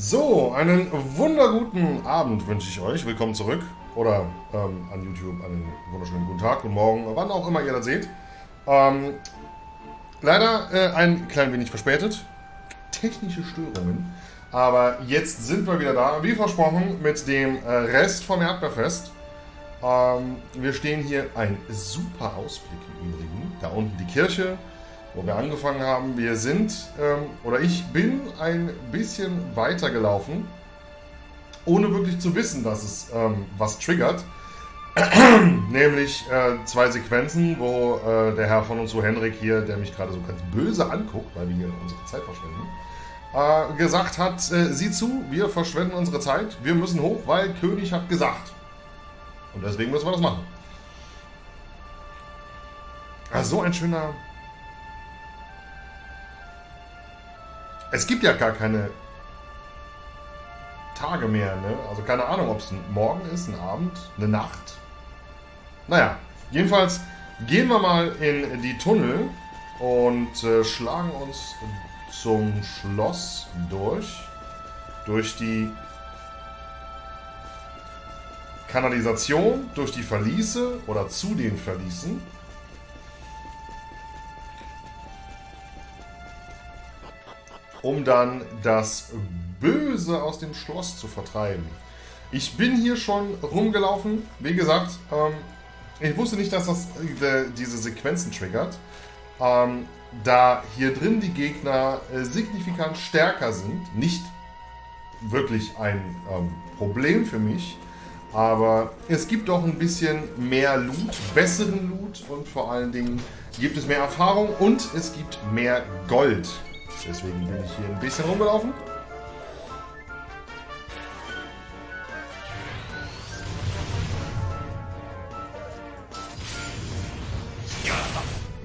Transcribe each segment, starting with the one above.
So, einen wunderguten Abend wünsche ich euch. Willkommen zurück. Oder an YouTube einen wunderschönen guten Tag, guten Morgen, wann auch immer ihr das seht. Leider ein klein wenig verspätet. Technische Störungen. Aber jetzt sind wir wieder da, wie versprochen, mit dem Rest vom Erdbeerfest. Wir stehen hier, ein super Ausblick im Übrigen. Da unten die Kirche, wo wir angefangen haben. Wir sind, oder ich bin ein bisschen weiter gelaufen, ohne wirklich zu wissen, dass es was triggert. Nämlich zwei Sequenzen, wo der Herr von uns, so Henrik hier, der mich gerade so ganz böse anguckt, weil wir hier unsere Zeit verschwenden, gesagt hat, sieh zu, wir verschwenden unsere Zeit, wir müssen hoch, weil König hat gesagt. Und deswegen müssen wir das machen. Also so ein schöner... Es gibt ja gar keine Tage mehr, ne? Also keine Ahnung, ob es ein Morgen ist, ein Abend, eine Nacht. Naja, jedenfalls gehen wir mal in die Tunnel und schlagen uns zum Schloss durch die Kanalisation, durch die Verliese oder zu den Verliesen. Um dann das Böse aus dem Schloss zu vertreiben. Ich bin hier schon rumgelaufen. Wie gesagt, ich wusste nicht, dass das diese Sequenzen triggert. Da hier drin die Gegner signifikant stärker sind. Nicht wirklich ein Problem für mich. Aber es gibt doch ein bisschen mehr Loot, besseren Loot und vor allen Dingen gibt es mehr Erfahrung und es gibt mehr Gold. Deswegen bin ich hier ein bisschen rumgelaufen.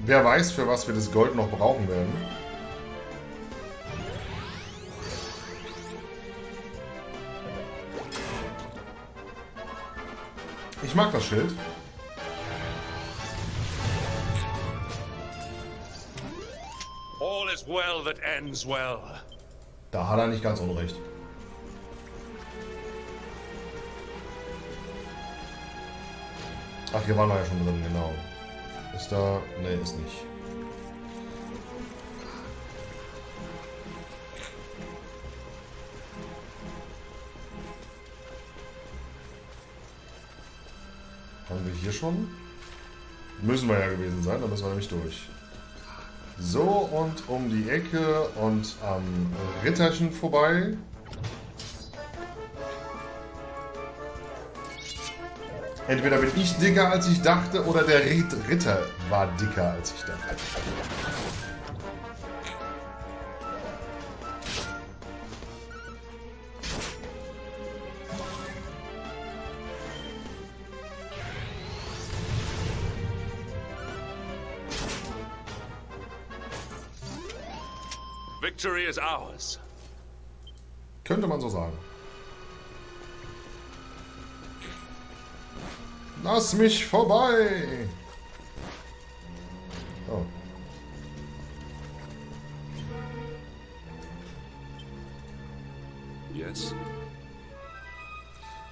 Wer weiß, für was wir das Gold noch brauchen werden. Ich mag das Schild. All is well that ends well. Da hat er nicht ganz unrecht. Ach, hier waren wir ja schon drin, genau. Ist da... Ne, ist nicht. Haben wir hier schon? Müssen wir ja gewesen sein, da müssen wir nämlich durch. So, und um die Ecke und am Ritterchen vorbei. Entweder bin ich dicker, als ich dachte, oder der Ritter war dicker, als ich dachte. Victory is ours. Könnte man so sagen. Lass mich vorbei! Oh. Yes.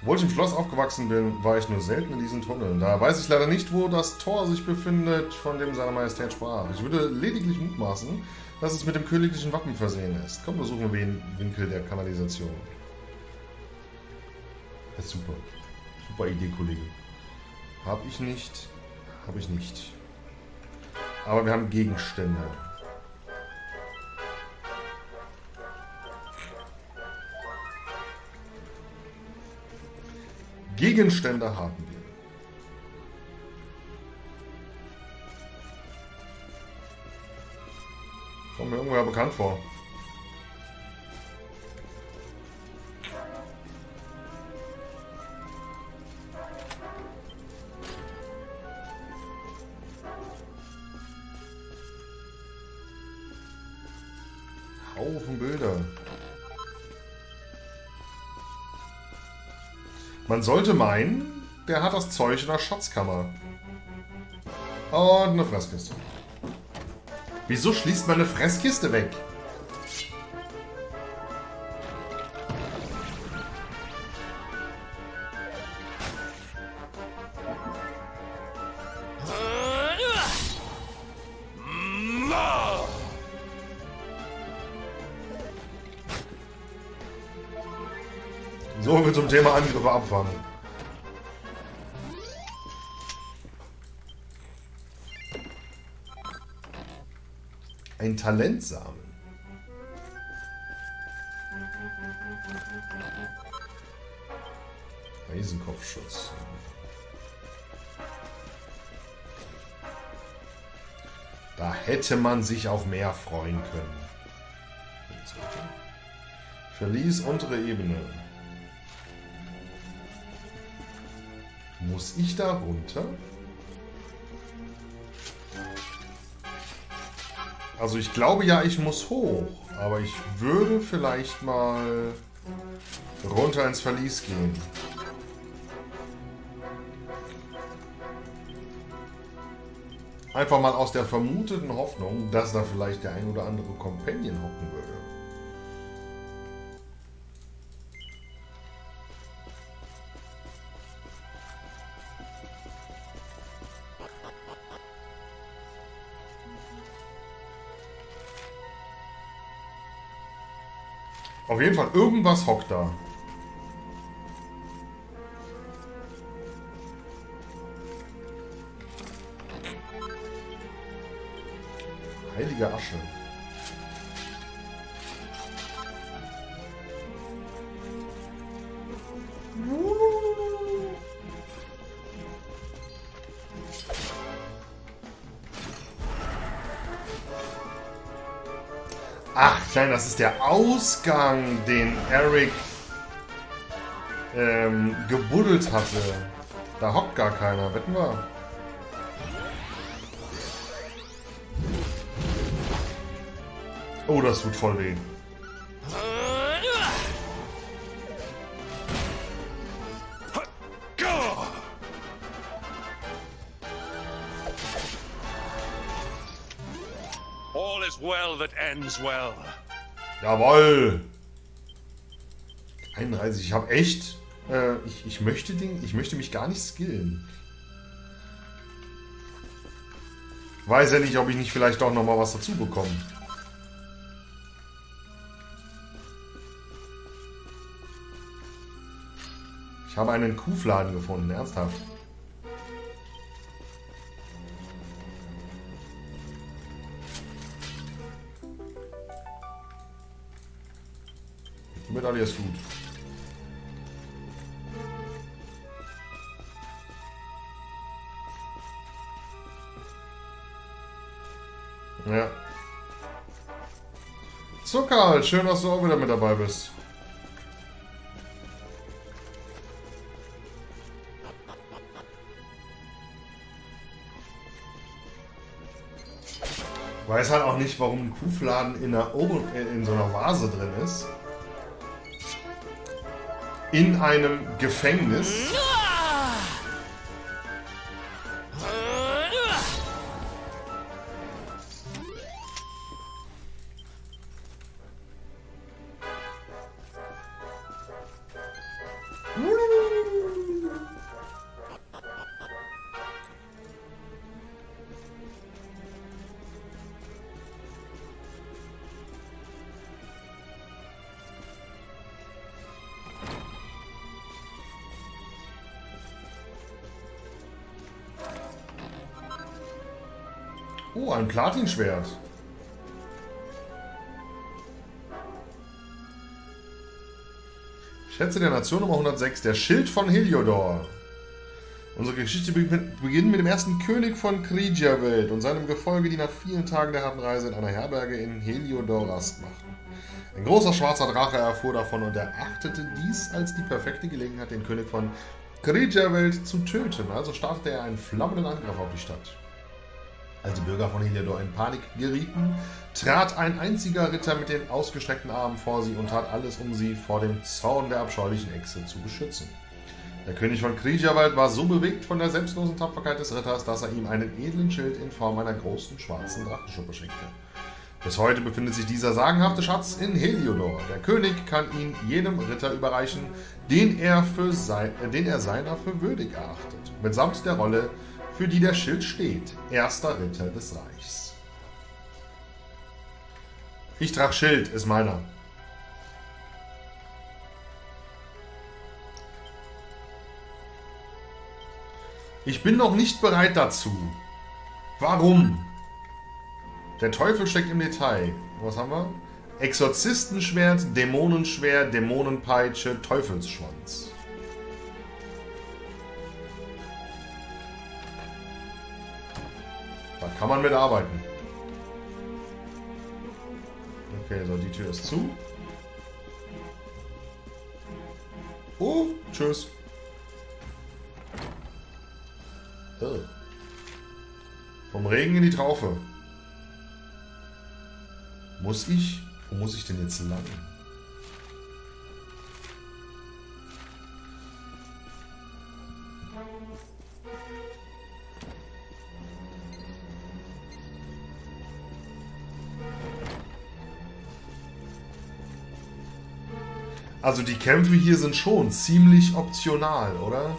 Obwohl ich im Schloss aufgewachsen bin, war ich nur selten in diesen Tunneln. Da weiß ich leider nicht, wo das Tor sich befindet, von dem seine Majestät sprach. Ich würde lediglich mutmaßen, dass es mit dem königlichen Wappen versehen ist. Komm, besuchen wir den Winkel der Kanalisation. Das ist super. Super Idee, Kollege. Hab ich nicht. Hab ich nicht. Aber wir haben Gegenstände. Gegenstände haben wir. Kommt mir irgendwoher bekannt vor. Haufen Bilder. Man sollte meinen, der hat das Zeug in der Schatzkammer. Und eine Fresskiste. Wieso schließt man eine Fresskiste weg? So viel zum Thema Angriffe abfangen. Ein Talentsamen. Eisenkopfschutz. Da hätte man sich auf mehr freuen können. Verließ untere Ebene. Muss ich da runter? Also ich glaube ja, ich muss hoch. Aber ich würde vielleicht mal runter ins Verlies gehen. Einfach mal aus der vermuteten Hoffnung, dass da vielleicht der ein oder andere Companion hocken würde. Auf jeden Fall, irgendwas hockt da. Heilige Asche. Ach, nein, das ist der Ausgang, den Eric gebuddelt hatte. Da hockt gar keiner, wetten wir? Oh, das tut voll weh. All is well that ends well. Jawoll! 31, ich habe echt... ich möchte mich gar nicht skillen. Weiß ja nicht, ob ich nicht vielleicht doch nochmal was dazu bekomme. Ich habe einen Kuhfladen gefunden, ernsthaft. Medaille ist gut. Ja. Zucker, schön, dass du auch wieder mit dabei bist. Weiß halt auch nicht, warum ein Kuhfladen in so einer Vase drin ist. In einem Gefängnis. Oh, ein Platinschwert. Schätze der Nation Nummer 106, der Schild von Heliodor. Unsere Geschichte beginnt mit dem ersten König von Kriegerwelt und seinem Gefolge, die nach vielen Tagen der harten Reise in einer Herberge in Heliodor Rast machten. Ein großer schwarzer Drache erfuhr davon und erachtete dies als die perfekte Gelegenheit, den König von Kriegerwelt zu töten. Also startete er einen flammenden Angriff auf die Stadt. Als die Bürger von Heliodor in Panik gerieten, trat ein einziger Ritter mit den ausgestreckten Armen vor sie und tat alles, um sie vor dem Zorn der abscheulichen Echse zu beschützen. Der König von Kriegerwald war so bewegt von der selbstlosen Tapferkeit des Ritters, dass er ihm einen edlen Schild in Form einer großen schwarzen Drachenschuppe schenkte. Bis heute befindet sich dieser sagenhafte Schatz in Heliodor. Der König kann ihn jedem Ritter überreichen, den er seiner für würdig erachtet, mitsamt der Rolle, für die der Schild steht, erster Ritter des Reichs. Ich trage Schild, ist meiner. Ich bin noch nicht bereit dazu. Warum? Der Teufel steckt im Detail. Was haben wir? Exorzistenschwert, Dämonenschwert, Dämonenpeitsche, Teufelsschwanz. Da kann man mitarbeiten. Okay, so, die Tür ist zu. Oh, tschüss. Oh. Vom Regen in die Traufe. Muss ich? Wo muss ich denn jetzt lang? Also die Kämpfe hier sind schon ziemlich optional, oder?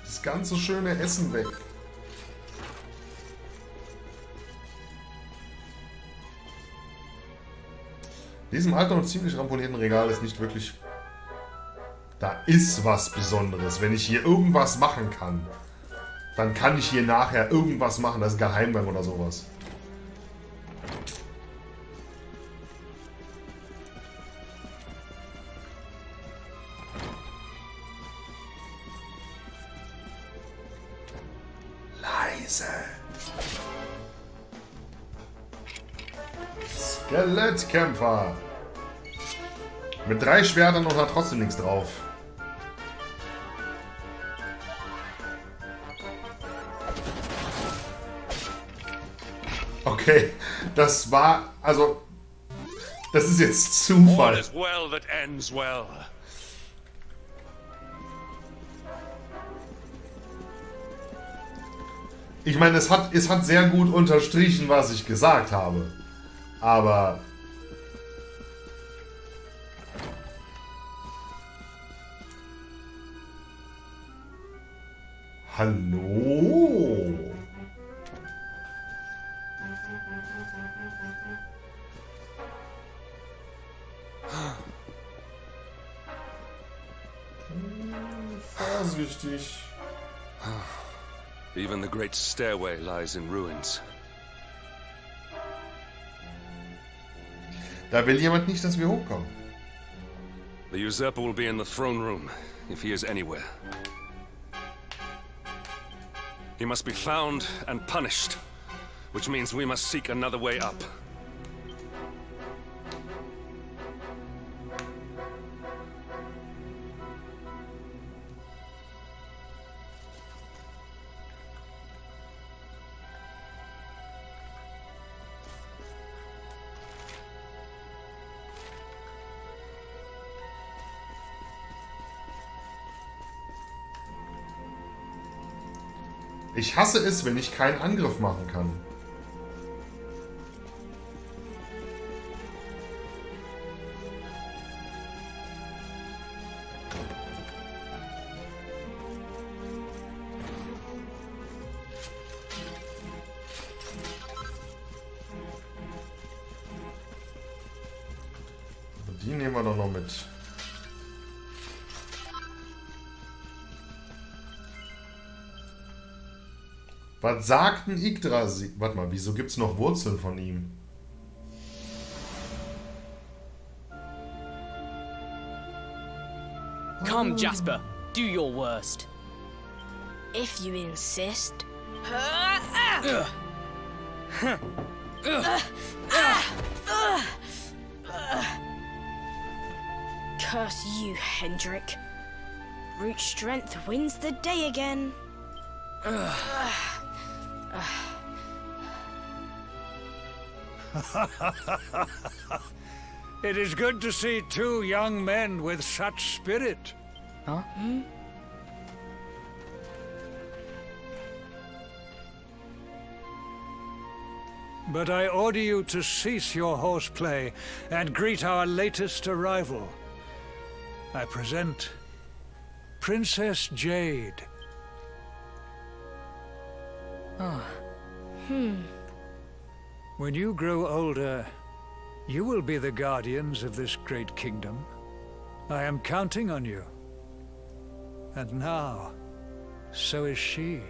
Das ganze schöne Essen weg. In diesem alten und ziemlich ramponierten Regal ist nicht wirklich... Da ist was Besonderes. Wenn ich hier irgendwas machen kann, dann kann ich hier nachher irgendwas machen. Das ist Geheimgang oder sowas. Leise. Skelettkämpfer. Mit 3 Schwertern und hat trotzdem nichts drauf. Okay, das war, also, das ist jetzt Zufall. All is well that ends well. Ich meine, es hat sehr gut unterstrichen, was ich gesagt habe. Aber... Hallo? Vorsichtig. Even the great stairway lies in ruins. Da will jemand nicht, dass wir hochkommen. The usurper will be in the throne room, if he is anywhere. He must be found and punished, which means we must seek another way up. Ich hasse es, wenn ich keinen Angriff machen kann. Die nehmen wir doch noch mit. Was sagt ein Yggdrasil? Warte mal, wieso gibt's noch Wurzeln von ihm? Come, Jasper, do your worst. If you insist. Curse you, Hendrik. Brute strength wins the day again. It is good to see 2 young men with such spirit. Huh? But I order you to cease your horseplay and greet our latest arrival. I present Princess Jade. When you grow older, you will be the guardians of this great kingdom. I am counting on you. And now, so is she.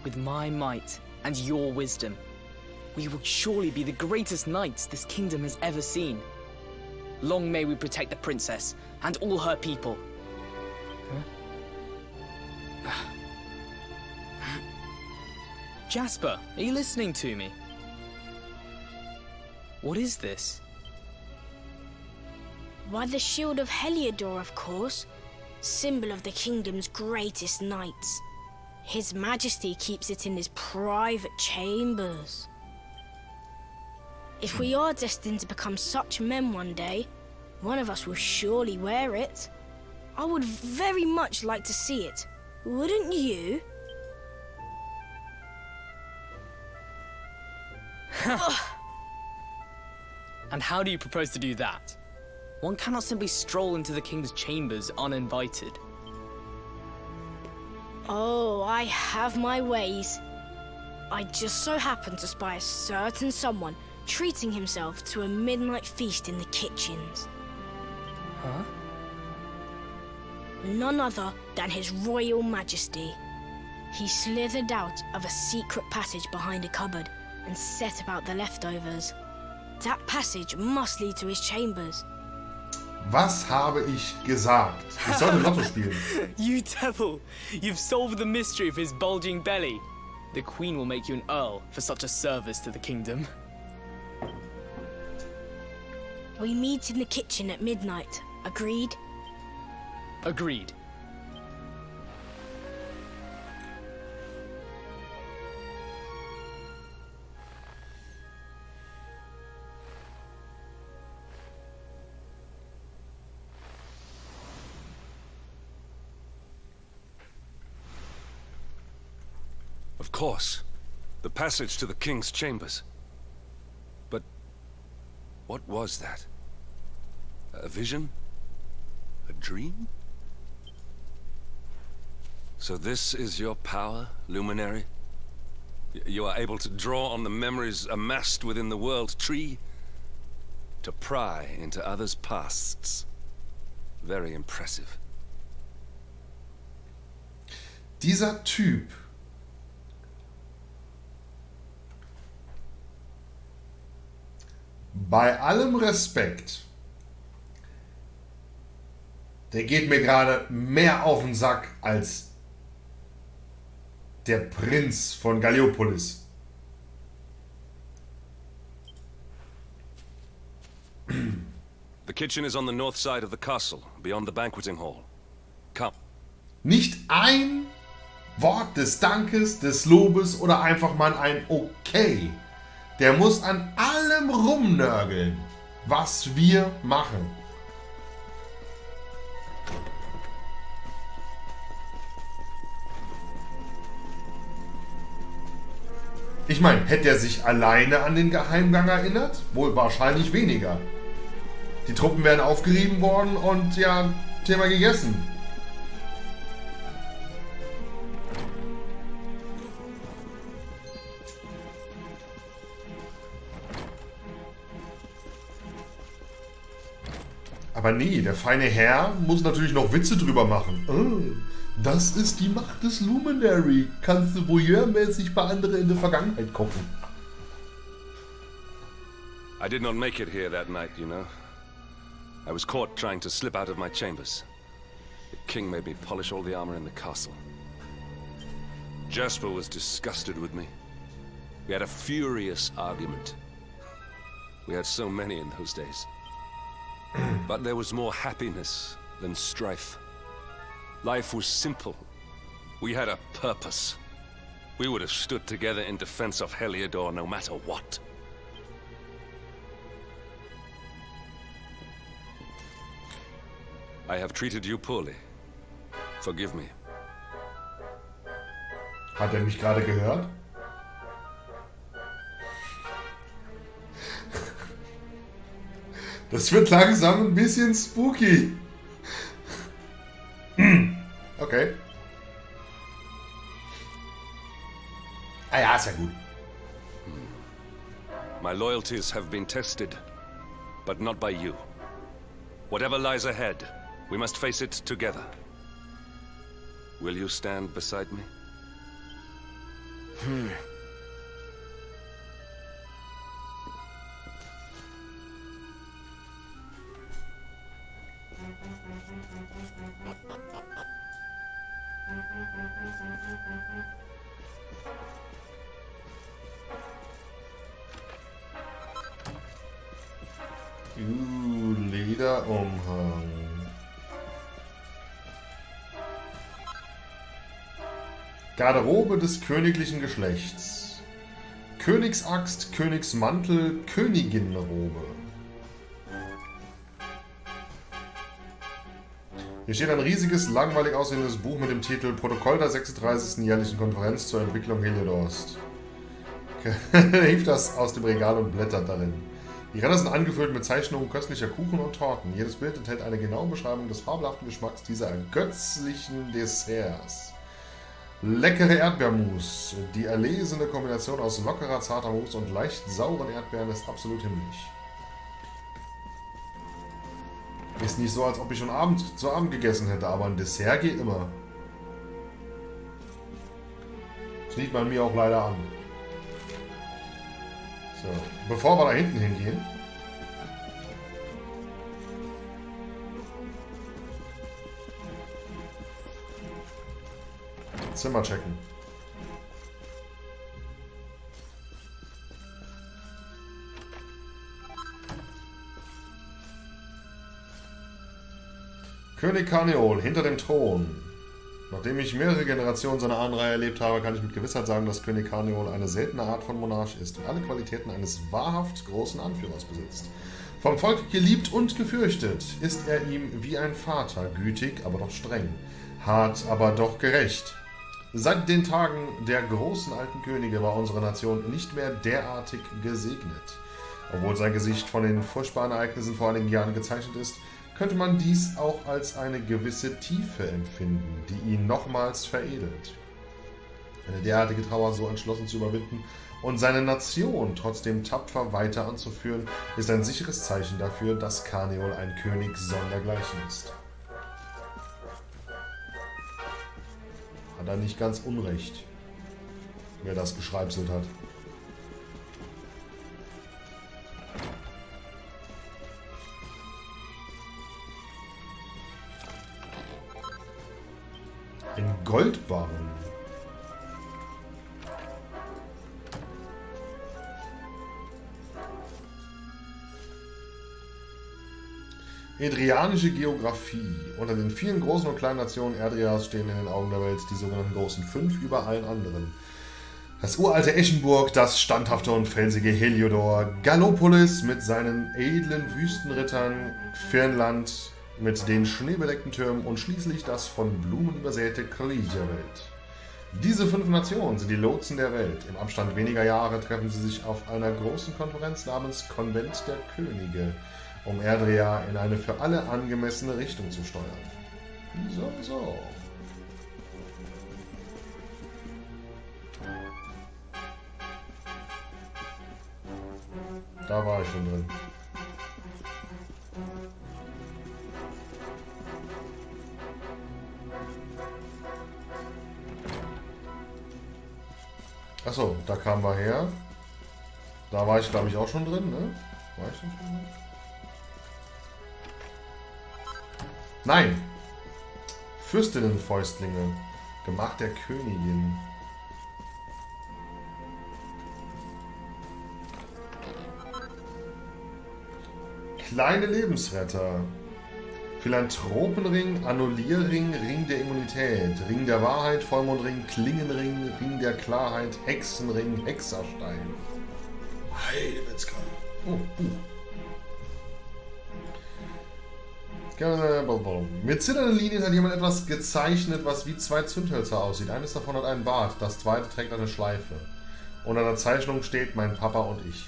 With my might and your wisdom, we will surely be the greatest knights this kingdom has ever seen. Long may we protect the princess and all her people. Jasper, are you listening to me? What is this? Why, the shield of Heliodor, of course. Symbol of the kingdom's greatest knights. His Majesty keeps it in his private chambers. If we are destined to become such men one day, one of us will surely wear it. I would very much like to see it. Wouldn't you? And how do you propose to do that? One cannot simply stroll into the king's chambers uninvited. Oh, I have my ways. I just so happened to spy a certain someone treating himself to a midnight feast in the kitchens. Huh? None other than His Royal Majesty. He slithered out of a secret passage behind a cupboard and set about the leftovers. That passage must lead to his chambers. Was habe ich gesagt? Ich sollte Lotto spielen. You devil! You've solved the mystery of his bulging belly. The Queen will make you an earl for such a service to the kingdom. We meet in the kitchen at midnight. Agreed? Agreed. Of course. The passage to the king's chambers. But what was that? A vision? A dream? So this is your power, Luminary? You are able to draw on the memories amassed within the world tree to pry into others' pasts. Very impressive. Dieser Typ bei allem Respekt, der geht mir gerade mehr auf den Sack als der Prinz von Galliopolis. The kitchen is on the north side of the castle, beyond the banqueting hall. Come. Nicht ein Wort des Dankes, des Lobes oder einfach mal ein Okay. Der muss an allem rumnörgeln, was wir machen. Ich meine, hätte er sich alleine an den Geheimgang erinnert? Wohl wahrscheinlich weniger. Die Truppen wären aufgerieben worden und ja, Thema gegessen. Aber nee, der feine Herr muss natürlich noch Witze drüber machen. Oh, das ist die Macht des Luminary. Kannst du voyeurmäßig bei anderen in der Vergangenheit gucken. I did not make it here that night, you know. I was caught trying to slip out of my chambers. The king made me polish all the armor in the castle. Jasper was disgusted with me. We had a furious argument. We had so many in those days. But there was more happiness than strife. Life was simple. We had a purpose. We would have stood together in defense of Heliodor no matter what. I have treated you poorly. Forgive me. Hat er mich gerade gehört? Das wird langsam ein bisschen spooky. Okay. Ah ja, ist ja gut. My loyalties have been tested, but not by you. Whatever lies ahead, we must face it together. Will you stand beside me? Lederumhang. Garderobe des königlichen Geschlechts. Königsaxt, Königsmantel, Königinnenrobe. Hier steht ein riesiges, langweilig aussehendes Buch mit dem Titel Protokoll der 36. jährlichen Konferenz zur Entwicklung Heliodors. Hebt das aus dem Regal und blättert darin. Die Ränder sind angefüllt mit Zeichnungen köstlicher Kuchen und Torten. Jedes Bild enthält eine genaue Beschreibung des fabelhaften Geschmacks dieser ergötzlichen Desserts. Leckere Erdbeermus. Die erlesene Kombination aus lockerer, zarter Mousse und leicht sauren Erdbeeren ist absolut himmlisch. Ist nicht so, als ob ich schon zu Abend gegessen hätte, aber ein Dessert geht immer. Das liegt man mir auch leider an. So, bevor wir da hinten hingehen. Zimmer checken. König Karneol hinter dem Thron. Nachdem ich mehrere Generationen seiner Ahnenreihe erlebt habe, kann ich mit Gewissheit sagen, dass König Karneol eine seltene Art von Monarch ist und alle Qualitäten eines wahrhaft großen Anführers besitzt. Vom Volk geliebt und gefürchtet, ist er ihm wie ein Vater, gütig, aber doch streng, hart, aber doch gerecht. Seit den Tagen der großen alten Könige war unsere Nation nicht mehr derartig gesegnet. Obwohl sein Gesicht von den furchtbaren Ereignissen vor einigen Jahren gezeichnet ist, könnte man dies auch als eine gewisse Tiefe empfinden, die ihn nochmals veredelt. Eine derartige Trauer so entschlossen zu überwinden und seine Nation trotzdem tapfer weiter anzuführen, ist ein sicheres Zeichen dafür, dass Karneol ein König sondergleichen ist. Hat er nicht ganz unrecht, wer das geschreibselt hat. Ein Goldbarren. Edrianische Geographie. Unter den vielen großen und kleinen Nationen Erdrias stehen in den Augen der Welt die sogenannten großen Fünf über allen anderen. Das uralte Eschenburg, das standhafte und felsige Heliodor, Gallopolis mit seinen edlen Wüstenrittern, Firnland mit den schneebedeckten Türmen und schließlich das von Blumen übersäte Kriegerwelt. Diese 5 Nationen sind die Lotsen der Welt. Im Abstand weniger Jahre treffen sie sich auf einer großen Konferenz namens Konvent der Könige, um Erdria in eine für alle angemessene Richtung zu steuern. So. Da war ich schon drin. Achso, da kamen wir her. Da war ich, glaube ich, auch schon drin, ne? War ich schon drin? Nein! Fürstinnenfäustlinge. Gemach der Königin. Kleine Lebensretter. Philanthropenring, Annullierring, Ring der Immunität, Ring der Wahrheit, Vollmondring, Klingenring, Ring der Klarheit, Hexenring, Hexerstein. Heidewitzka. Oh, Mit zitternden Linien hat jemand etwas gezeichnet, was wie 2 Zündhölzer aussieht. Eines davon hat einen Bart, das zweite trägt eine Schleife. Und an der Zeichnung steht mein Papa und ich.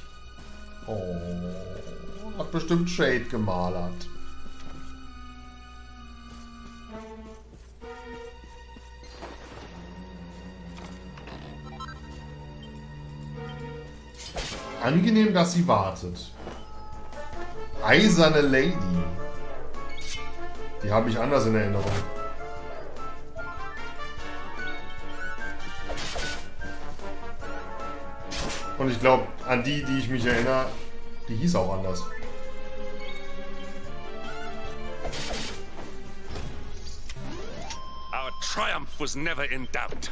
Oh, hat bestimmt Shade gemalert. Angenehm, dass sie wartet. Eiserne Lady. Die habe ich anders in Erinnerung. Und ich glaube, an die ich mich erinnere, die hieß auch anders. Our triumph was never in doubt.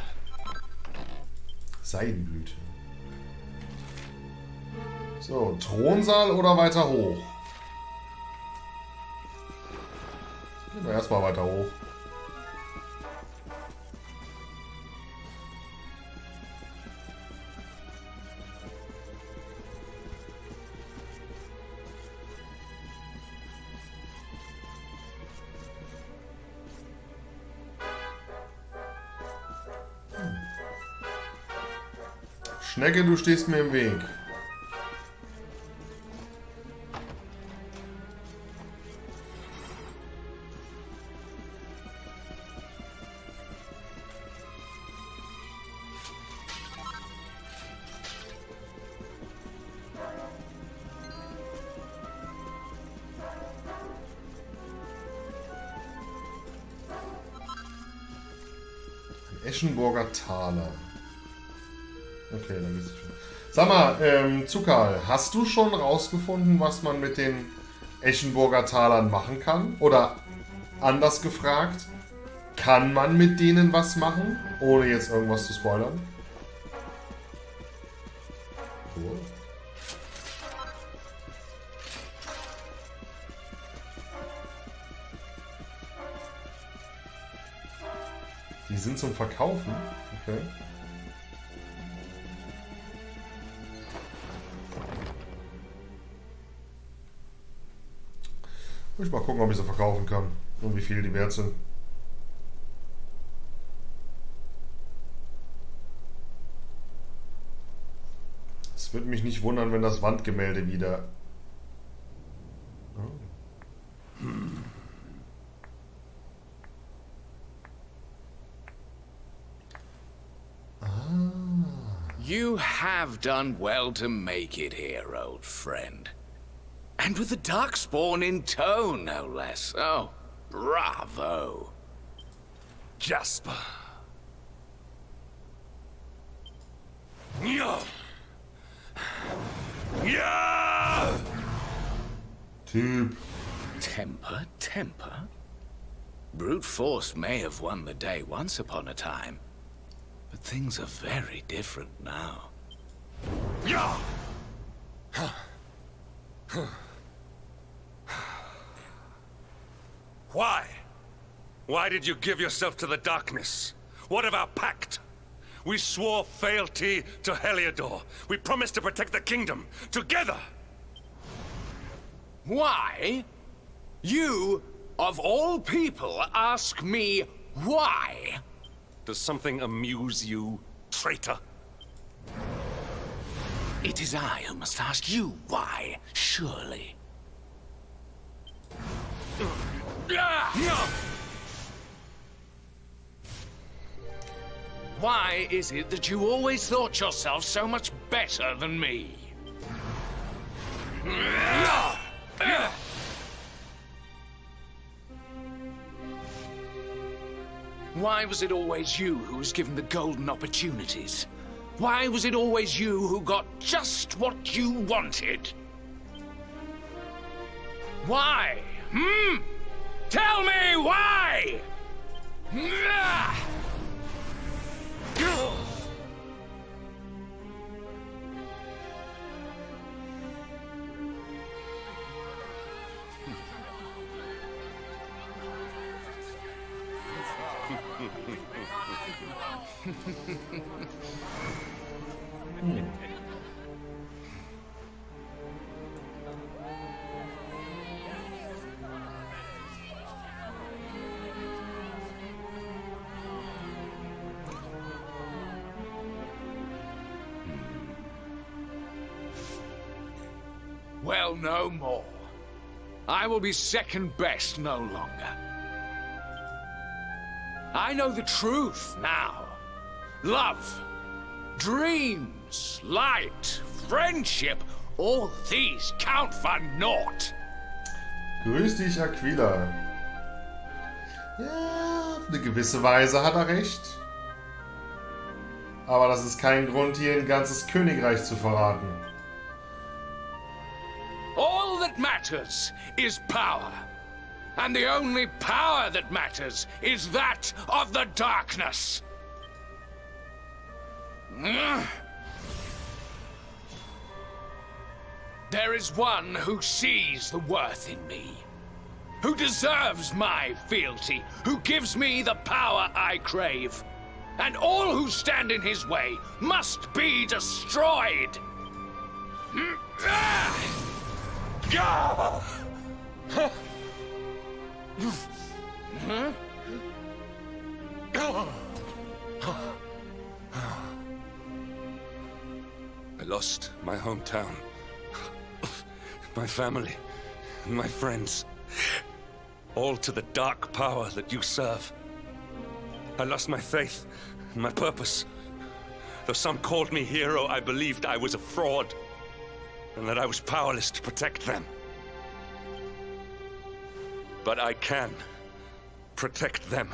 Seidenblüte. So, Thronsaal oder weiter hoch? Gehen wir erstmal weiter hoch. Schnecke, du stehst mir im Weg. Eschenburger Taler. Okay, dann geht's schon. Sag mal, Zukal, hast du schon rausgefunden, was man mit den Eschenburger Talern machen kann? Oder anders gefragt, kann man mit denen was machen, ohne jetzt irgendwas zu spoilern? Cool. Die sind zum Verkaufen? Okay. Muss ich mal gucken, ob ich sie verkaufen kann und wie viel die wert sind. Es würde mich nicht wundern, wenn das Wandgemälde wieder... Oh. You have done well to make it here, old friend. And with the Darkspawn in tow, no less. Oh, bravo. Jasper. Yeah. Yeah. Typ. Temper, temper? Brute force may have won the day once upon a time, but things are very different now. Yeah. Why? Why did you give yourself to the darkness? What of our pact? We swore fealty to Heliodor. We promised to protect the kingdom, together! Why? You, of all people, ask me why? Does something amuse you, traitor? It is I who must ask you why, surely. Why is it that you always thought yourself so much better than me? Why was it always you who was given the golden opportunities? Why was it always you who got just what you wanted? Why? Tell me why! Well, no more. I will be second best no longer. I know the truth now. Love, dreams, light, friendship, all these count for naught. Grüß dich, Aquila. Ja, auf eine gewisse Weise hat er recht. Aber das ist kein Grund, hier ein ganzes Königreich zu verraten. All that matters is power. And the only power that matters is that of the darkness. There is one who sees the worth in me, who deserves my fealty, who gives me the power I crave. And all who stand in his way must be destroyed. I lost my hometown, my family, my friends, all to the dark power that you serve. I lost my faith, my purpose. Though some called me hero, I believed I was a fraud, and that I was powerless to protect them. But I can protect them.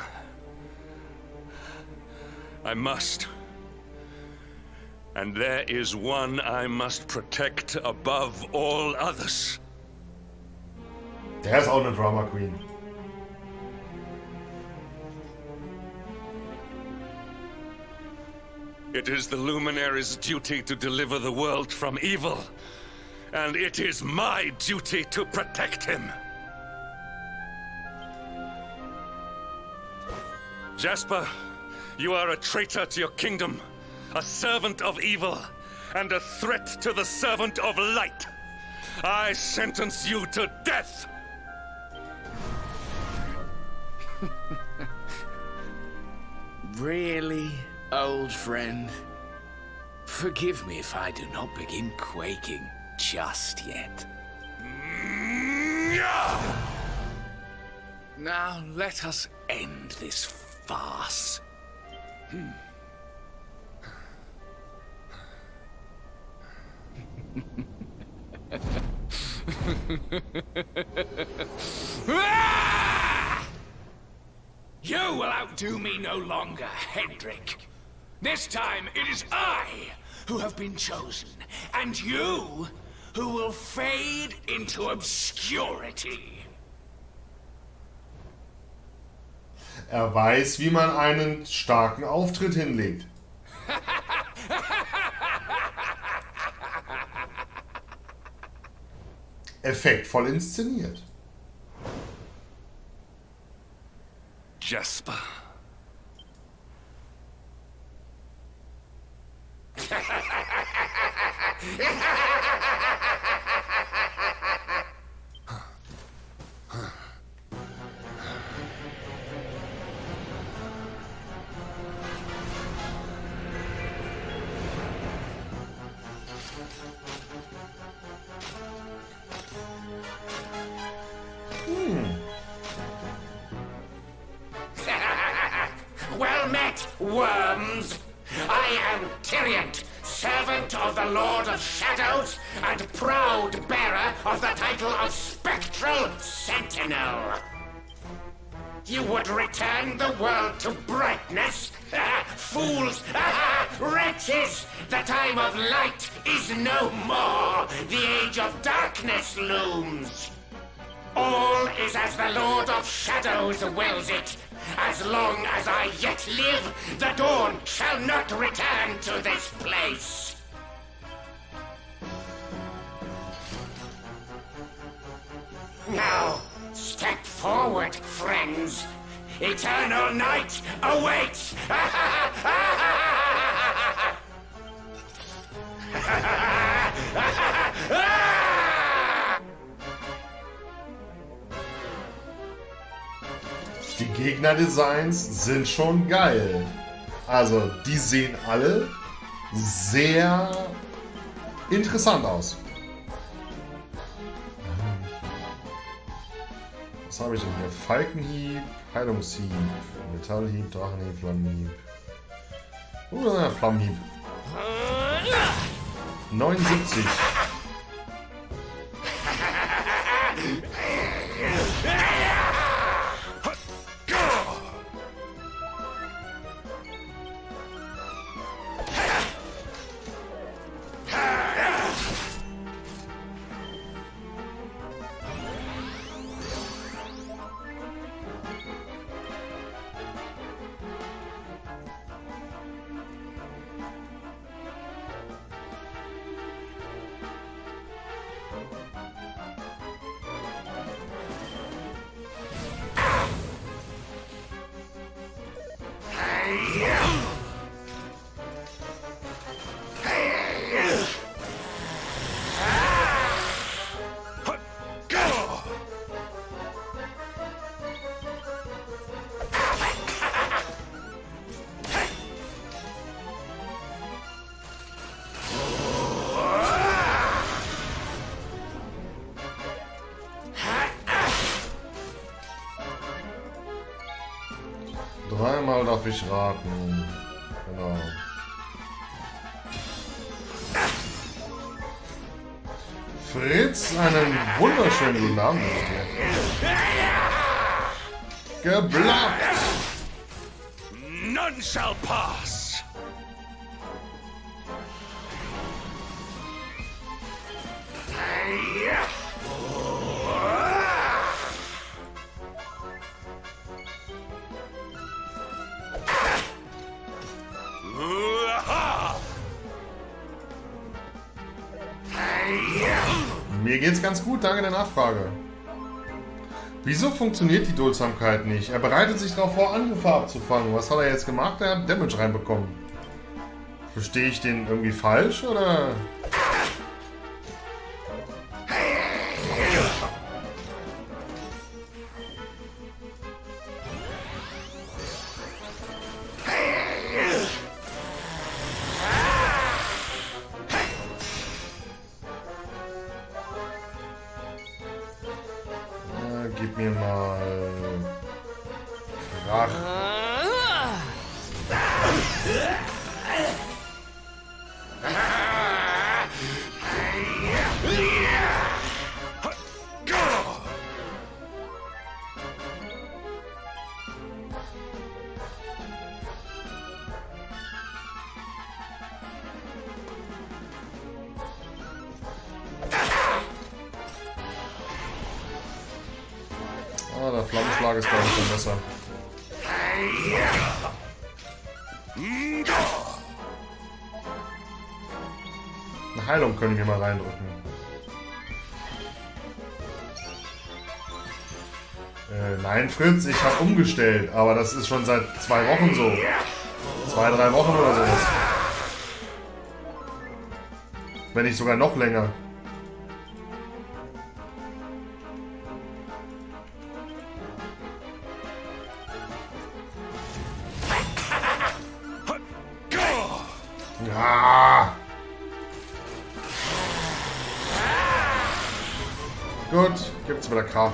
I must. And there is one I must protect above all others. Der ist auch eine Drama Queen. It is the Luminary's duty to deliver the world from evil, and it is my duty to protect him. Jasper, you are a traitor to your kingdom, a servant of evil, and a threat to the servant of light. I sentence you to death! Really, old friend? Forgive me if I do not begin quaking just yet. Now let us end this farce. You will outdo me no longer, Hendrik. This time it is I who have been chosen, and you who will fade into obscurity. Er weiß, wie man einen starken Auftritt hinlegt. Effektvoll inszeniert. Jasper. Well met, worms! I am Tyrion, servant of the Lord of Shadows and proud bearer of the title of Spectral Sentinel. You would return the world to brightness? Fools! Wretches! The time of light is no more! The age of darkness looms! All is as the Lord of Shadows wills it. As long as I yet live, the dawn shall not return to this place. Now, step forward, friends. Eternal night awaits! Die Gegnerdesigns sind schon geil. Also, die sehen alle sehr interessant aus. Was habe ich denn hier? Falkenhieb, Heilungshieb, Metallhieb, Drachenhieb, Flammenhieb. Flammenhieb. 79. Dreimal darf ich raten. Genau. Fritz, einen wunderschönen guten Abend. Geblockt! None shall pass. Mir geht's ganz gut, danke der Nachfrage. Wieso funktioniert die Duldsamkeit nicht? Er bereitet sich darauf vor, Angriffe abzufangen. Was hat er jetzt gemacht? Er hat Damage reinbekommen. Verstehe ich den irgendwie falsch, oder? Gib mir mal Krach. Ah, der Flammenschlag ist, glaube ich, schon besser. Eine Heilung können wir mal reindrücken. Nein, Fritz, ich habe umgestellt, aber das ist schon seit 2 Wochen so. 2, 3 Wochen oder sowas. Wenn nicht sogar noch länger. Ja. Gut, gibt's wieder Krach.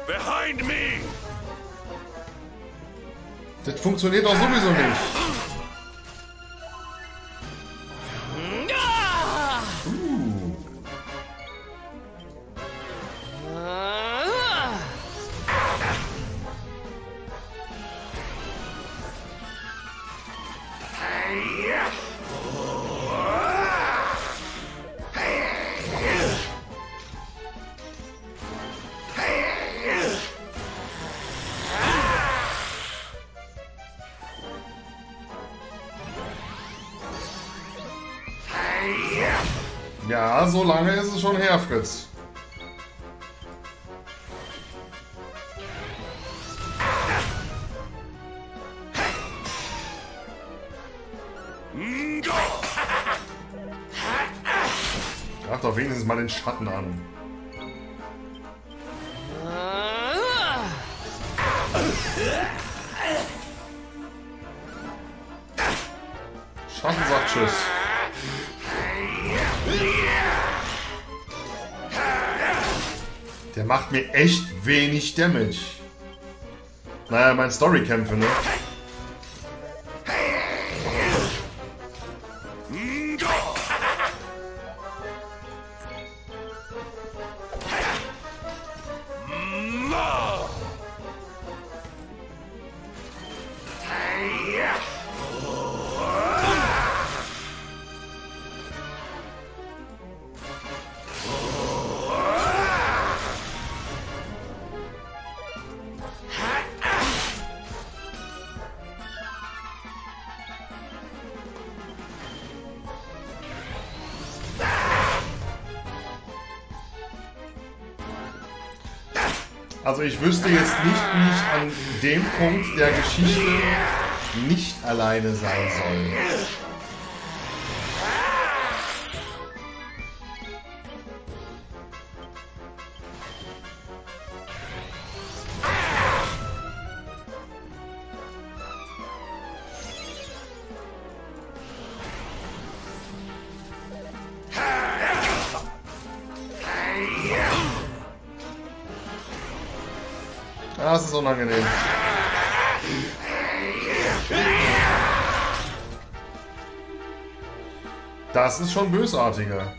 Behind me. Das funktioniert doch sowieso nicht. Ja, so lange ist es schon her, Fritz. Greif doch wenigstens mal den Schatten an. Schatten sagt Tschüss. Der macht mir echt wenig Damage. Naja, mein Storykämpfe, ne? Also ich wüsste jetzt nicht, wie ich an dem Punkt der Geschichte nicht alleine sein soll. Das ist unangenehm. Das ist schon bösartiger.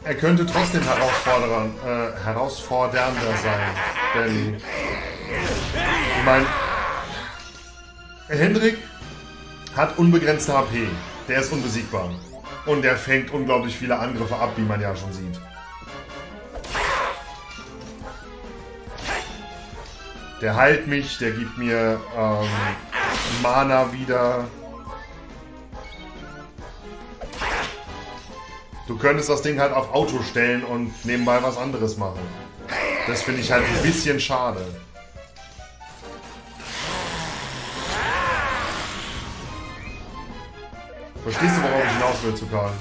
Er könnte trotzdem herausfordernder sein, denn ich meine, Hendrik hat unbegrenzte HP, der ist unbesiegbar und der fängt unglaublich viele Angriffe ab, wie man ja schon sieht. Der heilt mich, der gibt mir Mana wieder. Du könntest das Ding halt auf Auto stellen und nebenbei was anderes machen. Das finde ich halt ein bisschen schade. Verstehst du, worauf ich hinaus will, zu Karl?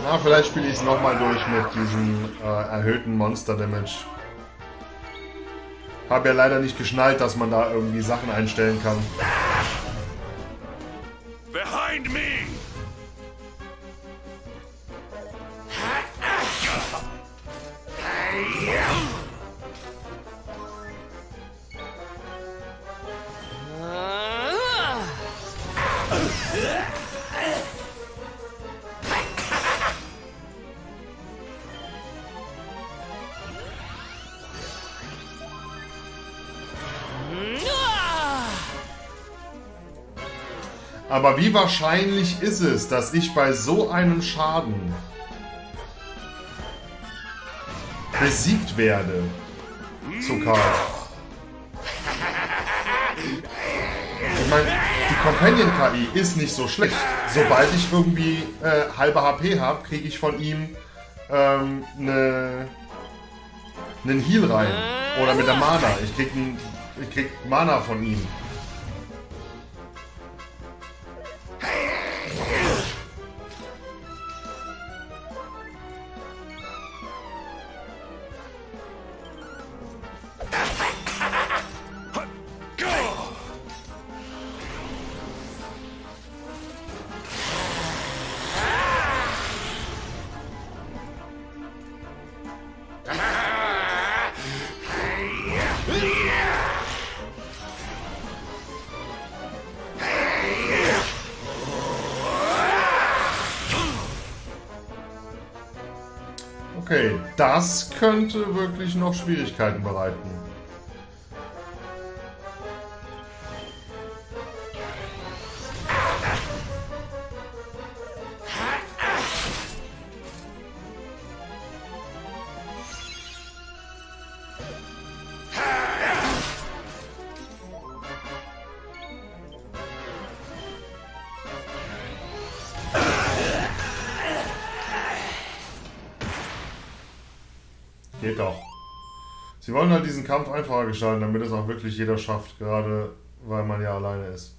Na, vielleicht spiele ich es nochmal durch mit diesem erhöhten Monster-Damage. Habe ja leider nicht geschnallt, dass man da irgendwie Sachen einstellen kann. Behind me! Aber wie wahrscheinlich ist es, dass ich bei so einem Schaden besiegt werde? So Karl. Ich meine, die Companion-KI ist nicht so schlecht. Sobald ich irgendwie halbe HP habe, kriege ich von ihm einen Heal rein. Oder mit der Mana. Ich krieg Mana von ihm. Okay, das könnte wirklich noch Schwierigkeiten bereiten. Geht doch. Sie wollen halt diesen Kampf einfacher gestalten, damit es auch wirklich jeder schafft, gerade weil man ja alleine ist.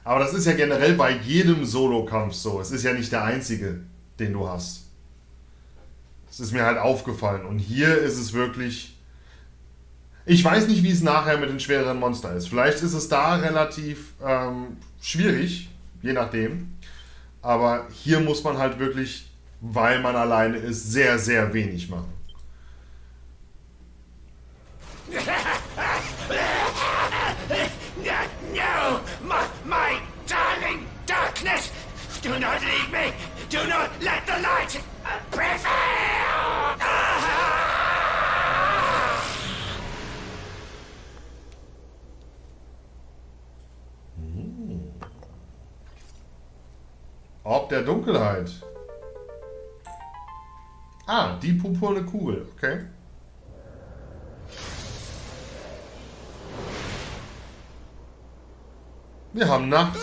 Aber das ist ja generell bei jedem Solo-Kampf so. Es ist ja nicht der einzige, den du hast. Das ist mir halt aufgefallen. Und hier ist es wirklich... Ich weiß nicht, wie es nachher mit den schwereren Monstern ist. Vielleicht ist es da relativ schwierig, je nachdem. Aber hier muss man halt wirklich, weil man alleine ist, sehr, sehr wenig machen. No, my darling darkness! Do not leave me! Do not let the light prevail! Ob der Dunkelheit. Ah, die purpurne Kugel. Okay. Wir haben Nacht.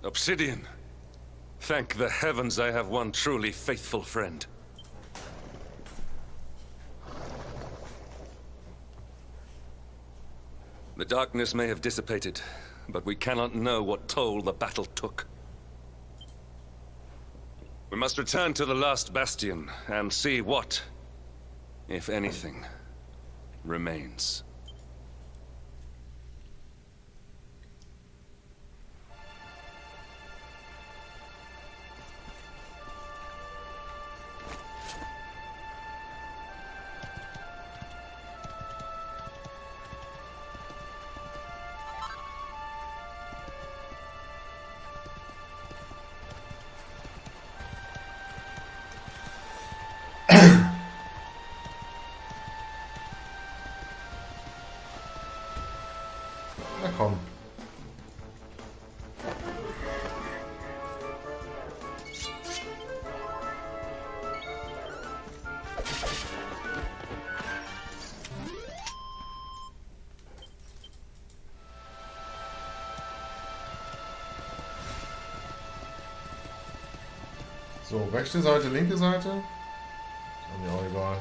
Obsidian. Thank the heavens I have one truly faithful friend. The darkness may have dissipated, but we cannot know what toll the battle took. We must return to the last bastion and see what, if anything, remains. Na komm. So, rechte Seite, linke Seite. Ist mir auch egal.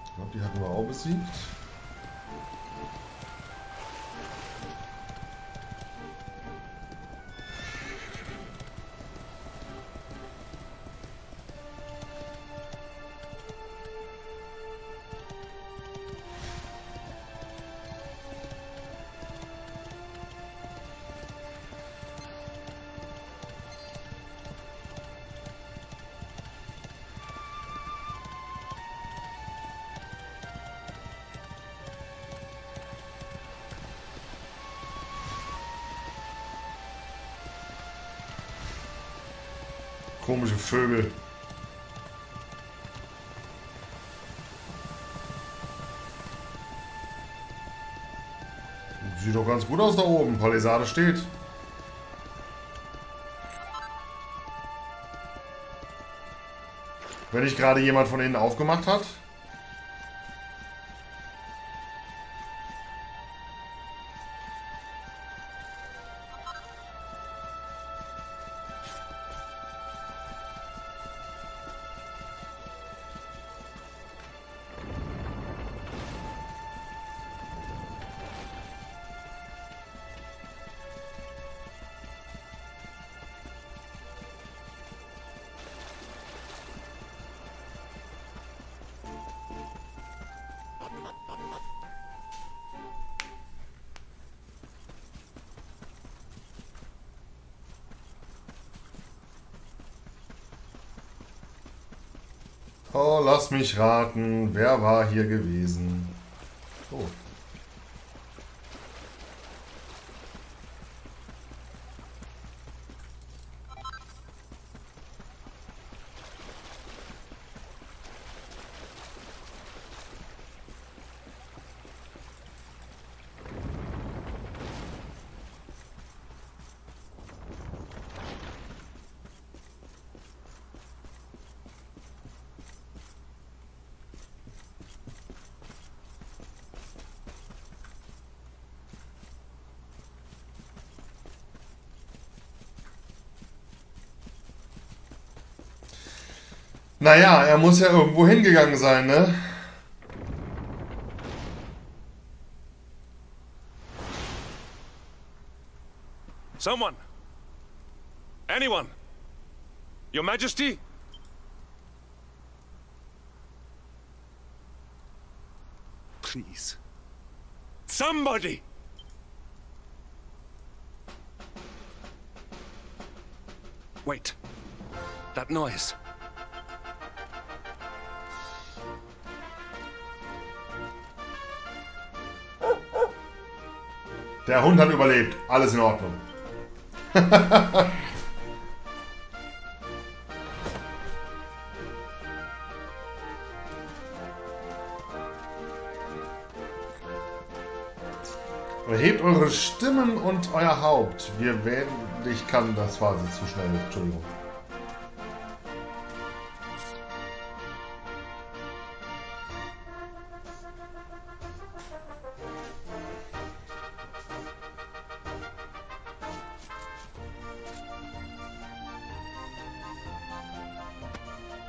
Ich glaube, die hatten wir auch besiegt. Komische Vögel. Sieht doch ganz gut aus da oben. Palisade steht. Wenn nicht gerade jemand von innen aufgemacht hat. Oh, lass mich raten. Wer war hier gewesen? Oh. Naja, er muss ja irgendwo hingegangen sein, ne? Someone! Anyone! Your Majesty? Please. Somebody! Wait. That noise. Der Hund hat überlebt. Alles in Ordnung. Erhebt eure Stimmen und euer Haupt. Wir werden... Ich kann... Das war jetzt zu schnell. Entschuldigung.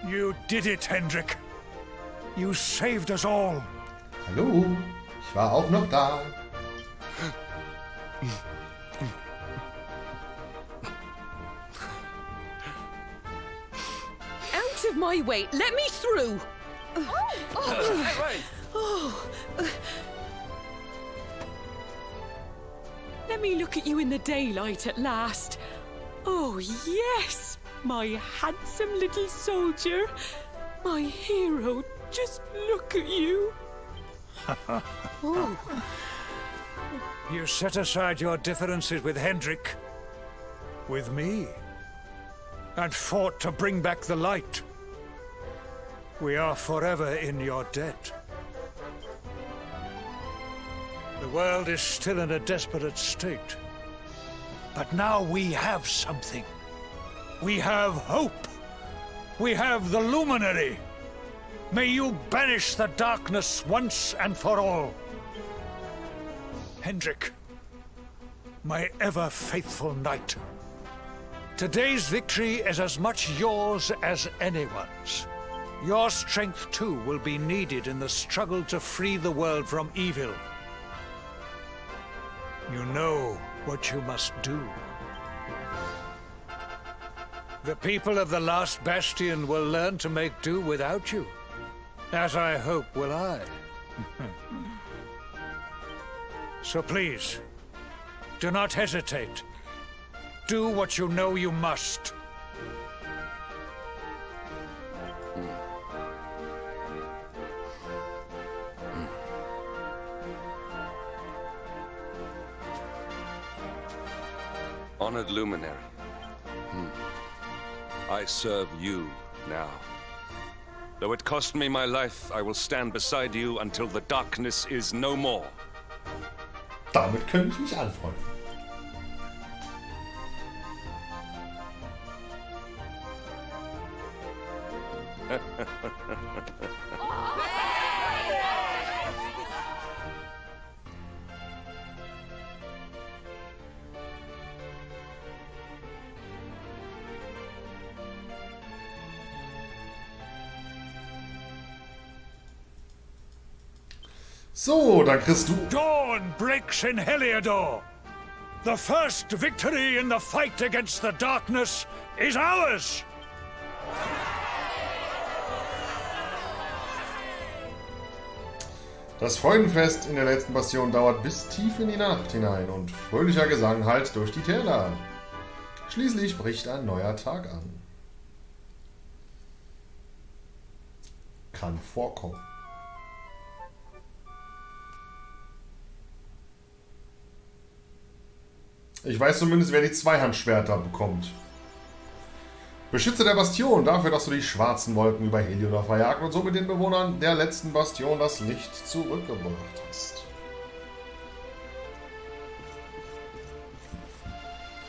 You did it, Hendrik. You saved us all. Hallo, ich war auch noch da. Out of my way! Let me through! Let me look at you in the daylight at last. Oh, yes! My handsome little soldier. My hero. Just look at you. Oh. You set aside your differences with Hendrik, with me, and fought to bring back the light. We are forever in your debt. The world is still in a desperate state. But now we have something. We have hope. We have the Luminary. May you banish the darkness once and for all. Hendrik, my ever-faithful knight. Today's victory is as much yours as anyone's. Your strength, too, will be needed in the struggle to free the world from evil. You know what you must do. The people of the last bastion will learn to make do without you, as I hope will I. So please, do not hesitate. Do what you know you must. Honored Luminary. I serve you now. Though it cost me my life, I will stand beside you until the darkness is no more. Damit könnte ich mich anfreunden. So, dann kriegst du... Dawn breaks in Heliodor. The first victory in the fight against the darkness is ours. Das Freudenfest in der letzten Bastion dauert bis tief in die Nacht hinein und fröhlicher Gesang hallt durch die Täler. Schließlich bricht ein neuer Tag an. Kann vorkommen. Ich weiß zumindest, wer die Zweihandschwerter bekommt. Beschütze der Bastion dafür, dass du die schwarzen Wolken über Heliodor verjagt und somit den Bewohnern der letzten Bastion das Licht zurückgebracht hast.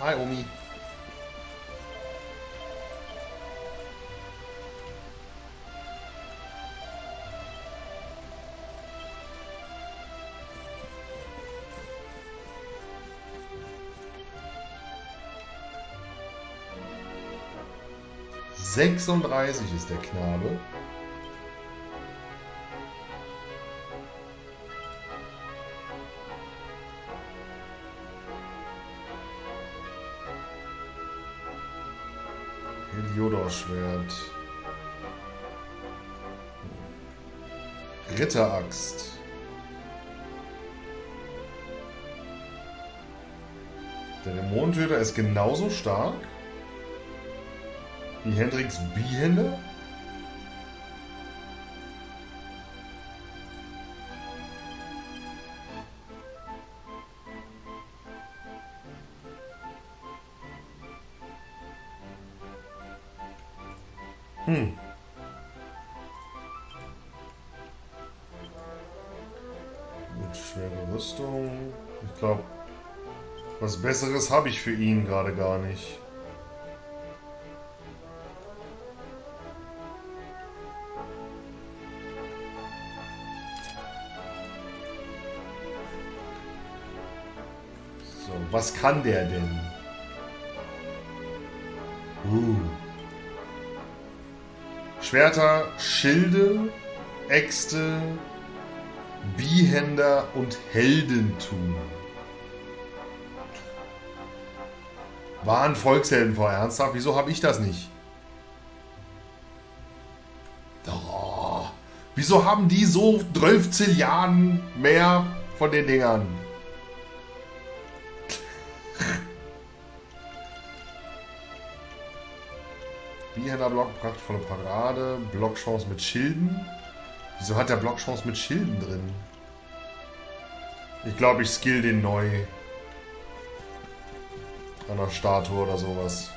Hi, Omi. 36 ist der Knabe. Heliodor-Schwert. Ritteraxt. Der Dämonentöter ist genauso stark wie Hendricks Bihänder. Gut, schwere Rüstung. Ich glaube, was Besseres habe ich für ihn gerade gar nicht. So, was kann der denn? Schwerter, Schilde, Äxte, Bihänder und Heldentum. Waren Volkshelden vor ernsthaft? Wieso habe ich das nicht? Oh, wieso haben die so 12 Zilliarden mehr von den Dingern? Bihänderblock, prachtvolle Parade, Blockchance mit Schilden. Wieso hat der Blockchance mit Schilden drin? Ich glaube, ich skill den neu. An der Statue oder sowas.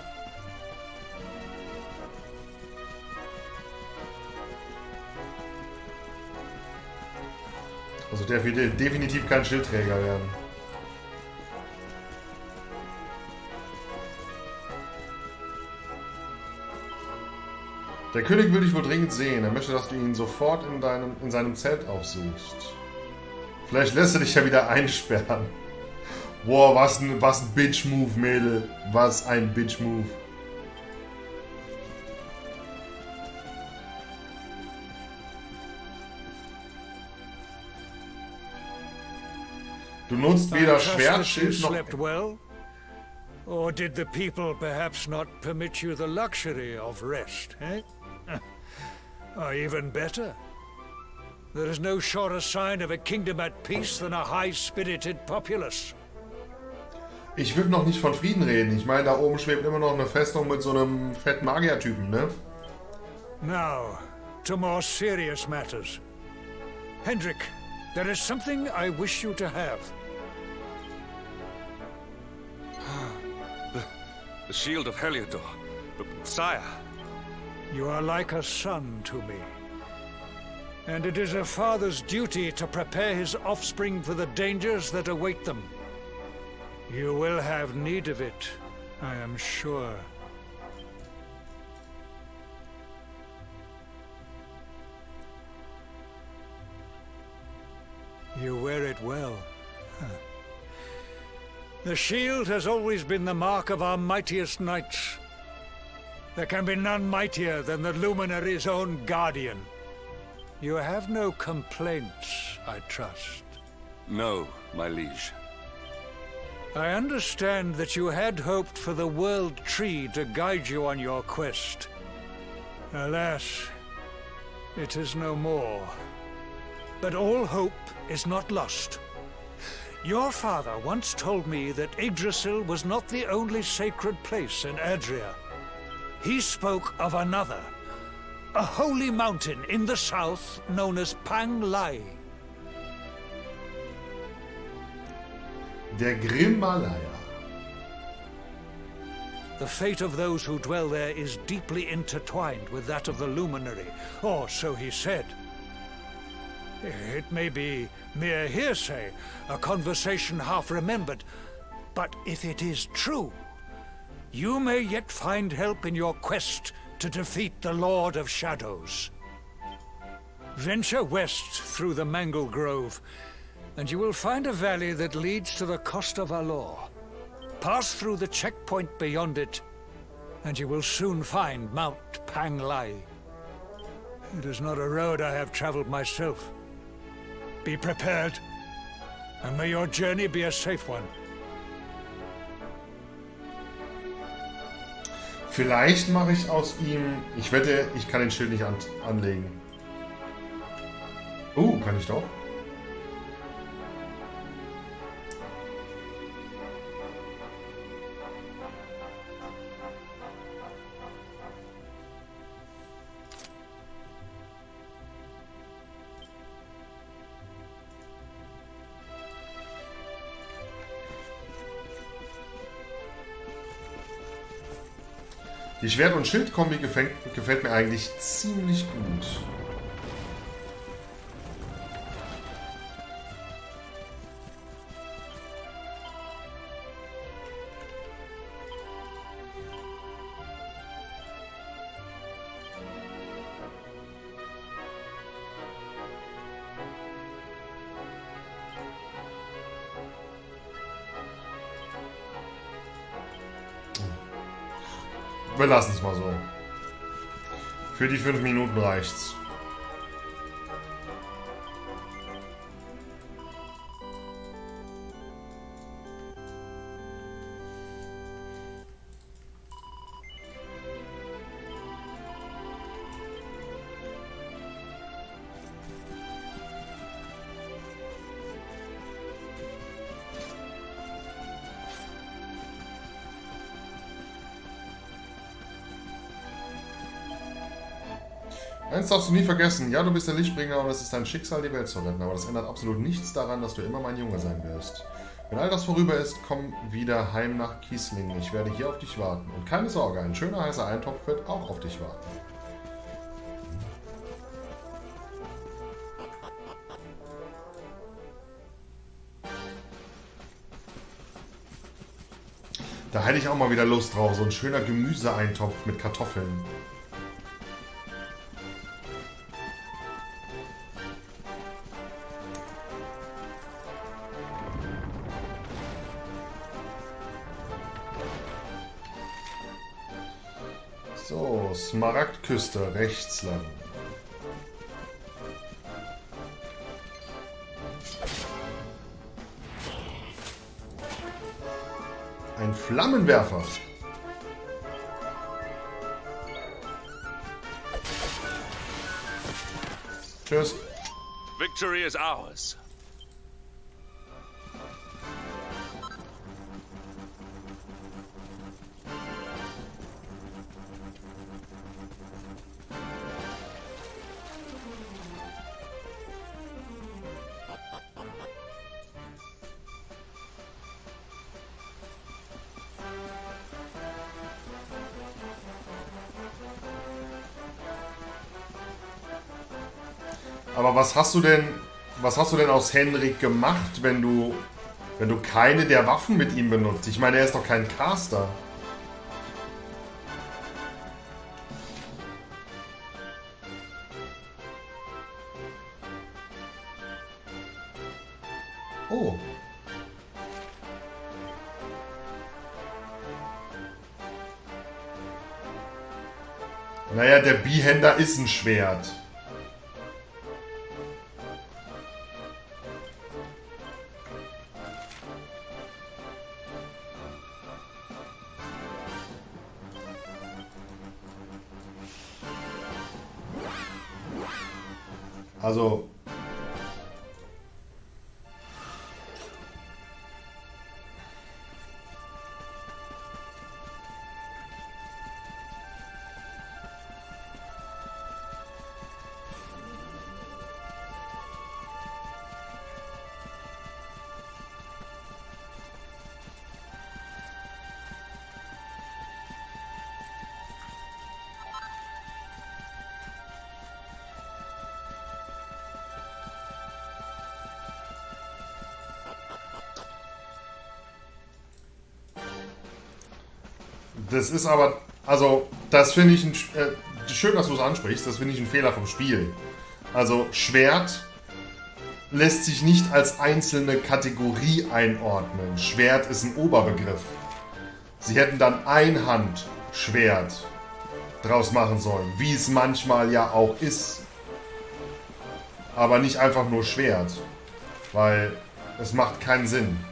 Also der wird definitiv kein Schildträger werden. Der König will dich wohl dringend sehen. Er möchte, dass du ihn sofort in seinem Zelt aufsuchst. Vielleicht lässt er dich ja wieder einsperren. Boah, was ein Bitch-Move, Mädel. Was ein Bitch-Move. Du nutzt weder Schwert, Schild noch... Well? Or did the people perhaps not permit you the luxury of rest, eh? Or even better, there is no surer sign of a kingdom at peace than a high-spirited populace. Ich will noch nicht von Frieden reden. Ich meine, da oben schwebt immer noch eine Festung mit so einem fetten Magiertypen, ne? Now, to more serious matters. Hendrik, there is something I wish you to have. The shield of Heliodor. Sire. You are like a son to me. And it is a father's duty to prepare his offspring for the dangers that await them. You will have need of it, I am sure. You wear it well. The shield has always been the mark of our mightiest knights. There can be none mightier than the Luminary's own guardian. You have no complaints, I trust. No, my liege. I understand that you had hoped for the World Tree to guide you on your quest. Alas, it is no more. But all hope is not lost. Your father once told me that Yggdrasil was not the only sacred place in Adria. He spoke of another, a holy mountain in the south known as Pang Lai. Der Grimmalaya. The fate of those who dwell there is deeply intertwined with that of the Luminary, or so he said. It may be mere hearsay, a conversation half remembered, but if it is true, you may yet find help in your quest to defeat the Lord of Shadows. Venture west through the Mangle Grove, and you will find a valley that leads to the Costa Valor. Pass through the checkpoint beyond it, and you will soon find Mount Panglai. It is not a road I have traveled myself. Be prepared, and may your journey be a safe one. Vielleicht mache ich aus ihm... Ich wette, ich kann den Schild nicht anlegen. Kann ich doch. Die Schwert- und Schildkombi gefällt mir eigentlich ziemlich gut. Wir lassen es mal so. Für die 5 Minuten reicht's. Eins darfst du nie vergessen, ja, du bist der Lichtbringer und es ist dein Schicksal, die Welt zu retten, aber das ändert absolut nichts daran, dass du immer mein Junge sein wirst. Wenn all das vorüber ist, komm wieder heim nach Kieslingen. Ich werde hier auf dich warten. Und keine Sorge, ein schöner heißer Eintopf wird auch auf dich warten. Da hätte ich auch mal wieder Lust drauf, so ein schöner Gemüseeintopf mit Kartoffeln. So, Smaragdküste, rechts lang. Ein Flammenwerfer. Tschüss. Victory is ours. Aber was hast du denn aus Henrik gemacht, wenn du keine der Waffen mit ihm benutzt? Ich meine, er ist doch kein Caster. Oh. Naja, der Behänder ist ein Schwert. Also... Das ist aber, also, das finde ich, schön, dass du es ansprichst, das finde ich ein Fehler vom Spiel. Also, Schwert lässt sich nicht als einzelne Kategorie einordnen. Schwert ist ein Oberbegriff. Sie hätten dann Einhand Schwert draus machen sollen. Wie es manchmal ja auch ist. Aber nicht einfach nur Schwert. Weil es macht keinen Sinn.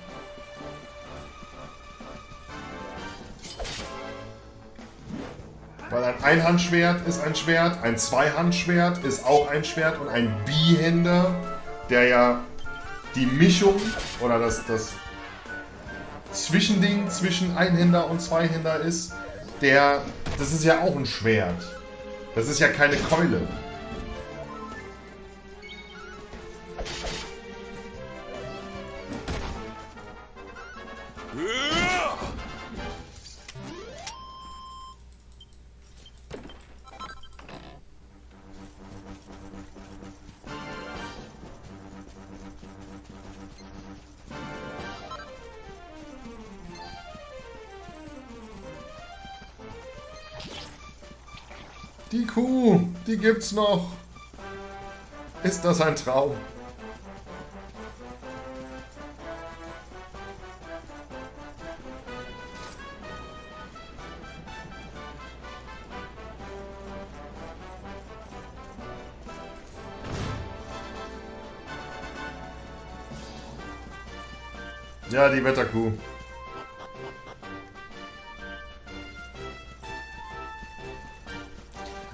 Weil ein Einhandschwert ist ein Schwert, ein Zweihandschwert ist auch ein Schwert und ein Bihänder, der ja die Mischung oder das Zwischending zwischen Einhänder und Zweihänder ist, das ist ja auch ein Schwert. Das ist ja keine Keule. Die Kuh, die gibt's noch. Ist das ein Traum? Ja, die Wetterkuh.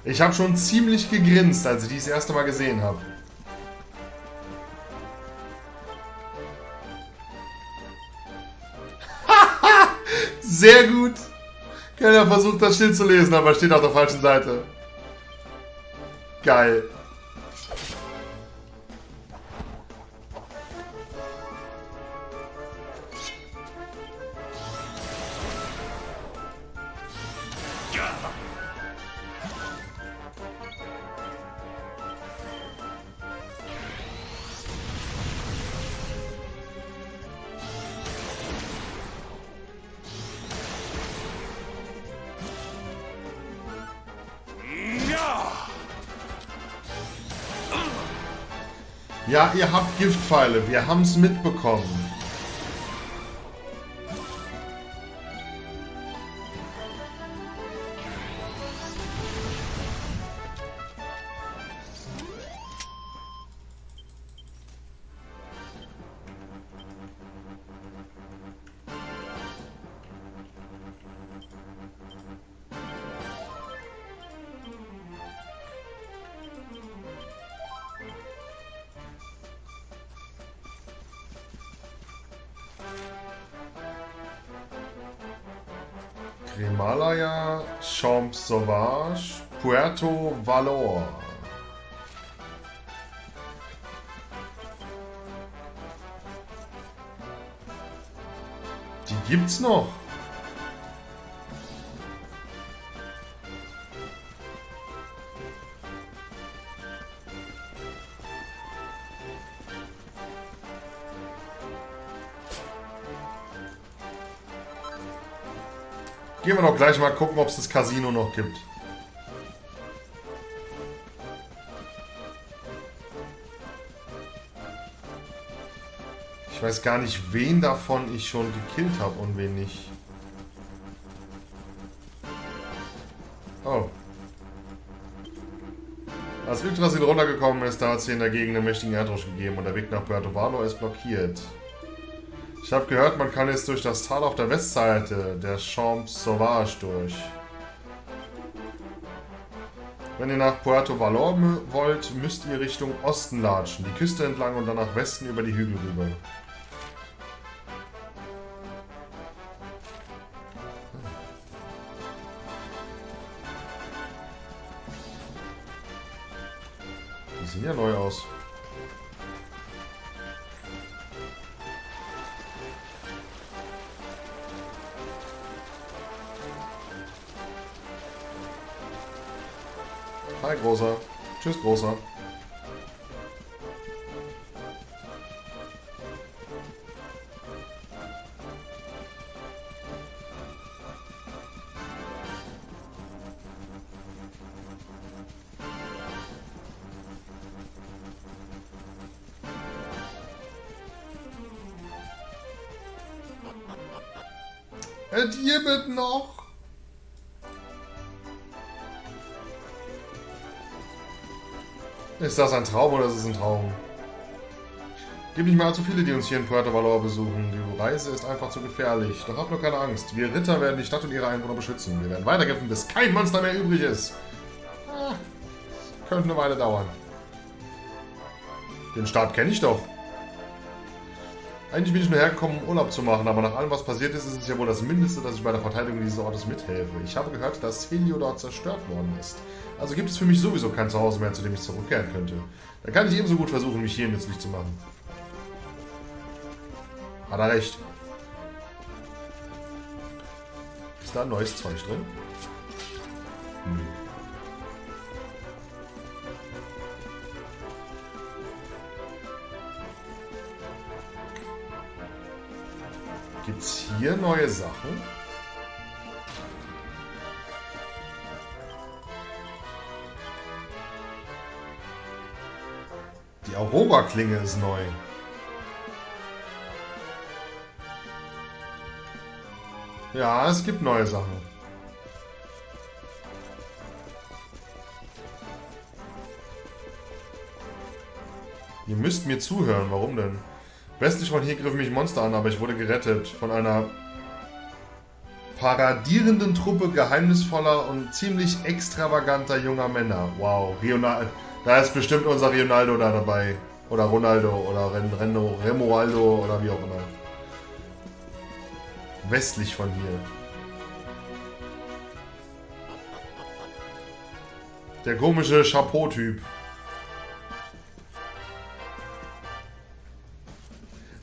Ich habe schon ziemlich gegrinst, als ich die das erste Mal gesehen habe. Sehr gut. Keiner versucht das Schild zu lesen, aber steht auf der falschen Seite. Geil. Ja, ihr habt Giftpfeile. Wir haben es mitbekommen. Himalaya, Champs Sauvage, Puerto Valor. Die gibt's noch. Gehen wir doch gleich mal gucken, ob es das Casino noch gibt. Ich weiß gar nicht, wen davon ich schon gekillt habe und wen nicht. Oh. Als Yggdrasil runtergekommen ist, da hat es hier in der Gegend einen mächtigen Erdrutsch gegeben und der Weg nach Puerto Valor ist blockiert. Ich habe gehört, man kann jetzt durch das Tal auf der Westseite der Champs Sauvage durch. Wenn ihr nach Puerto Valor wollt, müsst ihr Richtung Osten latschen, die Küste entlang und dann nach Westen über die Hügel rüber. Die sehen ja neu aus. Hi, Großer. Tschüss, Großer. Es gibt noch. Ist das ein Traum oder ist es ein Traum? Gibt nicht mehr allzu viele, die uns hier in Puerto Valor besuchen. Die Reise ist einfach zu gefährlich. Doch habt nur keine Angst. Wir Ritter werden die Stadt und ihre Einwohner beschützen. Wir werden weiterkämpfen, bis kein Monster mehr übrig ist. Könnte eine Weile dauern. Den Staat kenne ich doch. Eigentlich bin ich nur hergekommen, um Urlaub zu machen, aber nach allem, was passiert ist, ist es ja wohl das Mindeste, dass ich bei der Verteidigung dieses Ortes mithelfe. Ich habe gehört, dass Heliodor zerstört worden ist. Also gibt es für mich sowieso kein Zuhause mehr, zu dem ich zurückkehren könnte. Dann kann ich ebenso gut versuchen, mich hier nützlich zu machen. Hat er recht. Ist da ein neues Zeug drin? Gibt's hier neue Sachen? Die Aurora-Klinge ist neu. Ja, es gibt neue Sachen. Ihr müsst mir zuhören. Warum denn? Westlich von hier griffen mich Monster an, aber ich wurde gerettet von einer paradierenden Truppe geheimnisvoller und ziemlich extravaganter junger Männer. Wow, da ist bestimmt unser Ronaldo da dabei. Oder Ronaldo oder Remoaldo oder wie auch immer. Westlich von hier. Der komische Chapeau-Typ.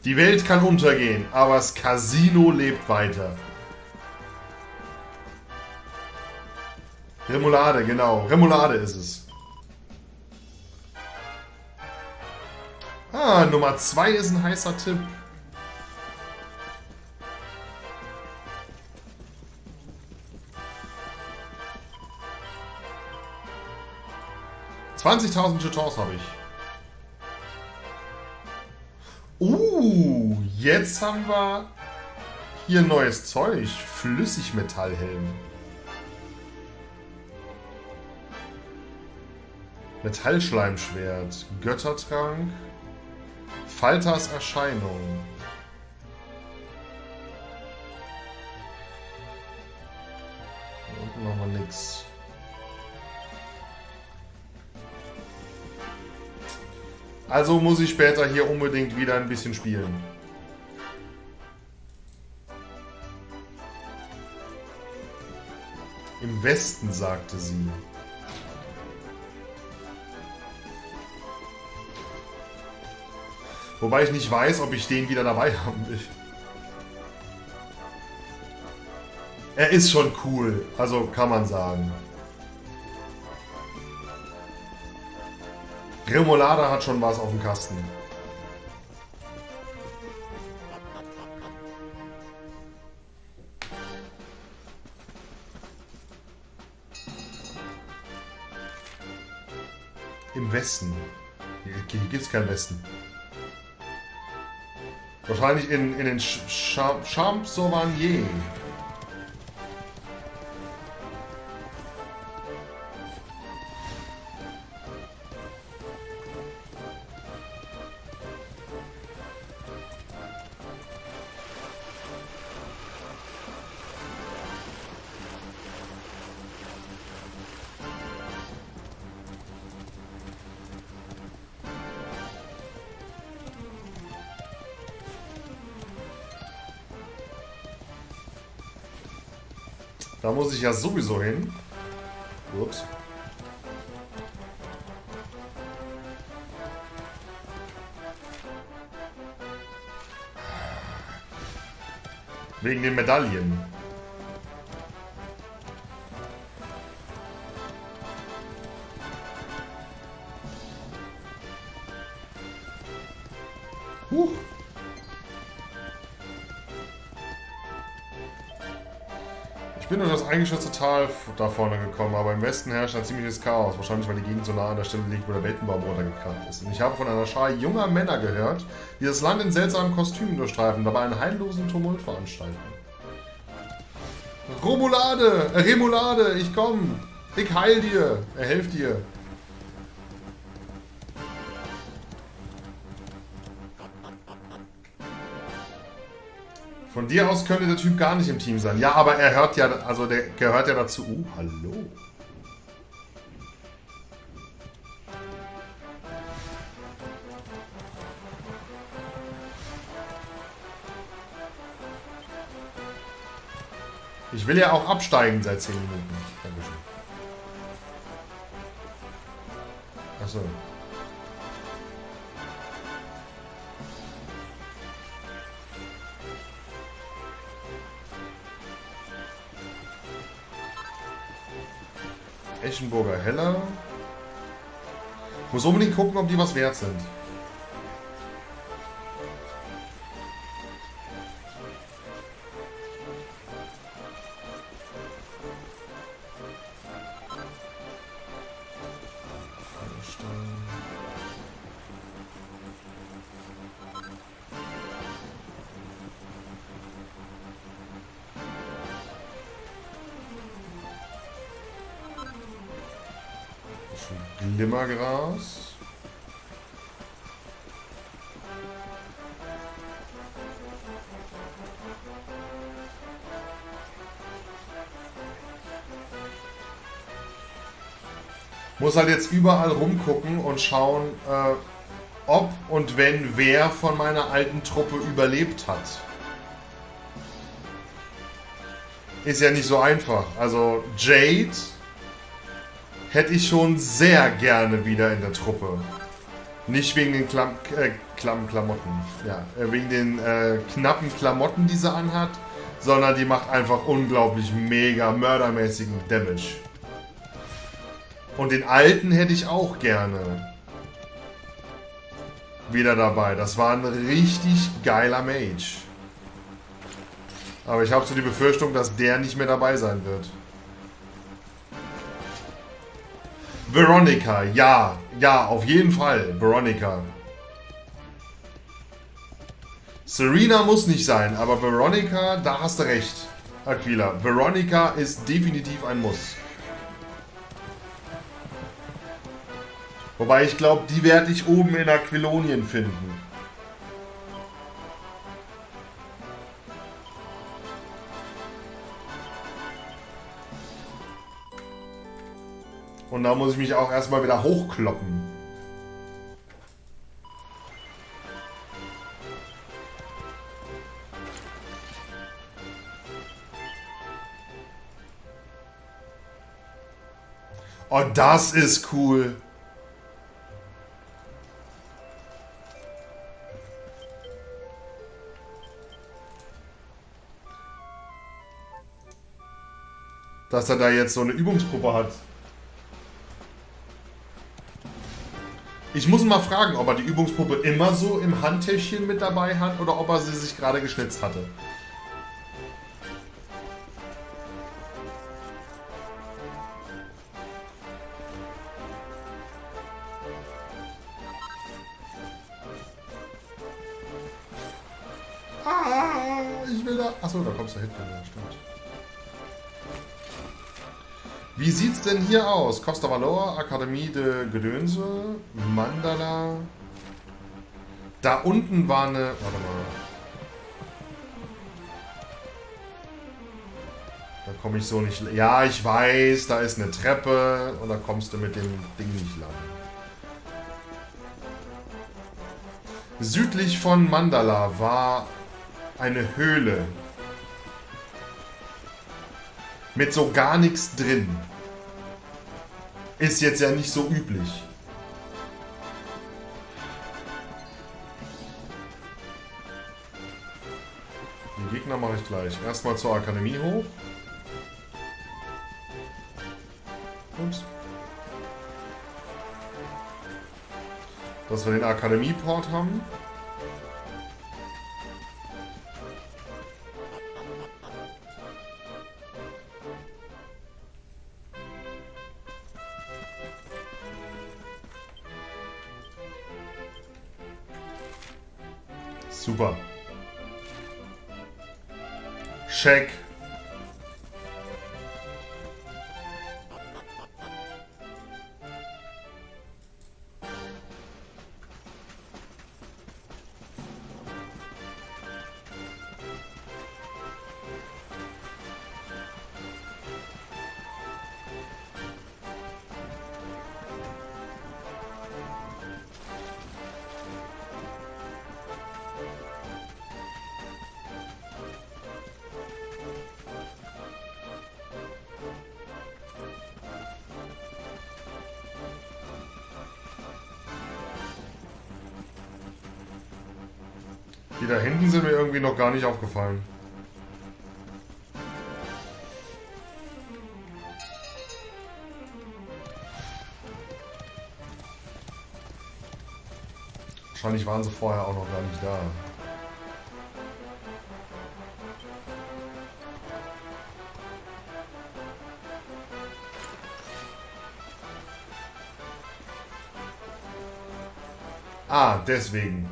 Die Welt kann untergehen, aber das Casino lebt weiter. Remoulade, genau. Remoulade ist es. Ah, Nummer 2 ist ein heißer Tipp. $20.000 Jetons habe ich. Jetzt haben wir hier neues Zeug. Flüssigmetallhelm. Metallschleimschwert. Göttertrank. Falters Erscheinung. Hier unten machen wir nichts. Also muss ich später hier unbedingt wieder ein bisschen spielen. Im Westen, sagte sie. Wobei ich nicht weiß, ob ich den wieder dabei haben will. Er ist schon cool, also kann man sagen. Remoulade hat schon was auf dem Kasten. Im Westen. Hier gibt es keinen Westen. Wahrscheinlich in den Champs-Sauvigny. Da muss ich ja sowieso hin. Ups. Wegen den Medaillen. Ich bin durch das eingeschätzte Tal da vorne gekommen, aber im Westen herrscht ein ziemliches Chaos. Wahrscheinlich, weil die Gegend so nah an der Stelle liegt, wo der Weltenbaum runtergekracht ist. Und ich habe von einer Schar junger Männer gehört, die das Land in seltsamen Kostümen durchstreifen, dabei einen heillosen Tumult veranstalten. Remoulade, ich komm! Ich heil dir! Er hilft dir! Von dir aus könnte der Typ gar nicht im Team sein. Ja, aber er hört ja, also der gehört ja dazu. Hallo. Ich will ja auch absteigen seit 10 Minuten. Dankeschön. Achso. Eschenburger Heller. Muss unbedingt gucken, ob die was wert sind. Glimmergras. Muss halt jetzt überall rumgucken und schauen, ob und wenn wer von meiner alten Truppe überlebt hat. Ist ja nicht so einfach. Also Jade hätte ich schon sehr gerne wieder in der Truppe. Nicht wegen den Klamotten. Ja, wegen den knappen Klamotten, die sie anhat, sondern die macht einfach unglaublich mega mördermäßigen Damage. Und den alten hätte ich auch gerne wieder dabei. Das war ein richtig geiler Mage. Aber ich habe so die Befürchtung, dass der nicht mehr dabei sein wird. Veronica, ja. Ja, auf jeden Fall. Veronica. Serena muss nicht sein, aber Veronica, da hast du recht, Aquila. Veronica ist definitiv ein Muss. Wobei ich glaube, die werde ich oben in Aquilonien finden. Und da muss ich mich auch erstmal wieder hochkloppen. Oh, das ist cool. Dass er da jetzt so eine Übungsgruppe hat. Ich muss ihn mal fragen, ob er die Übungspuppe immer so im Handtäschchen mit dabei hat oder ob er sie sich gerade geschnitzt hatte. Ich will da... Achso, da kommst du hinten. Ja, stimmt. Wie sieht's denn hier aus? Costa Valor, Akademie de Gedönse, Mandala. Da unten war eine... Warte mal. Da komme ich so nicht... Ja, ich weiß, da ist eine Treppe und da kommst du mit dem Ding nicht lang. Südlich von Mandala war eine Höhle. Mit so gar nichts drin. Ist jetzt ja nicht so üblich. Den Gegner mache ich gleich. Erstmal zur Akademie hoch. Ups. Dass wir den Akademieport haben. Super. Check. Die da hinten sind mir irgendwie noch gar nicht aufgefallen. Wahrscheinlich waren sie vorher auch noch gar nicht da. Ah, deswegen.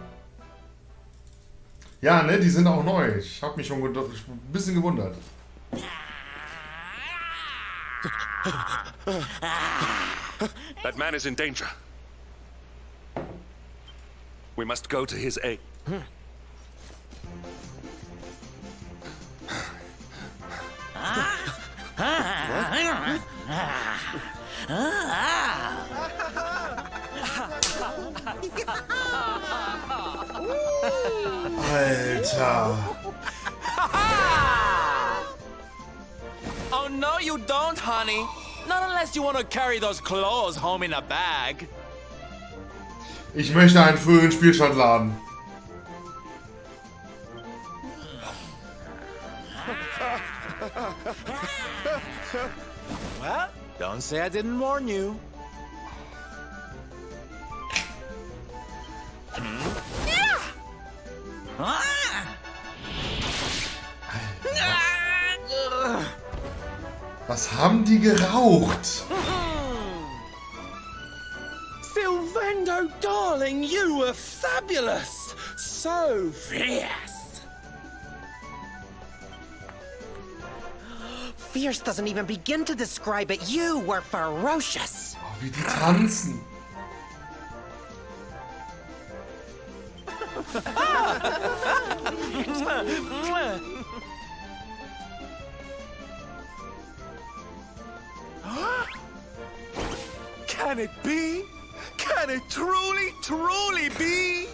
Ja, ne, die sind auch neu. Ich habe mich schon ein bisschen gewundert. That man is in danger. We must go to his aid. Alter. Oh, no, you don't, honey. Not unless you want to carry those clothes home in a bag. Ich möchte einen frühen Spielstand laden. Well, don't say I didn't warn you. Was haben die geraucht? Sylvando, darling, you were fabulous. So fierce. Fierce doesn't even begin to describe it. You were ferocious. Oh, wie die tanzen. Can it be? Can it truly, truly be?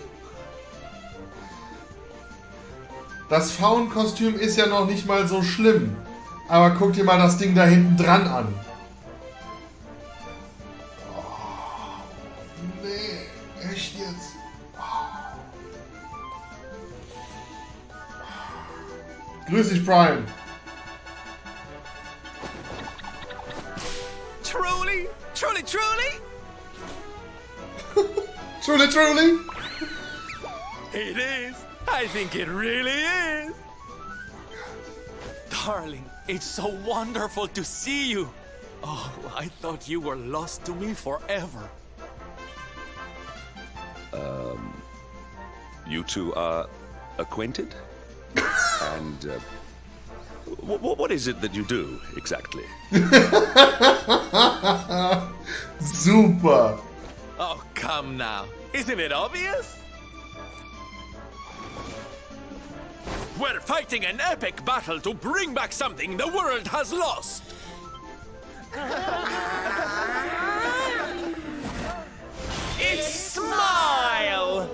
Das Frauenkostüm ist ja noch nicht mal so schlimm. Aber guck dir mal das Ding da hinten dran an. Oh, nee, echt jetzt? Grüß dich, Prime. Truly, truly, truly? Truly, truly? It is. I think it really is. Darling, it's so wonderful to see you. Oh, I thought you were lost to me forever. You two are acquainted? And what is it that you do exactly? Super. Oh, come now. Isn't it obvious? We're fighting an epic battle to bring back something the world has lost. It's Smile!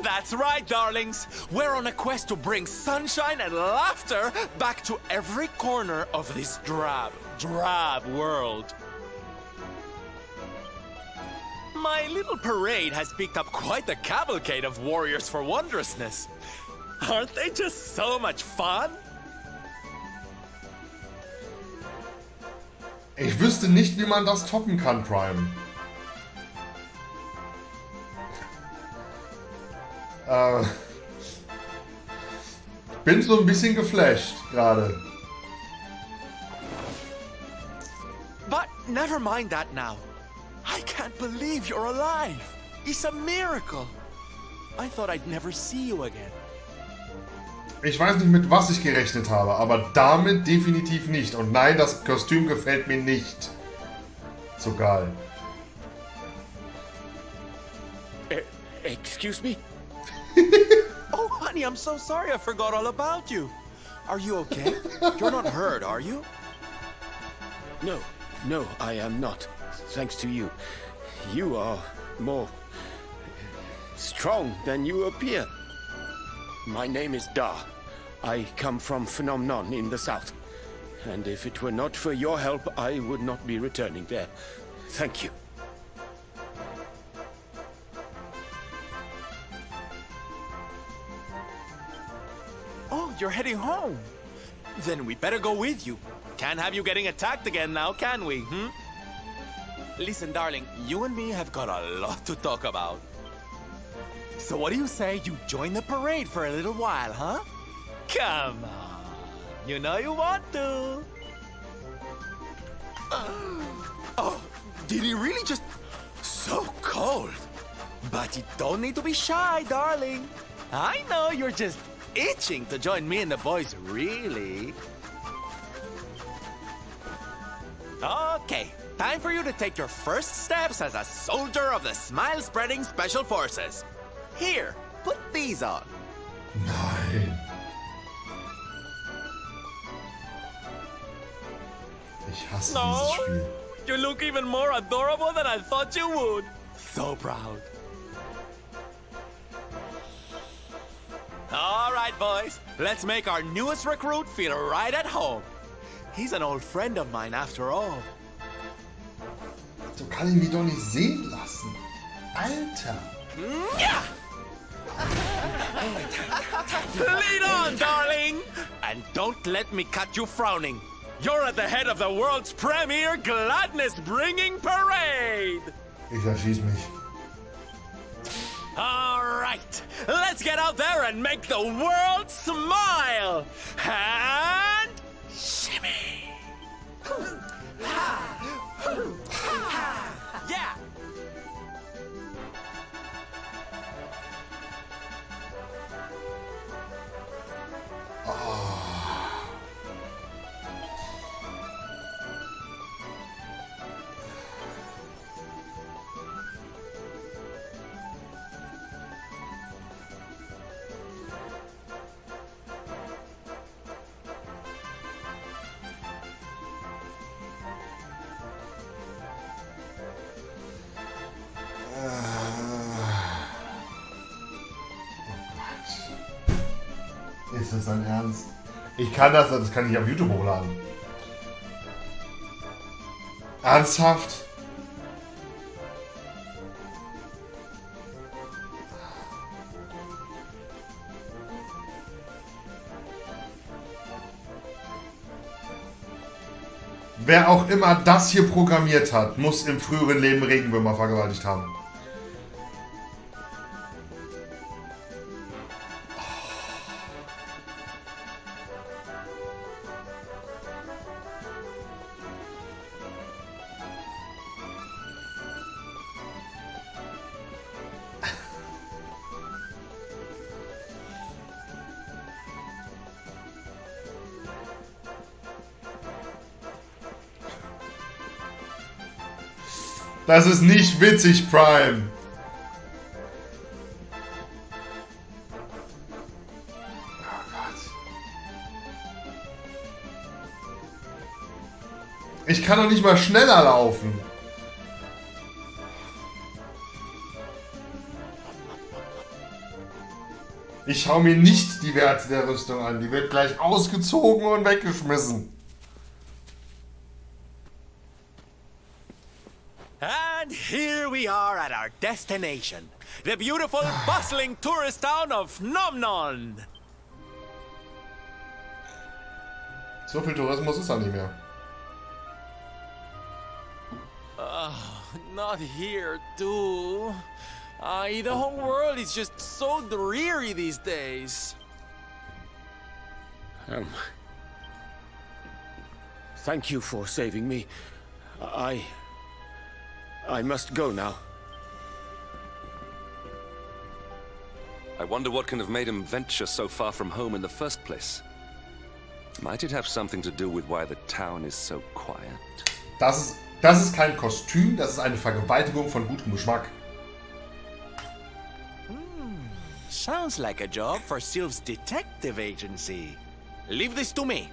That's right, darlings. We're on a quest to bring sunshine and laughter back to every corner of this drab, drab world. My little parade has picked up quite the cavalcade of warriors for wondrousness. Aren't they just so much fun? Ich wüsste nicht, wie man das toppen kann, Prime. Bin so ein bisschen geflasht gerade. But never mind that now. I can't believe you're alive. It's a miracle. I thought I'd never see you again. Ich weiß nicht, mit was ich gerechnet habe, aber damit definitiv nicht. Und nein, das Kostüm gefällt mir nicht. So geil. Excuse me? Oh, honey, I'm so sorry I forgot all about you. Are you okay? You're not hurt, are you? No, I am not. Thanks to you. You are more strong than you appear. My name is Dar. I come from Phenomenon in the south. And if it were not for your help, I would not be returning there. Thank you. you're heading home. Then we better go with you. Can't have you getting attacked again now, can we, Listen, darling, you and me have got a lot to talk about. So what do you say you join the parade for a little while, huh? Come on. You know you want to. Oh, did he really just... So cold. But you don't need to be shy, darling. I know you're just itching to join me and the boys, really. Okay, time for you to take your first steps as a soldier of the Smile-Spreading Special Forces. Here, put these on. Nein. Ich hasse dieses Spiel. You look even more adorable than I thought you would. So proud. All right, boys. Let's make our newest recruit feel right at home. He's an old friend of mine after all. So kann ich mich doch nicht sehen lassen. Alter. Yeah! Lead on, darling! And don't let me cut you frowning. You're at the head of the world's premier gladness-bringing parade! Ich erschieß mich. All right, let's get out there and make the world smile! And... shimmy! Yeah! Ist das dein Ernst? Ich kann das kann ich auf YouTube hochladen. Ernsthaft? Wer auch immer das hier programmiert hat, muss im früheren Leben Regenwürmer vergewaltigt haben. Das ist nicht witzig, Prime. Oh Gott. Ich kann doch nicht mal schneller laufen. Ich schaue mir nicht die Werte der Rüstung an. Die wird gleich ausgezogen und weggeschmissen. And here we are at our destination, the beautiful, bustling tourist town of Nomnon. So viel Tourismus ist da nicht mehr. Not here, too. The whole world is just so dreary these days. Thank you for saving me. I must go now. I wonder what can have made him venture so far from home in the first place. Might it have something to do with why the town is so quiet? Das ist kein Kostüm, das ist eine Vergewaltigung von gutem Geschmack. Sounds like a job for Sylph's detective agency. Leave this to me.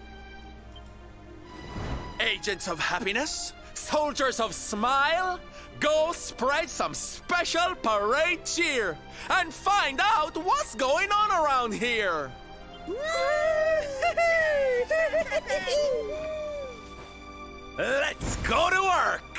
Agents of happiness, soldiers of smile, go spread some special parade cheer and find out what's going on around here. Let's go to work.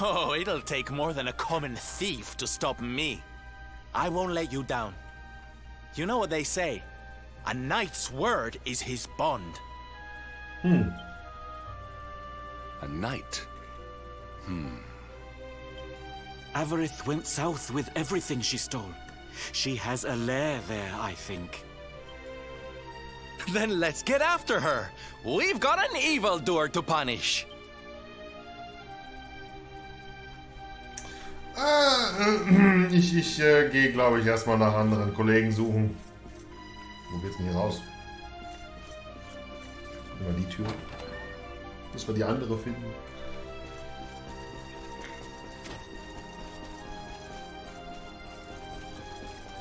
Oh, it'll take more than a common thief to stop me. I won't let you down. You know what they say? A knight's word is his bond. A knight? Avarith went south with everything she stole. She has a lair there, I think. Then let's get after her. We've got an evildoer to punish. Ich gehe, glaube ich, erstmal nach anderen Kollegen suchen. Wo geht's denn hier raus? Über die Tür. Bis wir die andere finden.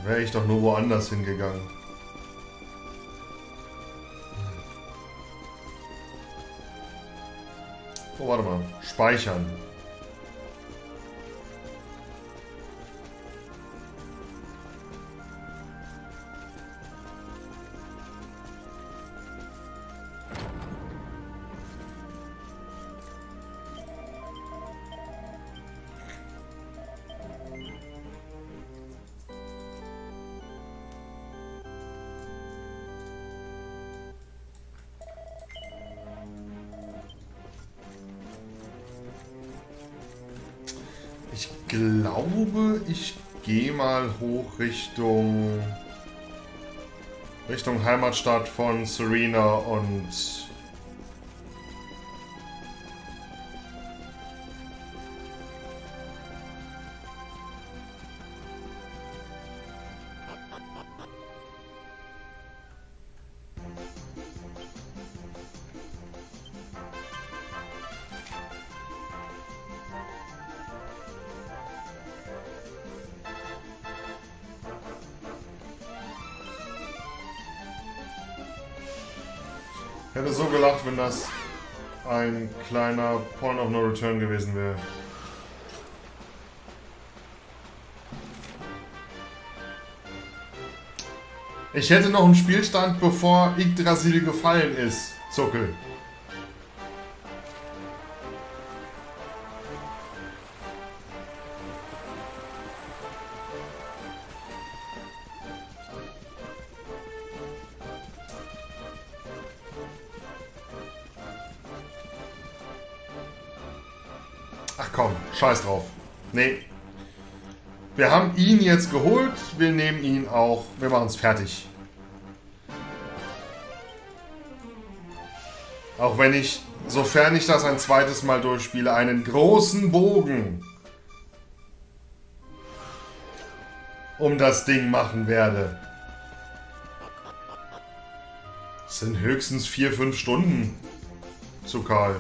Wäre ich doch nur woanders hingegangen. Oh, warte mal. Speichern. Ich glaube, ich gehe mal hoch Richtung Heimatstadt von Serena und hätte so gelacht, wenn das ein kleiner Point of No Return gewesen wäre. Ich hätte noch einen Spielstand, bevor Yggdrasil gefallen ist, Zuckel. Ach komm, scheiß drauf. Nee. Wir haben ihn jetzt geholt, wir nehmen ihn auch, wir machen es fertig. Auch wenn ich, sofern ich das ein zweites Mal durchspiele, einen großen Bogen um das Ding machen werde. Das sind höchstens 4-5 Stunden zu Karl.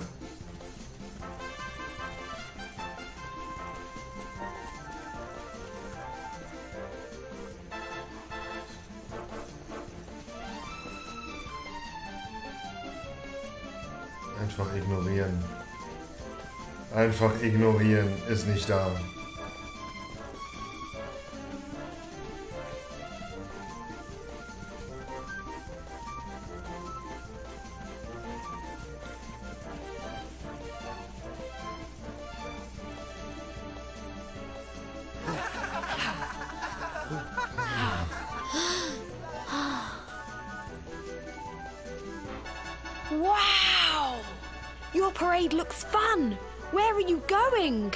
Einfach ignorieren. Einfach ignorieren, ist nicht da. Wow! Your parade looks fun! Where are you going?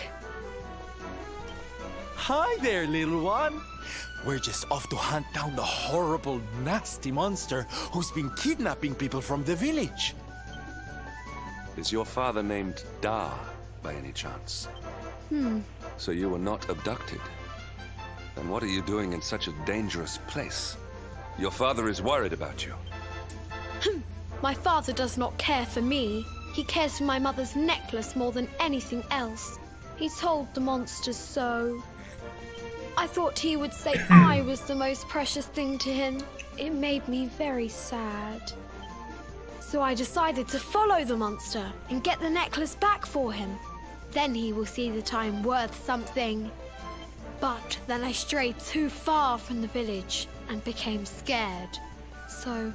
Hi there, little one. We're just off to hunt down the horrible, nasty monster who's been kidnapping people from the village. Is your father named Dar, by any chance? So you were not abducted? Then what are you doing in such a dangerous place? Your father is worried about you. My father does not care for me. He cares for my mother's necklace more than anything else. He told the monsters so. I thought he would say I was the most precious thing to him. It made me very sad. So I decided to follow the monster and get the necklace back for him. Then he will see that I am worth something. But then I strayed too far from the village and became scared. So...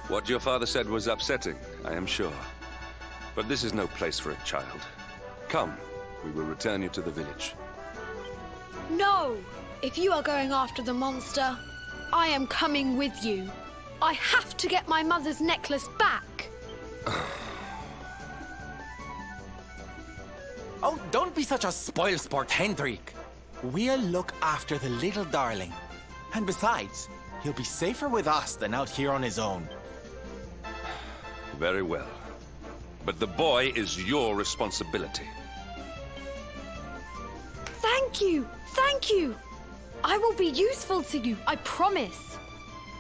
What your father said was upsetting, I am sure. But this is no place for a child. Come, we will return you to the village. No! If you are going after the monster, I am coming with you. I have to get my mother's necklace back. Oh, don't be such a spoilsport, Hendrik. We'll look after the little darling. And besides, he'll be safer with us than out here on his own. Very well. But the boy is your responsibility. Thank you! Thank you! I will be useful to you, I promise.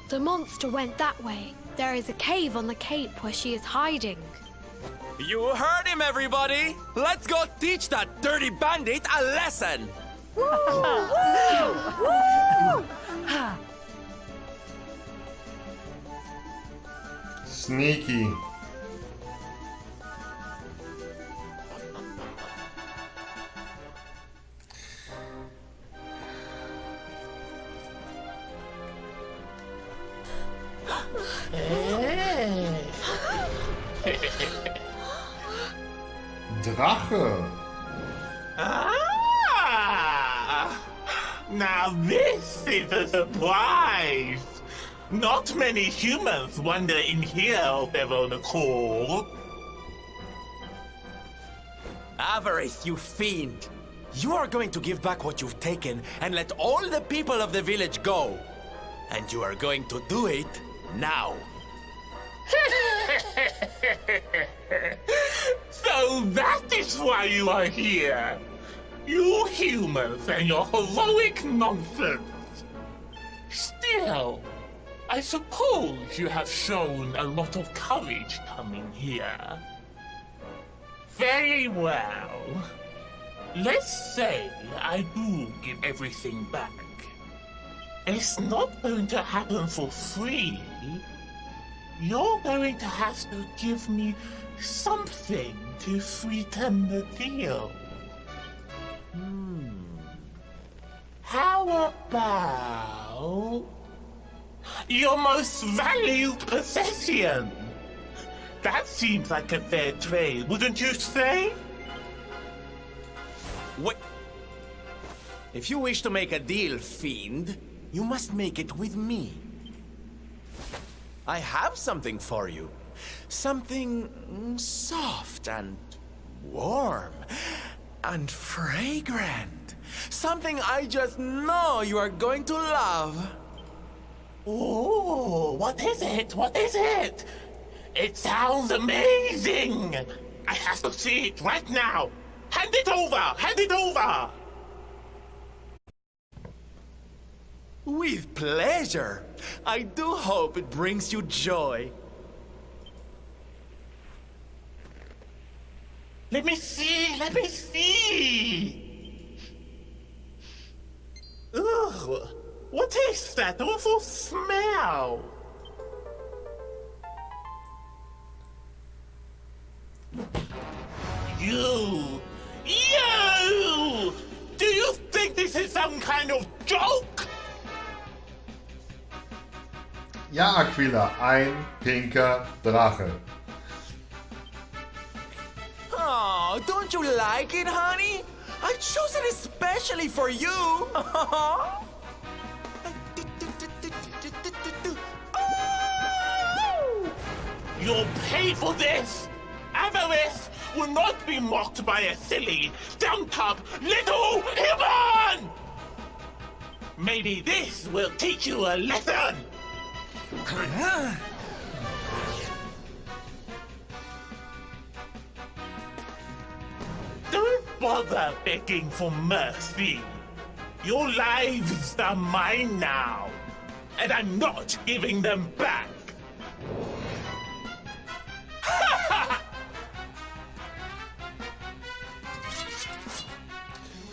The monster went that way. There is a cave on the cape where she is hiding. You heard him, everybody! Let's go teach that dirty bandit a lesson! Sneaky. Drache. Ah! Now this is a surprise! Not many humans wander in here of their own accord. Avarice, you fiend! You are going to give back what you've taken and let all the people of the village go. And you are going to do it now. So that is why you are here. You humans and your heroic nonsense. Still, I suppose you have shown a lot of courage coming here. Very well. Let's say I do give everything back. It's not going to happen for free. You're going to have to give me something to sweeten the deal. How about your most valued possession? That seems like a fair trade, wouldn't you say? What? If you wish to make a deal, fiend, you must make it with me. I have something for you. Something soft and warm and fragrant. Something I just know you are going to love. Oh, what is it? What is it? It sounds amazing! I have to see it right now! Hand it over! Hand it over! With pleasure. I do hope it brings you joy. Let me see! Let me see! Ugh! What is that awful smell? You! You! Do you think this is some kind of joke? Ja, Aquila, ein pinker Drache. Oh, don't you like it, honey? I chose it especially for you. You'll pay for this! Avarice will not be mocked by a silly, dumped-up little human! Maybe this will teach you a lesson! Don't bother begging for mercy. Your lives are mine now, and I'm not giving them back.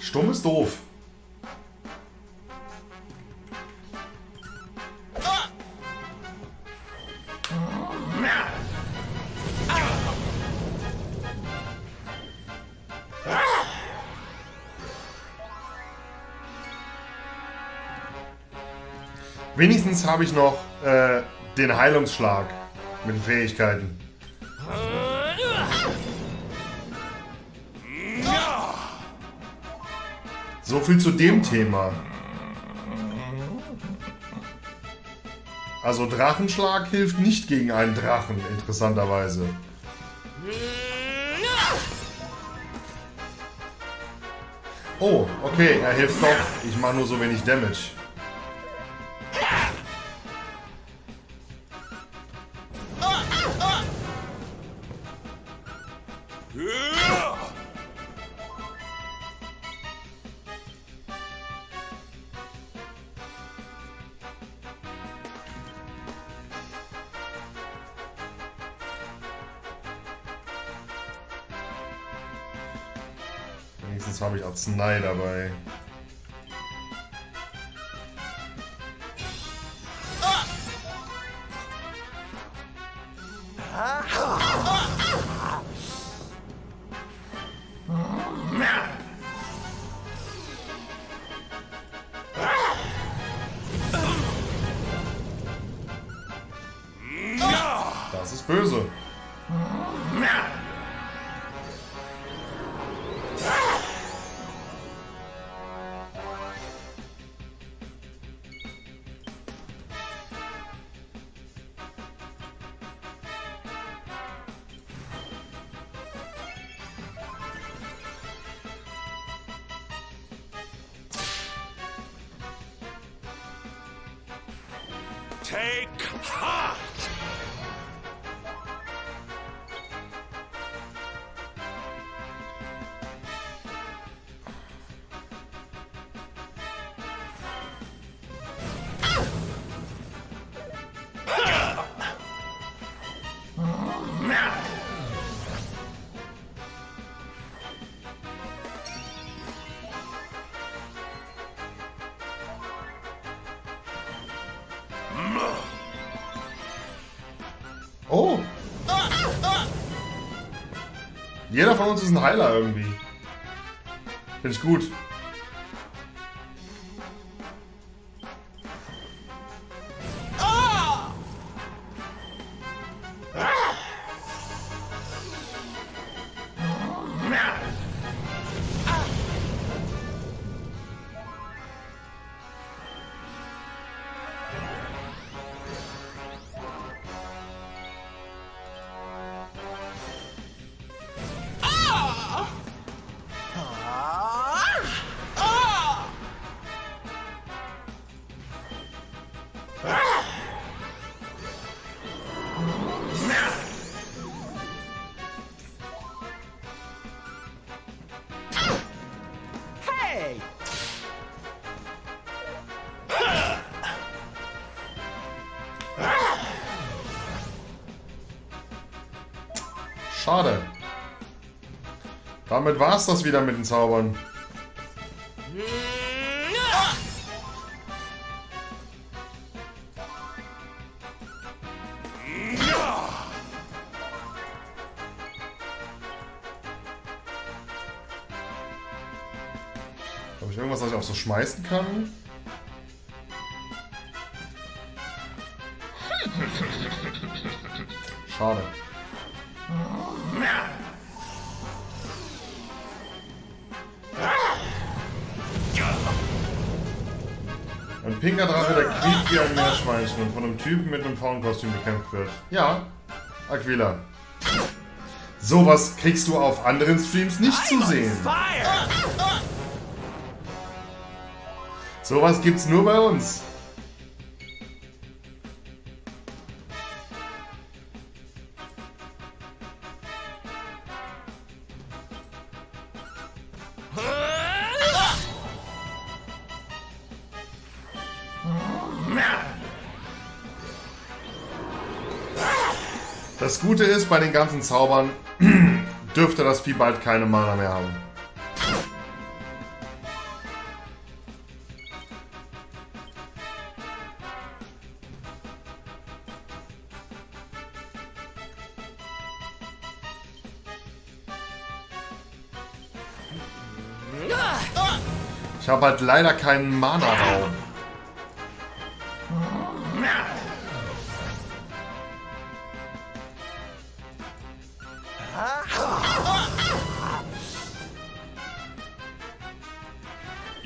Stumm ist doof. Wenigstens habe ich noch den Heilungsschlag mit den Fähigkeiten. So viel zu dem Thema. Also Drachenschlag hilft nicht gegen einen Drachen, interessanterweise. Oh, okay, er hilft doch. Ich mache nur so wenig Damage. Wenigstens habe ich Arznei dabei. Das ist böse. Take heart! Oh! Jeder von uns ist ein Heiler irgendwie. Finde ich gut. Schade. Damit war es das wieder mit den Zaubern. Habe ich irgendwas, was ich auch so schmeißen kann? Schade. Ein pinker Drache, der quiekt wie ein Meerschweinchen und von einem Typen mit einem Frauenkostüm bekämpft wird. Ja, Aquila. Sowas kriegst du auf anderen Streams nicht zu sehen. Sowas gibt's nur bei uns. Das Gute ist, bei den ganzen Zaubern dürfte das Vieh bald keine Mana mehr haben. Ich habe halt leider keinen Mana-Raum.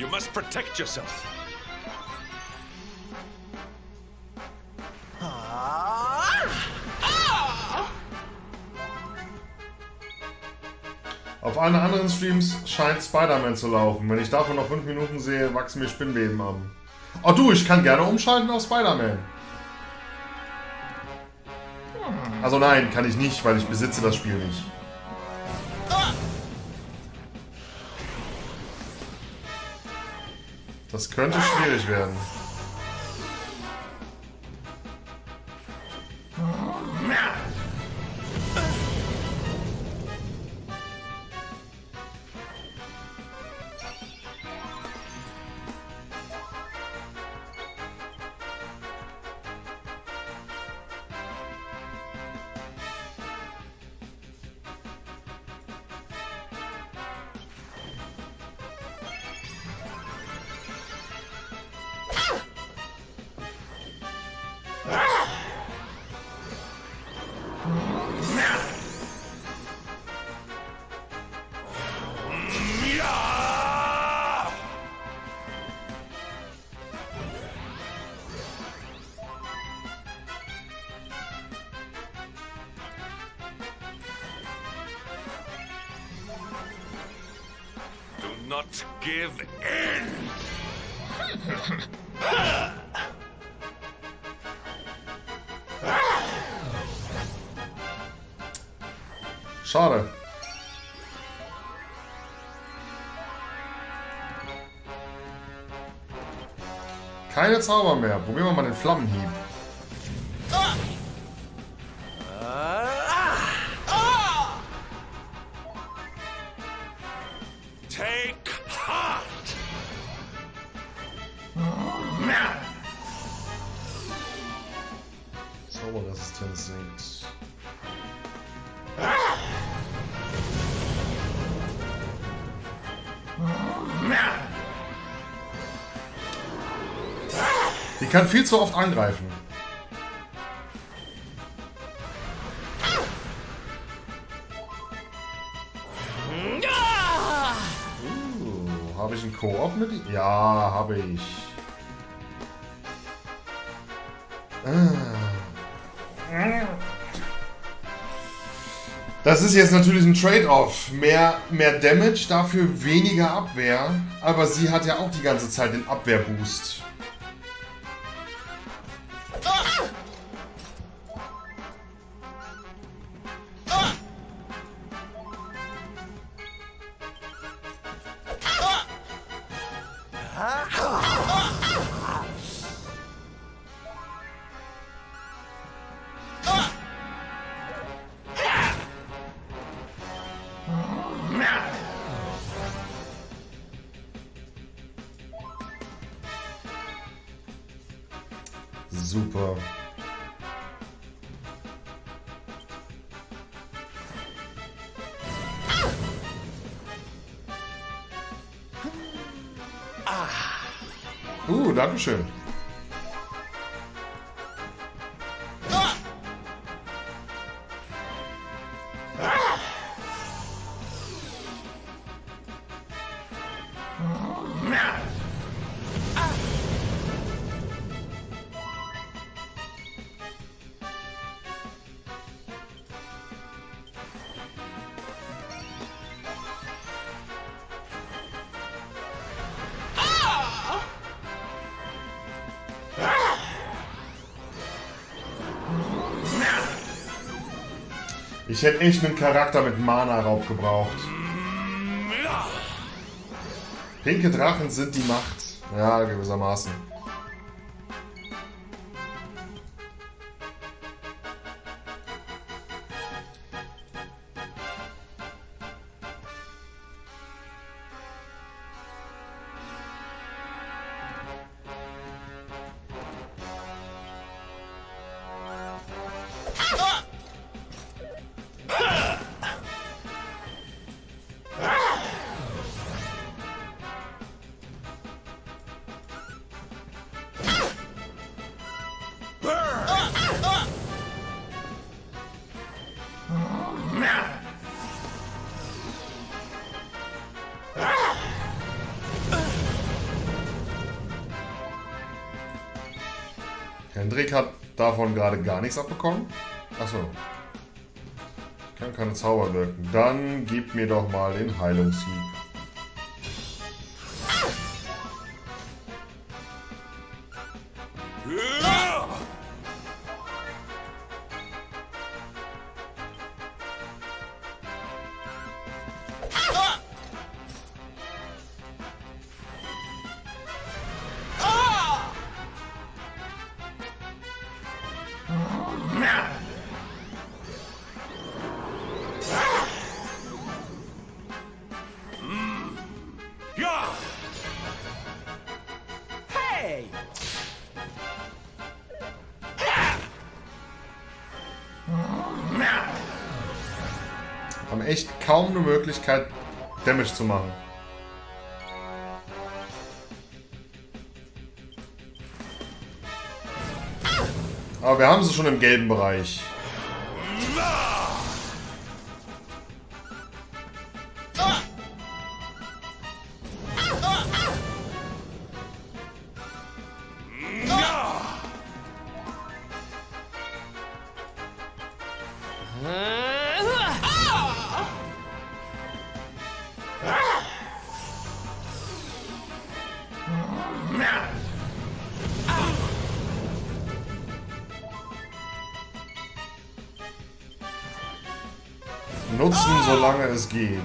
You must protect yourself. Auf allen anderen Streams scheint Spider-Man zu laufen. Wenn ich davon noch 5 Minuten sehe, wachsen mir Spinnweben an. Oh du, ich kann gerne umschalten auf Spider-Man. Also nein, kann ich nicht, weil ich besitze das Spiel nicht. Das könnte schwierig werden. Not give in. Schade. Keine Zauber mehr. Probieren wir mal den Flammenhieb. Take heart. Zauberresistenz sinkt. Die kann viel zu oft angreifen. Habe ich einen Koop mit ihm? Ja, habe ich. Das ist jetzt natürlich ein Trade-off. Mehr Damage, dafür weniger Abwehr. Aber sie hat ja auch die ganze Zeit den Abwehrboost. Super. Dankeschön. Ich hätte echt einen Charakter mit Mana-Raub gebraucht. Pinke Drachen sind die Macht. Ja, gewissermaßen. Hendrik hat davon gerade gar nichts abbekommen. Achso. Ich kann keine Zauber wirken. Dann gib mir doch mal den Heilungshieb. Hey! Haben echt kaum eine Möglichkeit, Damage zu machen. Aber wir haben sie schon im gelben Bereich. Nutzen, solange es geht.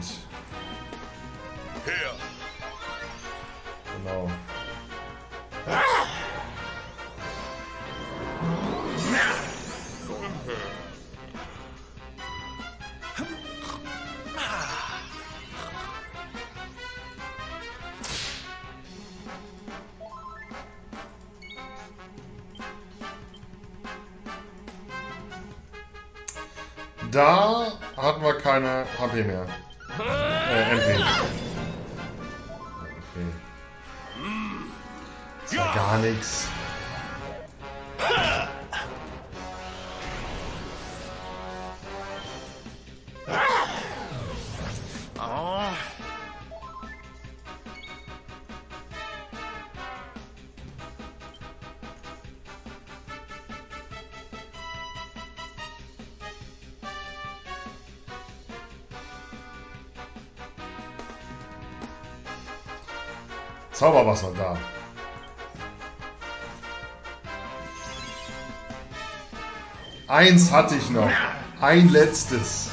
Genau. Da hatten wir keine HP mehr. MP. Okay. Das war gar nichts. Zauberwasser da. Eins hatte ich noch. Ein letztes.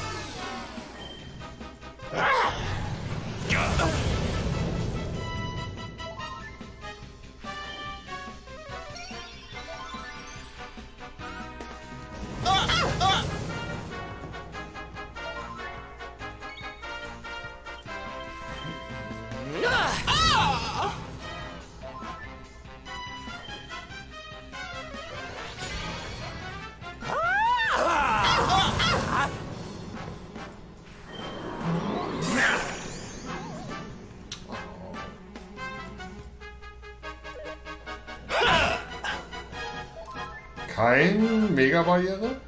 Kein Mega-Barriere?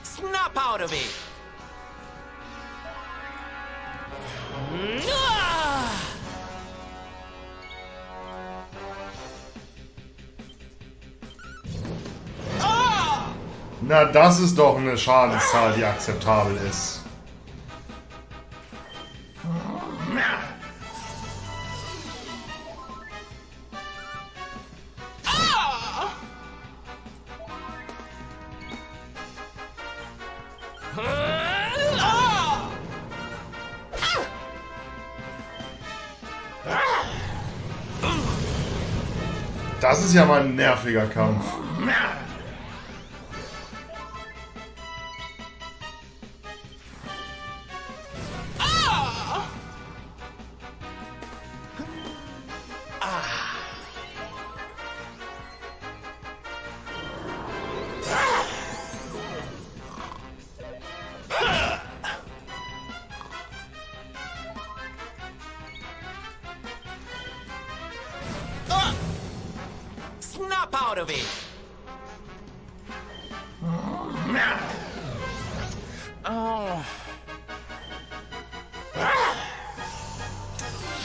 Snap out of it! Na, das ist doch eine Schadenszahl, die akzeptabel ist. Das ist ja mal ein nerviger Kampf. Snap out of it! Oh.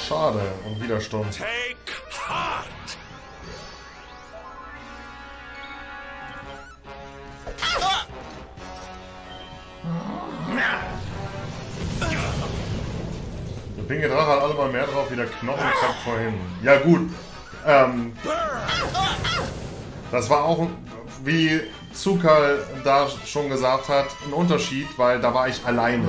Schade und Widerstand. Take heart! Der pinke Drache hat alle mal mehr drauf wie der Knochenkampf vorhin. Ja gut. Das war auch, wie Zukal da schon gesagt hat, ein Unterschied, weil da war ich alleine.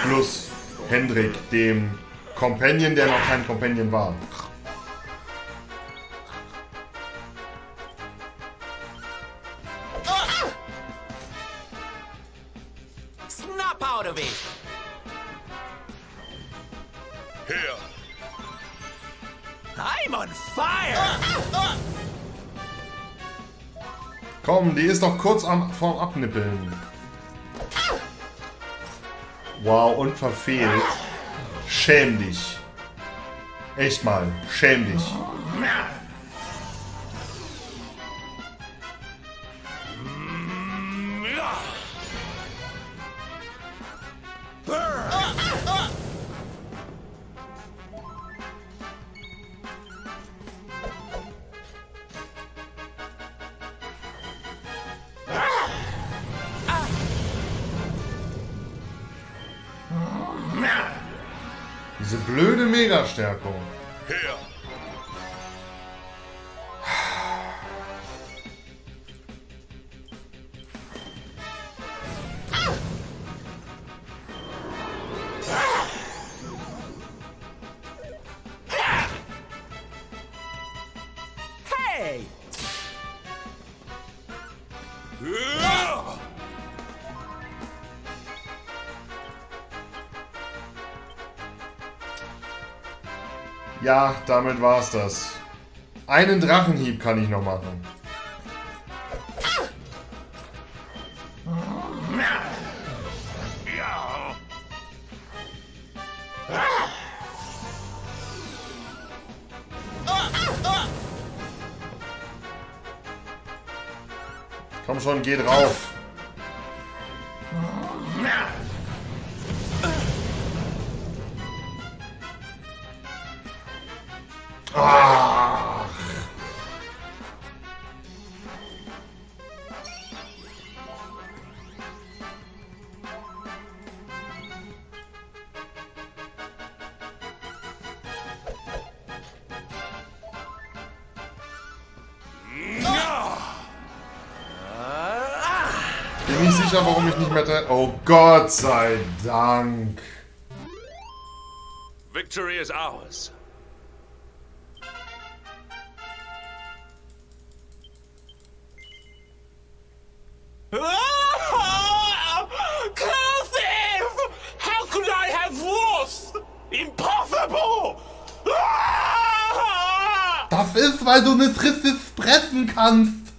Plus Hendrik, dem Companion, der noch kein Companion war. Snap out of it! Here. I'm on fire! Komm, die ist doch kurz vorm Abnippeln. Wow, und verfehlt. Schäm dich. Echt mal, schäm dich. Diese blöde Mega-Stärkung. Here. Hey! Ja, damit war's das. Einen Drachenhieb kann ich noch machen. Komm schon, geh drauf. Bin nicht sicher, warum ich nicht mehr... Oh Gott sei Dank. Victory is ours. Cursive! How could I have lost? Impossible! Das ist, weil du eine Tristis pressen kannst.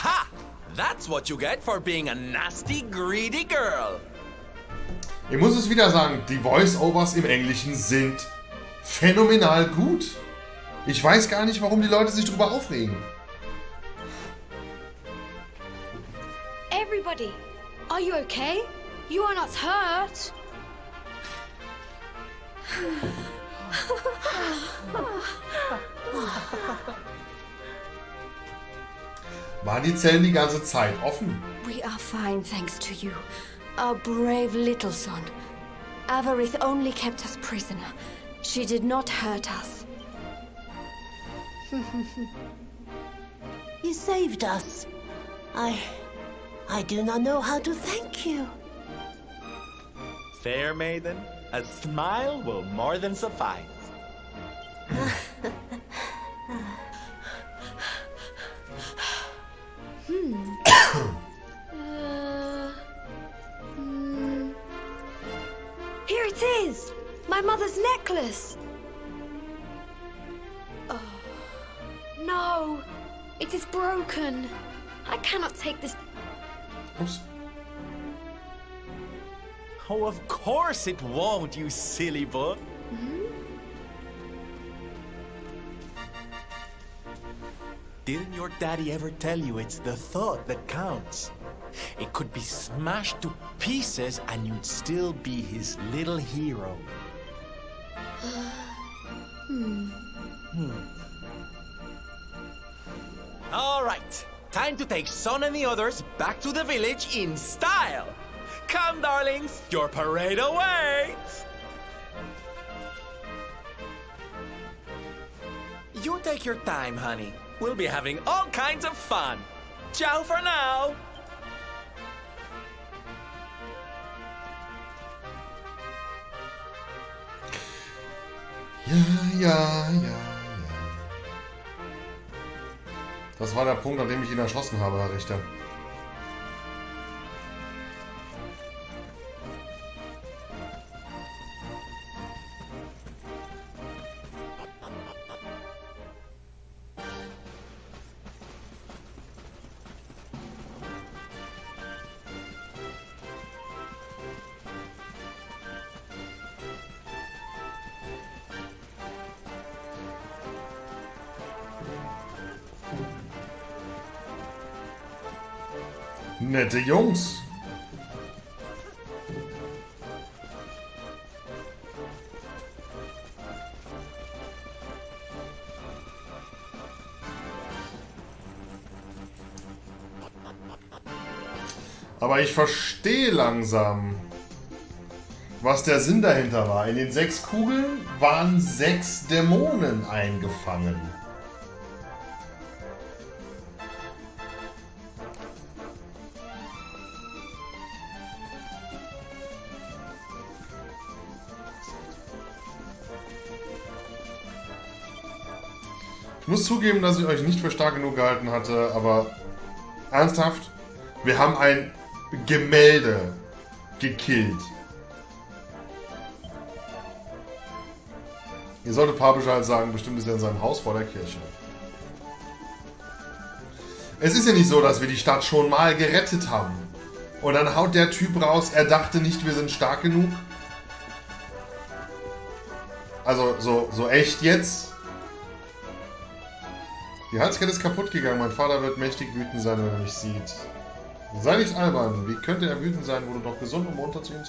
Ha! That's what you get for being a nasty, greedy girl. Ich muss es wieder sagen, die Voice-Overs im Englischen sind phänomenal gut. Ich weiß gar nicht, warum die Leute sich darüber aufregen. Everybody, are you okay? You are not hurt. Waren die Zellen die ganze Zeit offen? We are fine, thanks to you. Our brave little son. Avarith only kept us prisoner. She did not hurt us. You saved us. I do not know how to thank you. Fair maiden, a smile will more than suffice. Here it is! My mother's necklace! Oh, no! It is broken! I cannot take this. Oops. Oh, of course it won't, you silly boy. Didn't your daddy ever tell you it's the thought that counts? It could be smashed to pieces and you'd still be his little hero. All right, Time to take Son and the others back to the village in style. Come, darlings, your parade awaits. You take your time, honey. We'll be having all kinds of fun. Ciao for now. Ja. Das war der Punkt, an dem ich ihn erschossen habe, Herr Richter. Nette Jungs. Aber ich verstehe langsam, was der Sinn dahinter war. In den 6 Kugeln waren 6 Dämonen eingefangen. Ich muss zugeben, dass ich euch nicht für stark genug gehalten hatte, aber ernsthaft, wir haben ein Gemälde gekillt. Ihr solltet Paarbescheid sagen, bestimmt ist er in seinem Haus vor der Kirche. Es ist ja nicht so, dass wir die Stadt schon mal gerettet haben. Und dann haut der Typ raus, er dachte nicht, wir sind stark genug. Also, so echt jetzt? Die Halskette ist kaputt gegangen. Mein Vater wird mächtig wütend sein, wenn er mich sieht. Sei nicht albern. Wie könnte er wütend sein, wo du doch gesund und munter zu ihm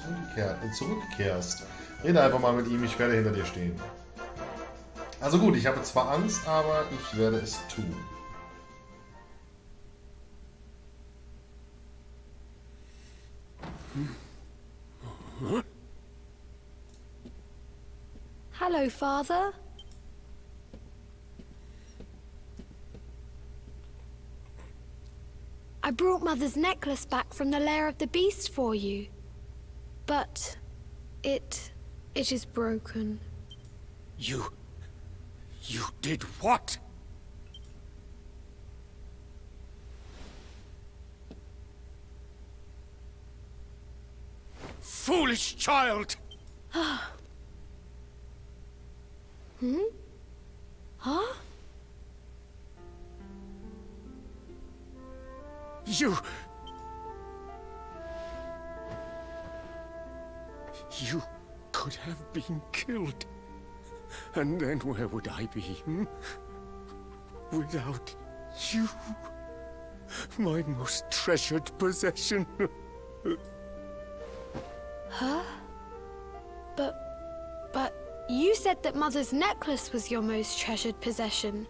zurückkehrst? Rede einfach mal mit ihm, ich werde hinter dir stehen. Also gut, ich habe zwar Angst, aber ich werde es tun. Hello, Father. I brought Mother's necklace back from the lair of the beast for you. But it is broken. You did what? Foolish child! Hmm? Huh? You could have been killed. And then where would I be, without you, my most treasured possession? Huh? But you said that Mother's necklace was your most treasured possession.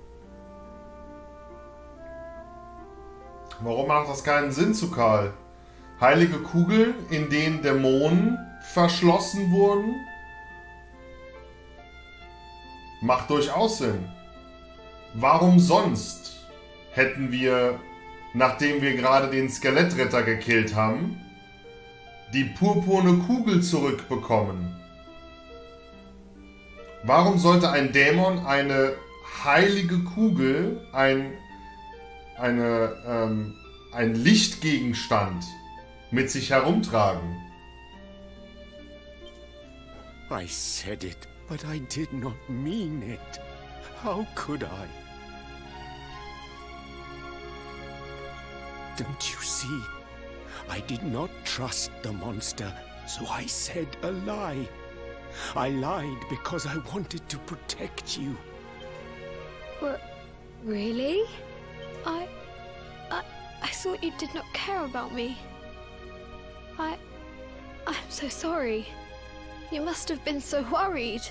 Warum macht das keinen Sinn zu Karl? Heilige Kugeln, in denen Dämonen verschlossen wurden? Macht durchaus Sinn. Warum sonst hätten wir, nachdem wir gerade den Skelettretter gekillt haben, die purpurne Kugel zurückbekommen? Warum sollte ein Dämon eine heilige Kugel, ein Lichtgegenstand mit sich herumtragen? I said it, but I did not mean it. How could I? Don't you see? I did not trust the monster, so I said a lie. I lied because I wanted to protect you. Really? I thought you did not care about me. I'm so sorry. You must have been so worried.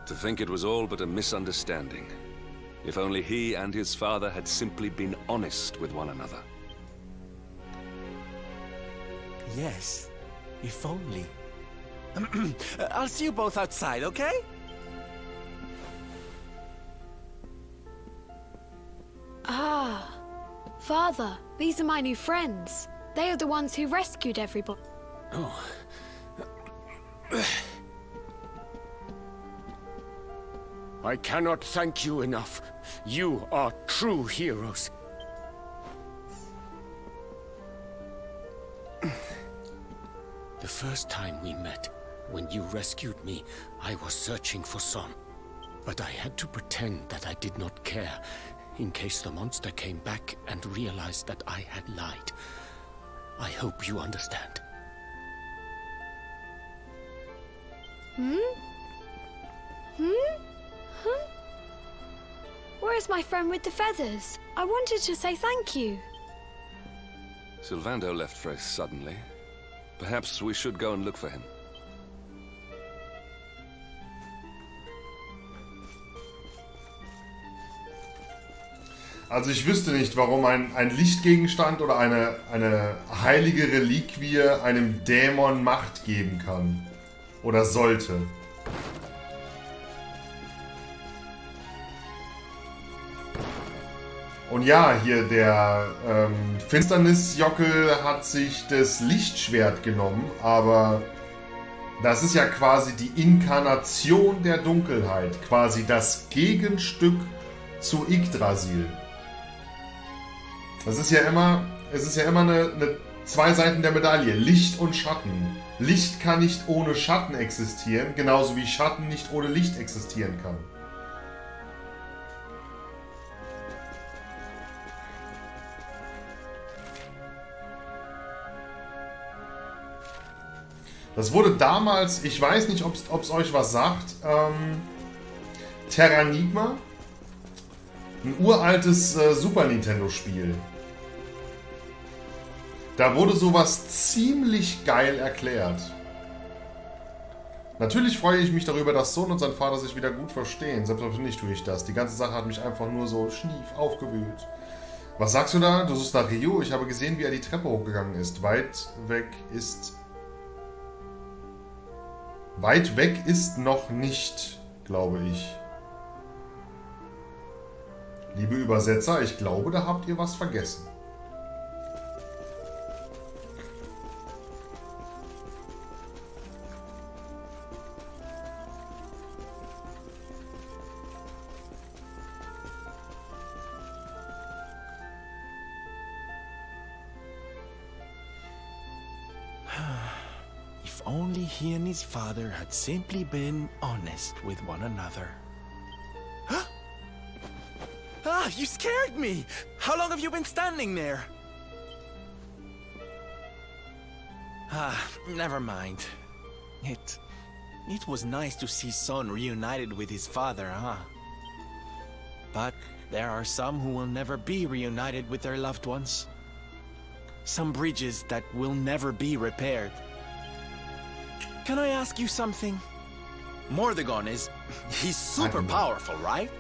To think it was all but a misunderstanding. If only he and his father had simply been honest with one another. Yes, if only. I'll see you both outside, okay? Ah, Father, these are my new friends. They are the ones who rescued everybody. Oh. I cannot thank you enough. You are true heroes. The first time we met, when you rescued me, I was searching for Son. But I had to pretend that I did not care, in case the monster came back and realized that I had lied. I hope you understand. Where's my friend with the feathers? I wanted to say thank you. Sylvando left very suddenly. Perhaps we should go and look for him. Also ich wüsste nicht, warum ein Lichtgegenstand oder eine heilige Reliquie einem Dämon Macht geben kann. Oder sollte. Und ja, hier der Finsternisjockel hat sich das Lichtschwert genommen, aber das ist ja quasi die Inkarnation der Dunkelheit, quasi das Gegenstück zu Yggdrasil. Es ist ja immer eine zwei Seiten der Medaille, Licht und Schatten. Licht kann nicht ohne Schatten existieren, genauso wie Schatten nicht ohne Licht existieren kann. Das wurde damals, ich weiß nicht, ob es euch was sagt, Terranigma, ein uraltes Super Nintendo Spiel. Da wurde sowas ziemlich geil erklärt. Natürlich freue ich mich darüber, dass Sohn und sein Vater sich wieder gut verstehen. Selbstverständlich tue ich das. Die ganze Sache hat mich einfach nur so schnief aufgewühlt. Was sagst du da? Du suchst nach Ryu. Ich habe gesehen, wie er die Treppe hochgegangen ist. Weit weg ist noch nicht, glaube ich. Liebe Übersetzer, ich glaube, da habt ihr was vergessen. If only he and his father had simply been honest with one another. Ah, you scared me! How long have you been standing there? Ah, never mind. It was nice to see Son reunited with his father, huh? But there are some who will never be reunited with their loved ones. Some bridges that will never be repaired. Can I ask you something? Mordegon he's super powerful, right?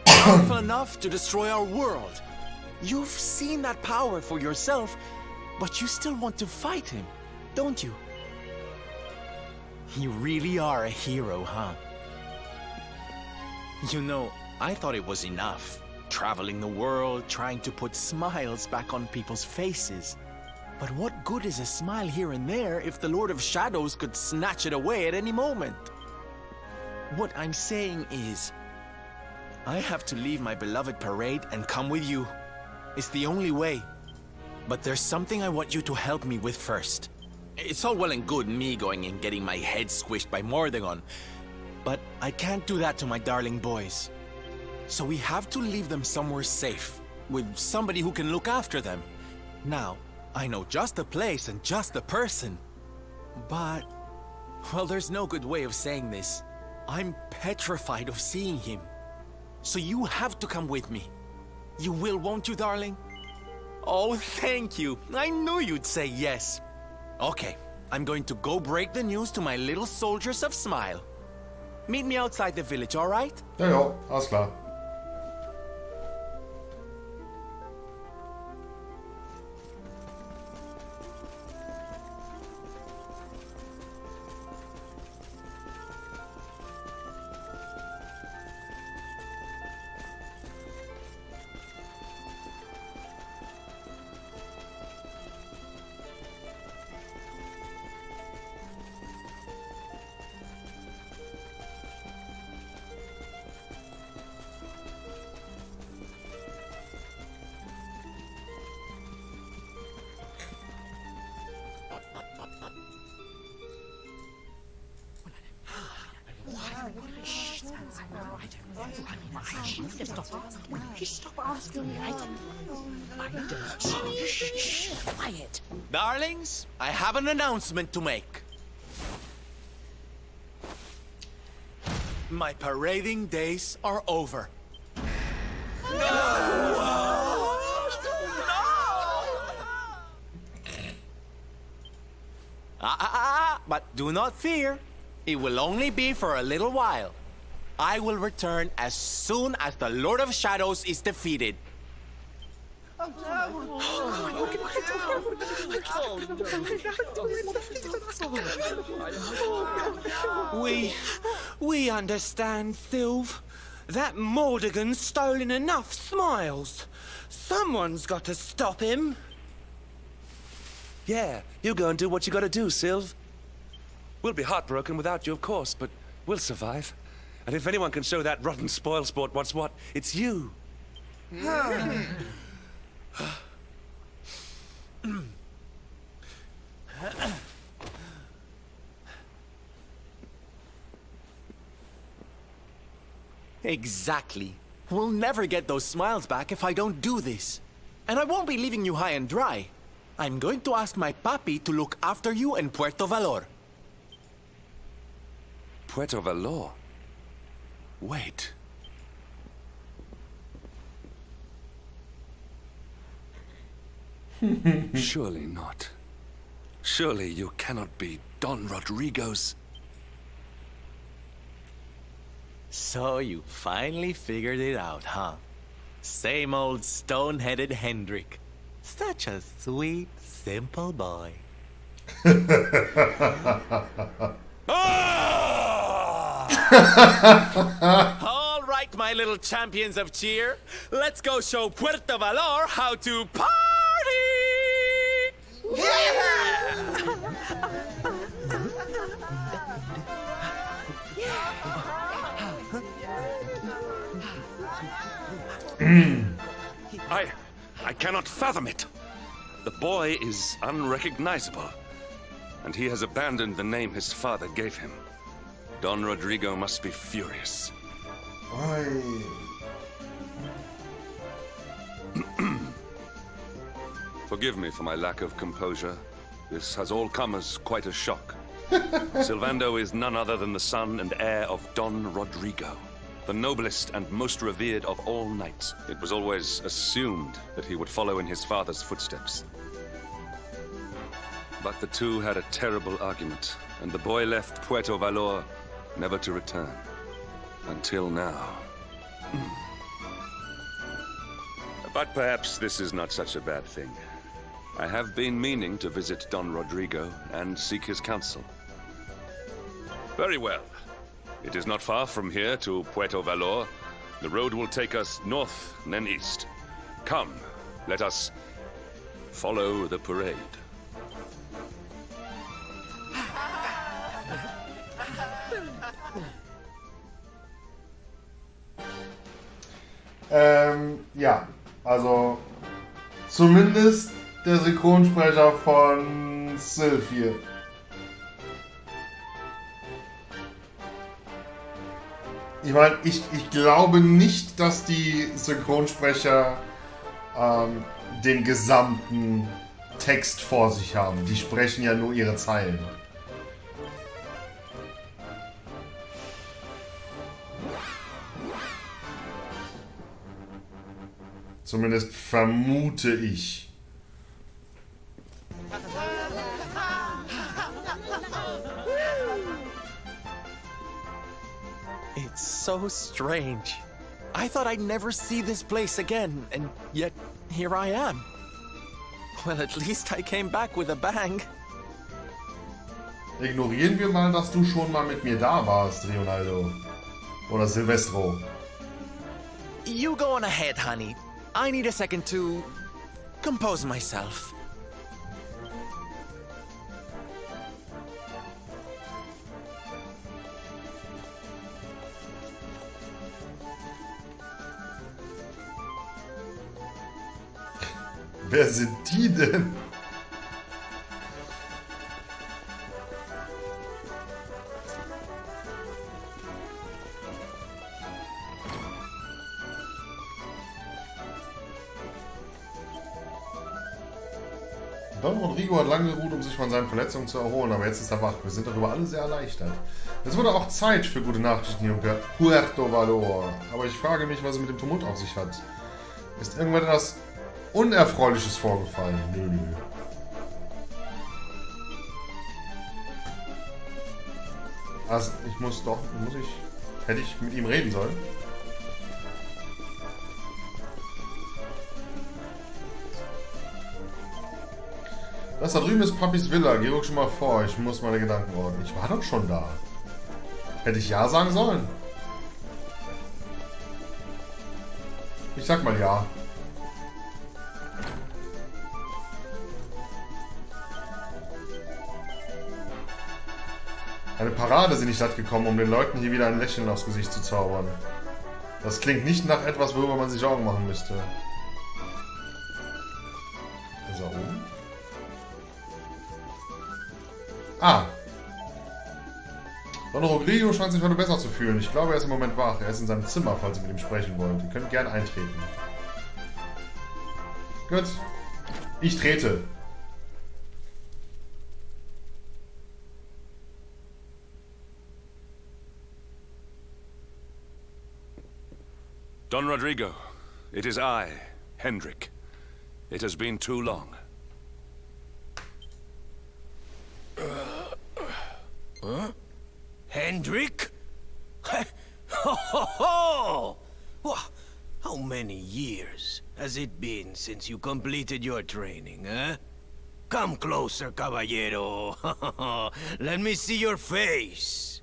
Powerful enough to destroy our world. You've seen that power for yourself, but you still want to fight him, don't you? You really are a hero, huh? You know, I thought it was enough. Traveling the world, trying to put smiles back on people's faces. But what good is a smile here and there if the Lord of Shadows could snatch it away at any moment? What I'm saying is, I have to leave my beloved parade and come with you. It's the only way. But there's something I want you to help me with first. It's all well and good me going and getting my head squished by Mordegon, but I can't do that to my darling boys. So we have to leave them somewhere safe, with somebody who can look after them. Now, I know just the place and just the person. But, well, there's no good way of saying this. I'm petrified of seeing him. So you have to come with me. You will, won't you, darling? Oh, thank you. I knew you'd say yes. Okay, I'm going to go break the news to my little soldiers of Smile. Meet me outside the village, all right? Ja, ja, alles klar. Quiet. Darlings, I have an announcement to make. My parading days are over. But do not fear. It will only be for a little while. I will return as soon as the Lord of Shadows is defeated. We understand, Sylve. That Mordigan's stolen enough smiles. Someone's got to stop him. Yeah, you go and do what you gotta do, Sylve. We'll be heartbroken without you, of course, but we'll survive. And if anyone can show that rotten spoilsport what's what, it's you. Exactly. We'll never get those smiles back if I don't do this. And I won't be leaving you high and dry. I'm going to ask my papi to look after you in Puerto Valor. Puerto Valor? Wait. Surely not. Surely you cannot be Don Rodrigo's... So you finally figured it out, huh? Same old stone-headed Hendrik. Such a sweet, simple boy. All right, my little champions of cheer. Let's go show Puerto Valor how to party! I cannot fathom it. The boy is unrecognizable, and he has abandoned the name his father gave him. Don Rodrigo must be furious. Forgive me for my lack of composure. This has all come as quite a shock. Sylvando is none other than the son and heir of Don Rodrigo, the noblest and most revered of all knights. It was always assumed that he would follow in his father's footsteps. But the two had a terrible argument, and the boy left Puerto Valor never to return. Until now. But perhaps this is not such a bad thing. I have been meaning to visit Don Rodrigo and seek his counsel. Very well. It is not far from here to Puerto Valor. The road will take us north and then east. Come, let us follow the parade. Ja, also zumindest der Synchronsprecher von Sylve hier. Ich meine, ich glaube nicht, dass die Synchronsprecher den gesamten Text vor sich haben. Die sprechen ja nur ihre Zeilen. Zumindest vermute ich. So strange. I thought I'd never see this place again, and yet here I am. Well, at least I came back with a bang. Ignorieren wir mal, dass du schon mal mit mir da warst, Leonardo. Oder Silvestro. You go on ahead, honey. I need a second to compose myself. Wer sind die denn? Don Rodrigo hat lange geruht, um sich von seinen Verletzungen zu erholen, aber jetzt ist er wach. Wir sind darüber alle sehr erleichtert. Es wurde auch Zeit für gute Nachrichten hier in Puerto Valor. Aber ich frage mich, was es mit dem Tumult auf sich hat. Ist irgendetwas Unerfreuliches vorgefallen? Nö. Also, hätte ich mit ihm reden sollen? Das da drüben ist Papis Villa. Geh ruhig schon mal vor. Ich muss meine Gedanken ordnen. Ich war doch schon da. Hätte ich Ja sagen sollen? Ich sag mal Ja. Eine Parade sind nicht satt gekommen, um den Leuten hier wieder ein Lächeln aufs Gesicht zu zaubern. Das klingt nicht nach etwas, worüber man sich Augen machen müsste. Ist er oben? Ah. Don Rodrigo scheint sich heute besser zu fühlen. Ich glaube, er ist im Moment wach. Er ist in seinem Zimmer, falls ihr mit ihm sprechen wollt. Ihr könnt gerne eintreten. Gut. Ich trete. Don Rodrigo, it is I, Hendrik. It has been too long. Huh? Hendrik? Ho ho ho! How many years has it been since you completed your training, huh? Come closer, caballero. Let me see your face.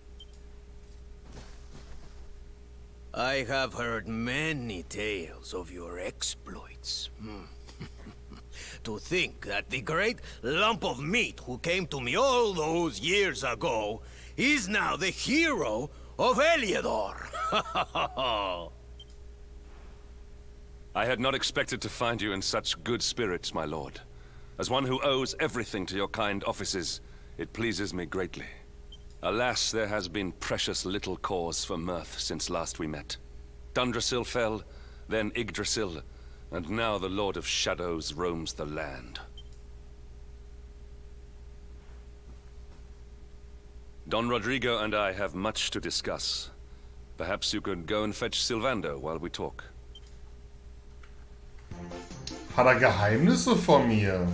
I have heard many tales of your exploits. To think that the great lump of meat who came to me all those years ago is now the hero of Heliodor. I had not expected to find you in such good spirits, my lord. As one who owes everything to your kind offices, it pleases me greatly. Alas, there has been precious little cause for mirth since last we met. Dundrasil fell, then Yggdrasil, and now the Lord of Shadows roams the land. Don Rodrigo and I have much to discuss. Perhaps you could go and fetch Sylvando while we talk. Hat er Geheimnisse vor mir?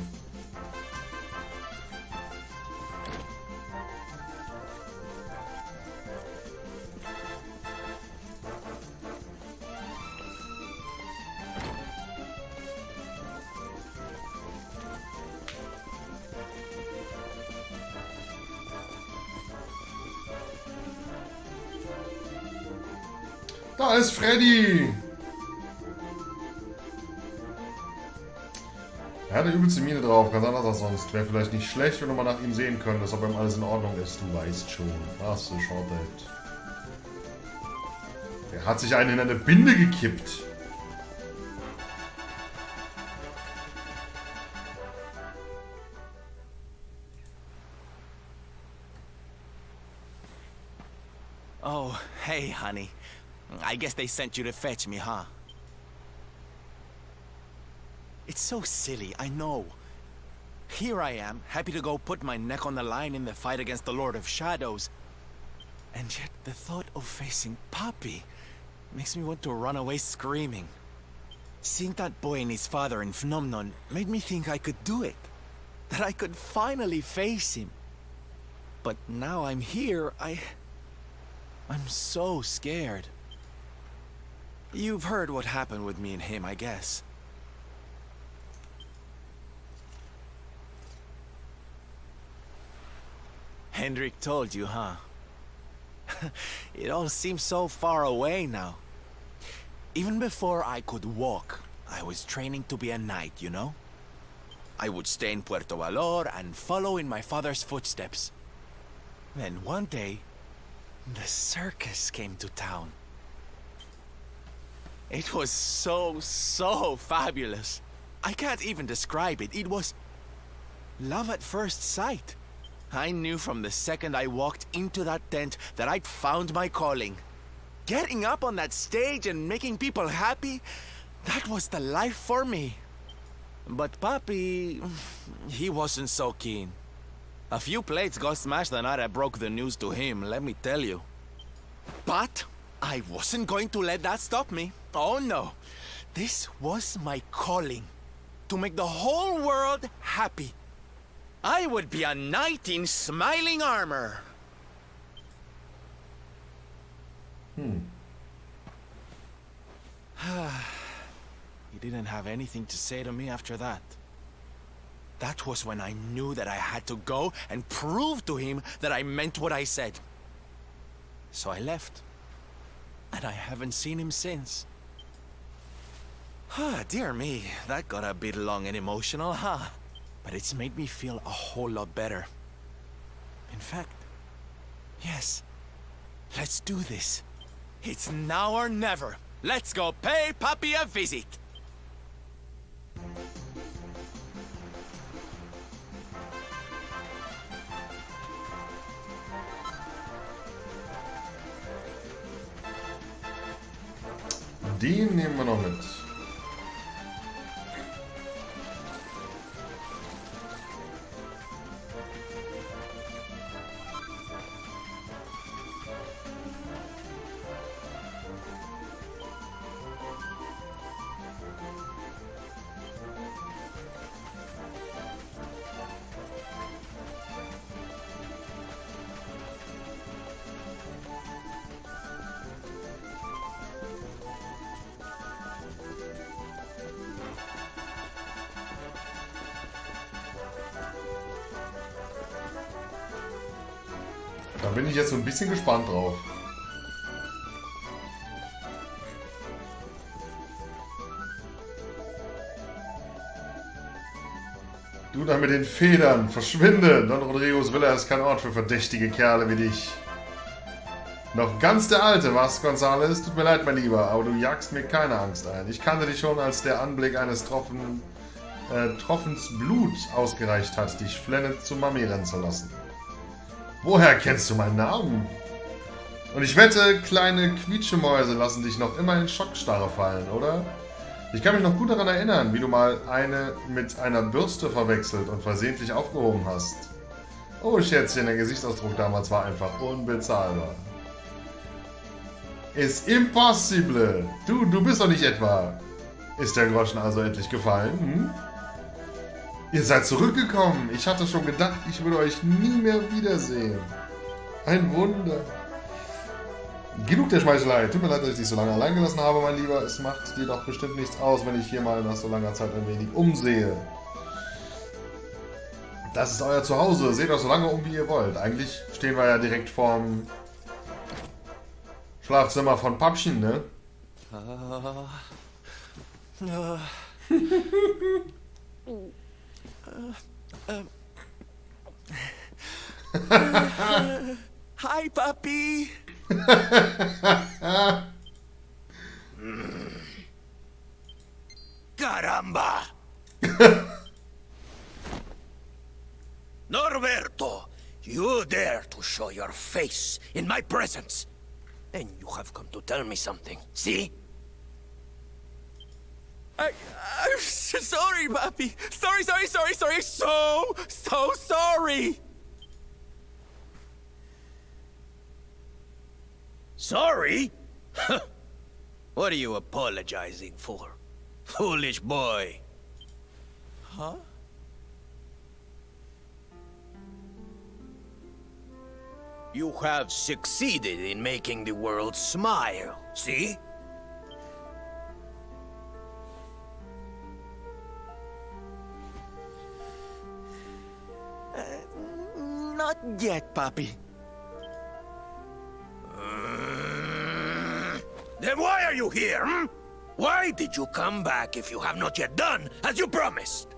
Da ist Freddy! Er hat eine übelste Miene drauf, ganz anders als sonst. Wäre vielleicht nicht schlecht, wenn du mal nach ihm sehen könntest, ob ihm alles in Ordnung ist. Du weißt schon. Hast du Shorthead. Der hat sich einen in eine Binde gekippt. Oh, hey, honey. I guess they sent you to fetch me, huh? It's so silly, I know. Here I am, happy to go put my neck on the line in the fight against the Lord of Shadows. And yet the thought of facing Papi makes me want to run away screaming. Seeing that boy and his father in Phnomnon made me think I could do it. That I could finally face him. But now I'm here, I'm so scared. You've heard what happened with me and him, I guess. Hendrik told you, huh? It all seems so far away now. Even before I could walk, I was training to be a knight, you know? I would stay in Puerto Valor and follow in my father's footsteps. Then one day, the circus came to town. It was so fabulous. I can't even describe it. It was love at first sight. I knew from the second I walked into that tent that I'd found my calling. Getting up on that stage and making people happy, that was the life for me. But Papi, he wasn't so keen. A few plates got smashed the night I broke the news to him, let me tell you. But I wasn't going to let that stop me. Oh no. This was my calling. To make the whole world happy. I would be a knight in smiling armor. He didn't have anything to say to me after that. That was when I knew that I had to go and prove to him that I meant what I said. So I left. And I haven't seen him since. Dear me, that got a bit long and emotional, huh? But it's made me feel a whole lot better. In fact, yes, let's do this. It's now or never. Let's go pay Papi a visit. Den nehmen wir noch mit. Da bin ich jetzt so ein bisschen gespannt drauf. Du da mit den Federn, verschwinde! Don Rodrigos Villa ist kein Ort für verdächtige Kerle wie dich. Noch ganz der Alte, was, Gonzales? Tut mir leid, mein Lieber, aber du jagst mir keine Angst ein. Ich kannte dich schon, als der Anblick eines Tropfens Blut ausgereicht hat, dich flennend zu Mami rennen zu lassen. Woher kennst du meinen Namen? Und ich wette, kleine Quietschemäuse lassen dich noch immer in Schockstarre fallen, oder? Ich kann mich noch gut daran erinnern, wie du mal eine mit einer Bürste verwechselt und versehentlich aufgehoben hast. Oh Schätzchen, der Gesichtsausdruck damals war einfach unbezahlbar. Ist impossible! Du bist doch nicht etwa... Ist der Groschen also endlich gefallen, hm? Ihr seid zurückgekommen. Ich hatte schon gedacht, ich würde euch nie mehr wiedersehen. Ein Wunder. Genug der Schmeichelei. Tut mir leid, dass ich dich so lange allein gelassen habe, mein Lieber. Es macht dir doch bestimmt nichts aus, wenn ich hier mal nach so langer Zeit ein wenig umsehe. Das ist euer Zuhause. Seht euch so lange um, wie ihr wollt. Eigentlich stehen wir ja direkt vorm Schlafzimmer von Papchen, ne? Hi, Papi. Caramba! Norberto, you dare to show your face in my presence. And you have come to tell me something, see? I'm sorry, Papi. Sorry. So sorry. Sorry? What are you apologizing for? Foolish boy. Huh? You have succeeded in making the world smile, see? Not yet, Papi. Then why are you here, hmm? Why did you come back if you have not yet done as you promised?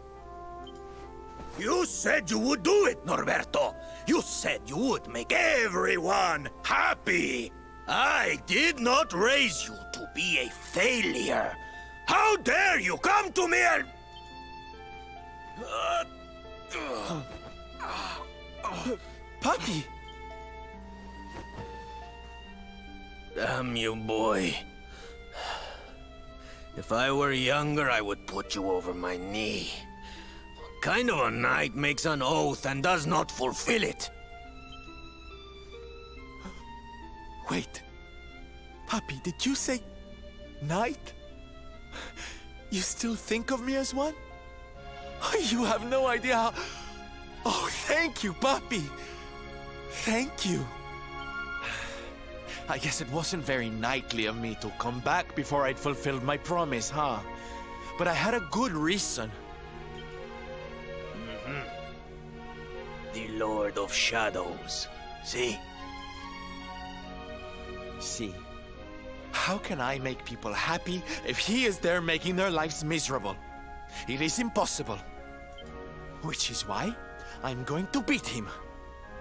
You said you would do it, Norberto. You said you would make everyone happy. I did not raise you to be a failure. How dare you come to me and... Papi! Damn you, boy. If I were younger, I would put you over my knee. What kind of a knight makes an oath and does not fulfill it? Wait. Papi, did you say... knight? You still think of me as one? You have no idea how... Oh, thank you, Papi. Thank you. I guess it wasn't very knightly of me to come back before I'd fulfilled my promise, huh? But I had a good reason. The Lord of Shadows. See? See? How can I make people happy if he is there making their lives miserable? It is impossible. Which is why I'm going to beat him.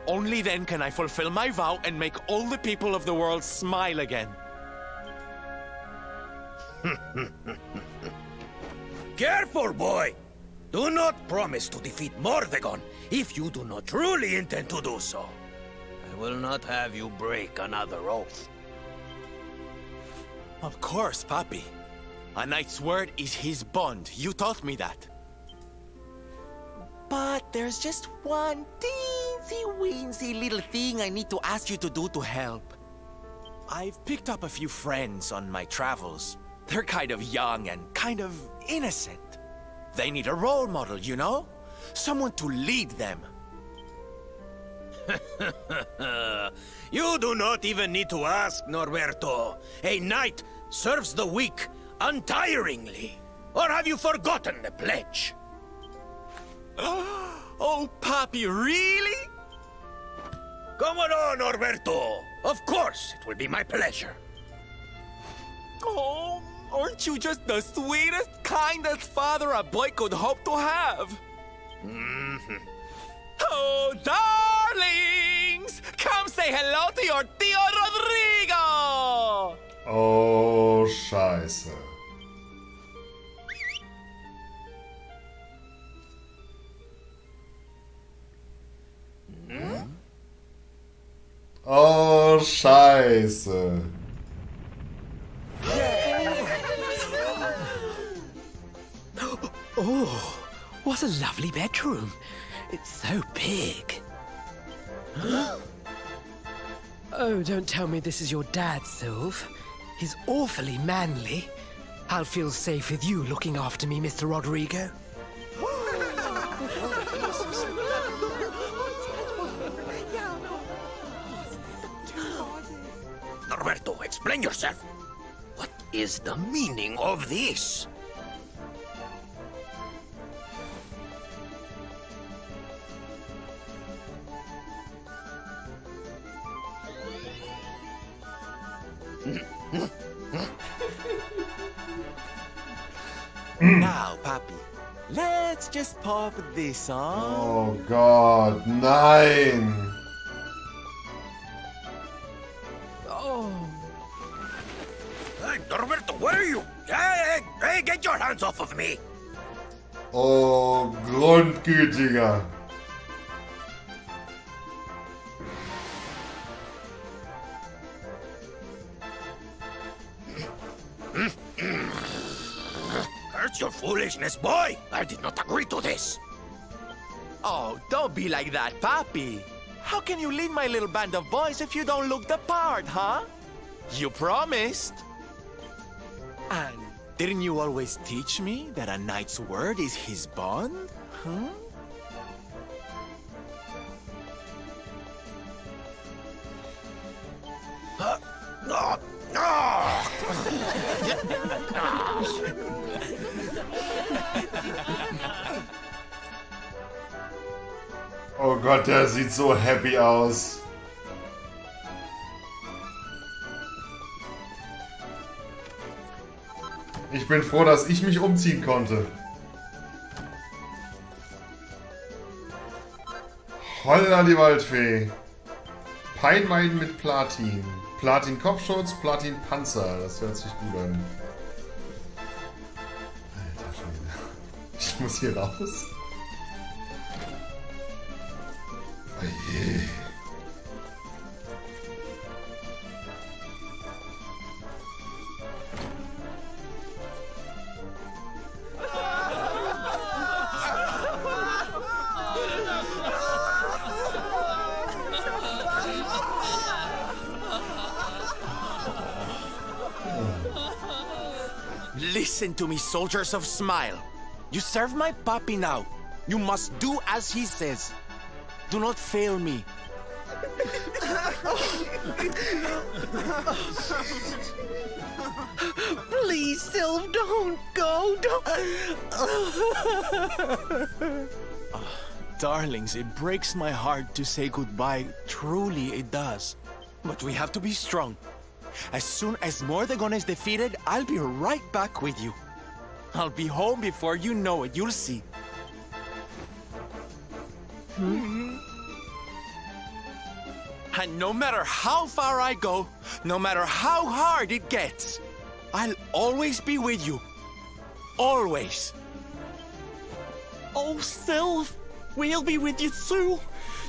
Only then can I fulfill my vow and make all the people of the world smile again. Careful, boy! Do not promise to defeat Mordegon if you do not truly intend to do so. I will not have you break another oath. Of course, Papi. A knight's word is his bond. You taught me that. But there's just one teensy-weensy little thing I need to ask you to do to help. I've picked up a few friends on my travels. They're kind of young and kind of innocent. They need a role model, you know? Someone to lead them. You do not even need to ask, Norberto. A knight serves the weak untiringly. Or have you forgotten the pledge? Oh, Papi, really? Come on, Norberto. Of course, it will be my pleasure. Oh, aren't you just the sweetest, kindest father a boy could hope to have? Oh, darlings! Come say hello to your Tío Rodrigo! Oh, Scheiße. Oh, Scheiße. Oh, what a lovely bedroom. It's so big. Oh, don't tell me this is your dad, Sylve. He's awfully manly. I'll feel safe with you looking after me, Mr. Rodrigo. Norberto, explain yourself. What is the meaning of this? Now, Papi, let's just pop this on. Oh God, nein! Oh. Hey, Norberto, where are you? Hey, get your hands off of me! Oh, Grundgütiger. Curse your foolishness, boy! I did not agree to this! Oh, don't be like that, Papi. How can you lead my little band of boys if you don't look the part, huh? You promised. And didn't you always teach me that a knight's word is his bond? Huh? Oh Gott, der sieht so happy aus. Ich bin froh, dass ich mich umziehen konnte. Holla die Waldfee. Peinweiden mit Platin. Platin Kopfschutz, Platin Panzer. Das hört sich gut an. Alter Schwede. Ich muss hier raus. Oje. Listen to me, soldiers of Smile. You serve my puppy now. You must do as he says. Do not fail me. Please, Sylv, don't go. Darlings, it breaks my heart to say goodbye. Truly, it does. But we have to be strong. As soon as Mordegon is defeated, I'll be right back with you. I'll be home before you know it. You'll see. And no matter how far I go, no matter how hard it gets, I'll always be with you. Always. Oh, Sylv, we'll be with you too.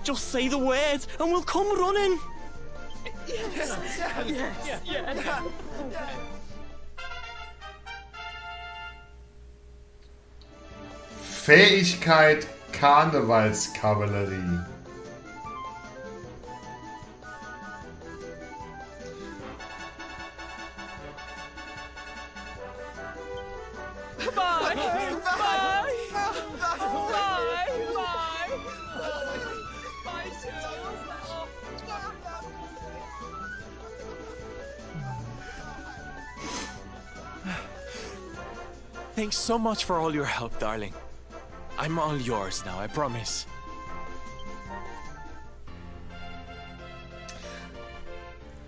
Just say the word and we'll come running. Fähigkeit Karnevalskavallerie. Thanks so much for all your help, darling. I'm all yours now, I promise.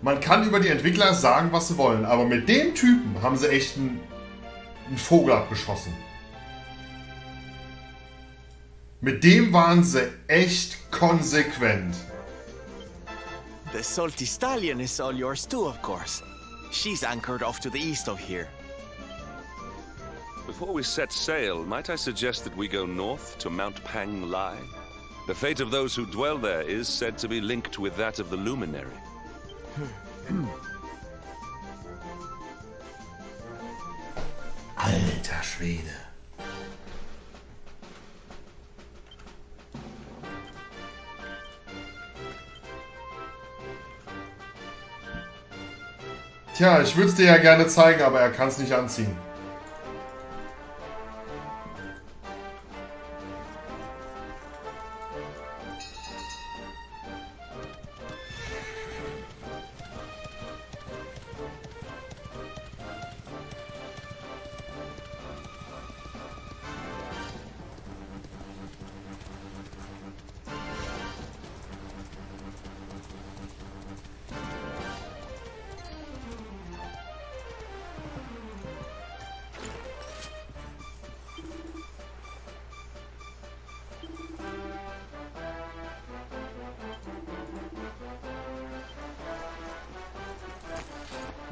Man kann über die Entwickler sagen, was sie wollen, aber mit dem Typen haben sie echt einen Vogel abgeschossen. Mit dem waren sie echt konsequent. The salty stallion is all yours too, of course. She's anchored off to the east of here. Before we set sail, might I suggest that we go north to Mount Pang Lai? The fate of those who dwell there is said to be linked with that of the Luminary. Alter Schwede. Tja, ich würde es dir ja gerne zeigen, aber er kann es nicht anziehen.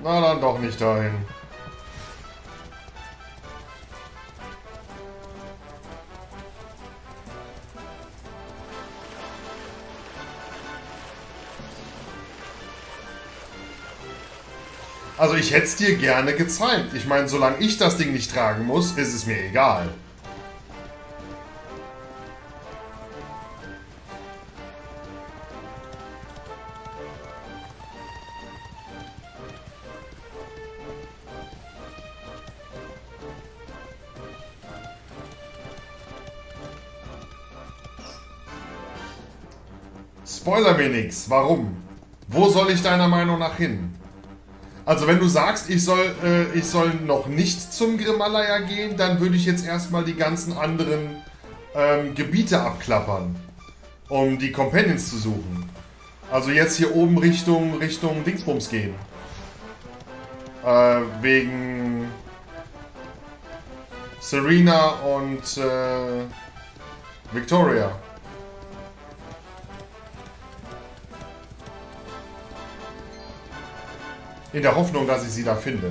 Na dann doch nicht dahin. Also ich hätte es dir gerne gezeigt. Ich meine, solange ich das Ding nicht tragen muss, ist es mir egal. Spoiler mir nix. Warum? Wo soll ich deiner Meinung nach hin? Also wenn du sagst, ich soll noch nicht zum Grimalaya gehen, dann würde ich jetzt erstmal die ganzen anderen Gebiete abklappern, um die Companions zu suchen. Also jetzt hier oben Richtung Dingsbums gehen. Wegen Serena und Victoria. In der Hoffnung, dass ich sie da finde.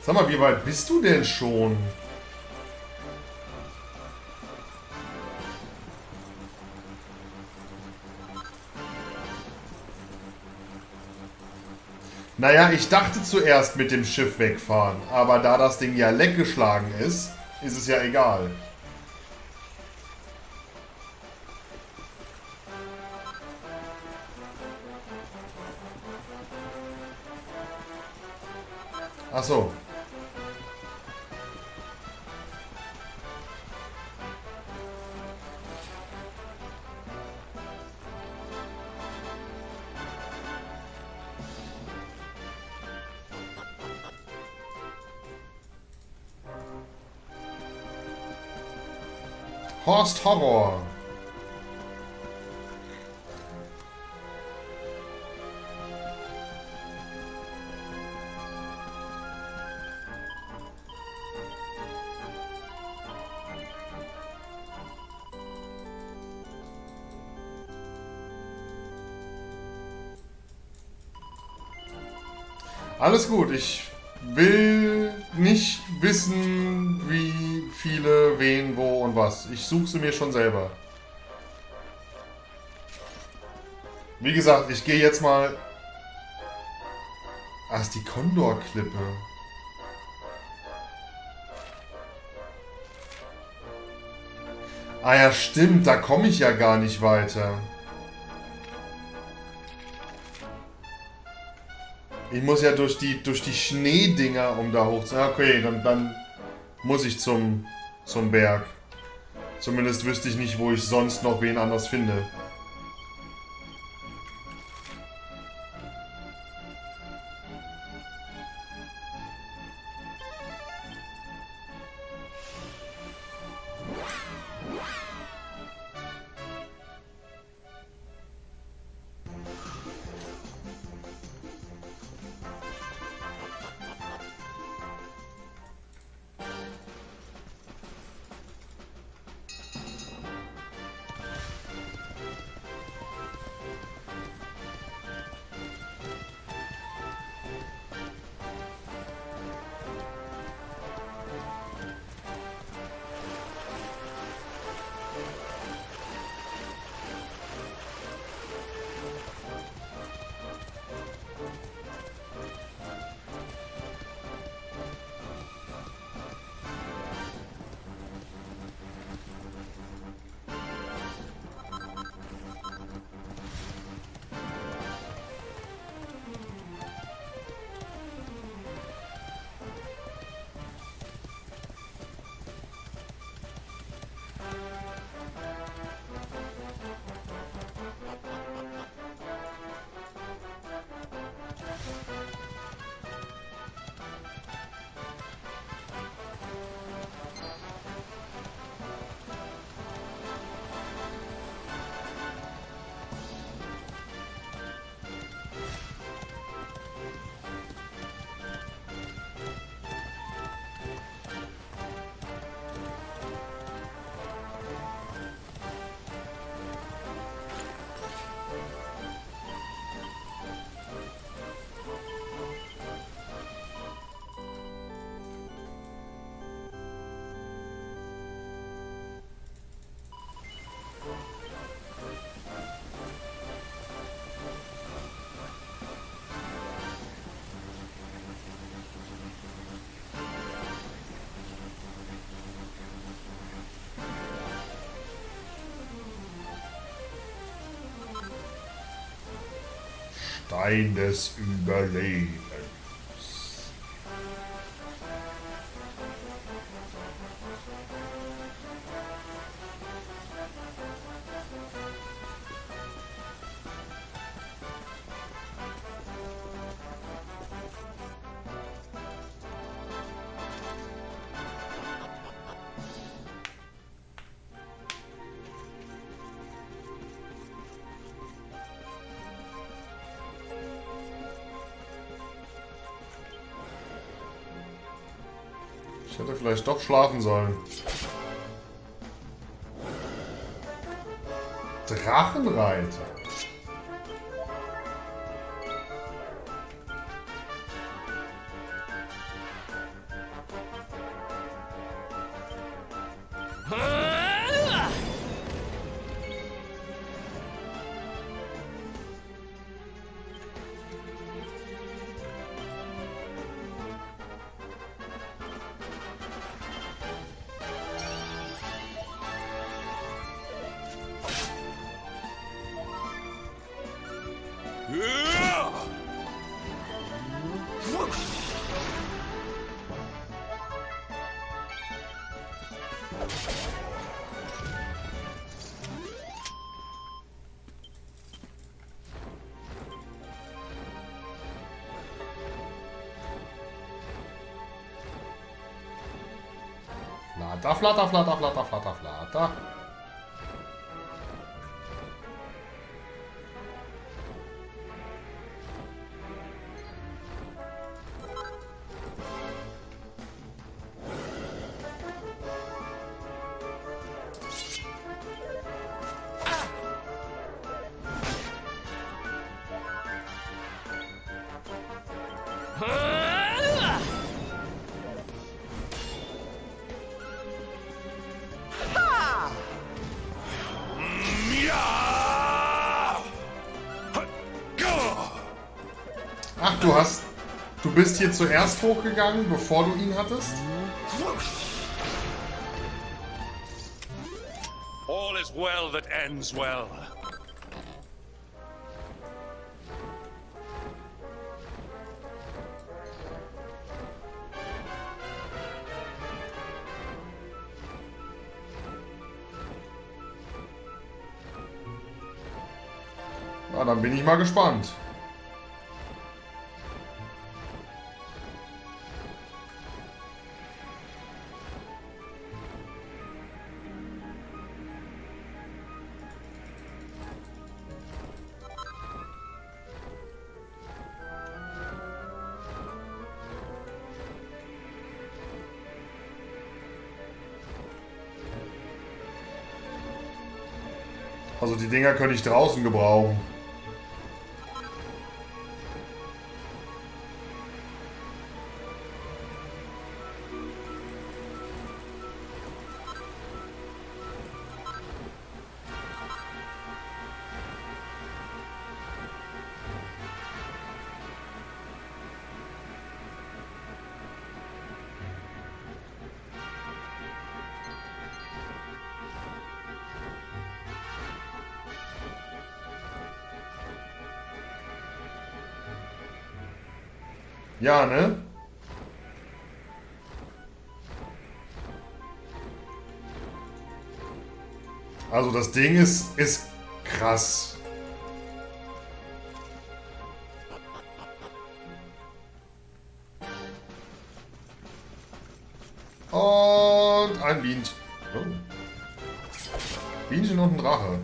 Sag mal, wie weit bist du denn schon? Naja, ich dachte zuerst mit dem Schiff wegfahren, aber da das Ding ja leckgeschlagen ist, ist es ja egal. Ach so. Horst Horror. Alles gut, ich will nicht wissen, wie viele, wen, wo und was. Ich suche sie mir schon selber. Wie gesagt, ich gehe jetzt mal... Ah, ist die Kondor-Klippe. Ah ja, stimmt, da komme ich ja gar nicht weiter. Ich muss ja durch die Schneedinger, um da hoch zu... Okay, dann muss ich zum Berg. Zumindest wüsste ich nicht, wo ich sonst noch wen anders finde. Stein des Überlebens. Ich hätte vielleicht doch schlafen sollen. Drachenreiter. Flatter, flatter, flatter, flatter, flatter, flatter. Ach, du bist hier zuerst hochgegangen, bevor du ihn hattest? All is well that ends well. Na, dann bin ich mal gespannt. Also die Dinger könnte ich draußen gebrauchen. Ja, ne? Also das Ding ist krass. Und ein Bienchen. Oh. Bienchen und ein Drache.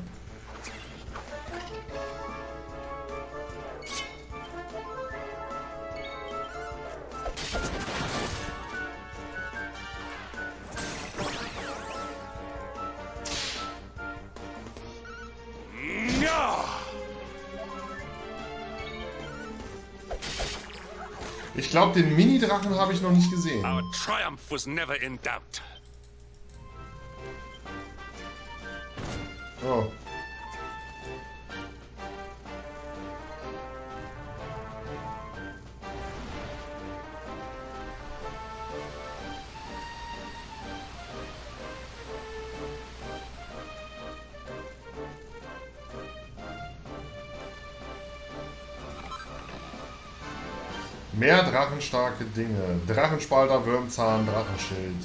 Ich glaube, den Mini-Drachen habe ich noch nicht gesehen. Our triumph was never in doubt. Oh. Mehr drachenstarke Dinge. Drachenspalter, Würmzahn, Drachenschild.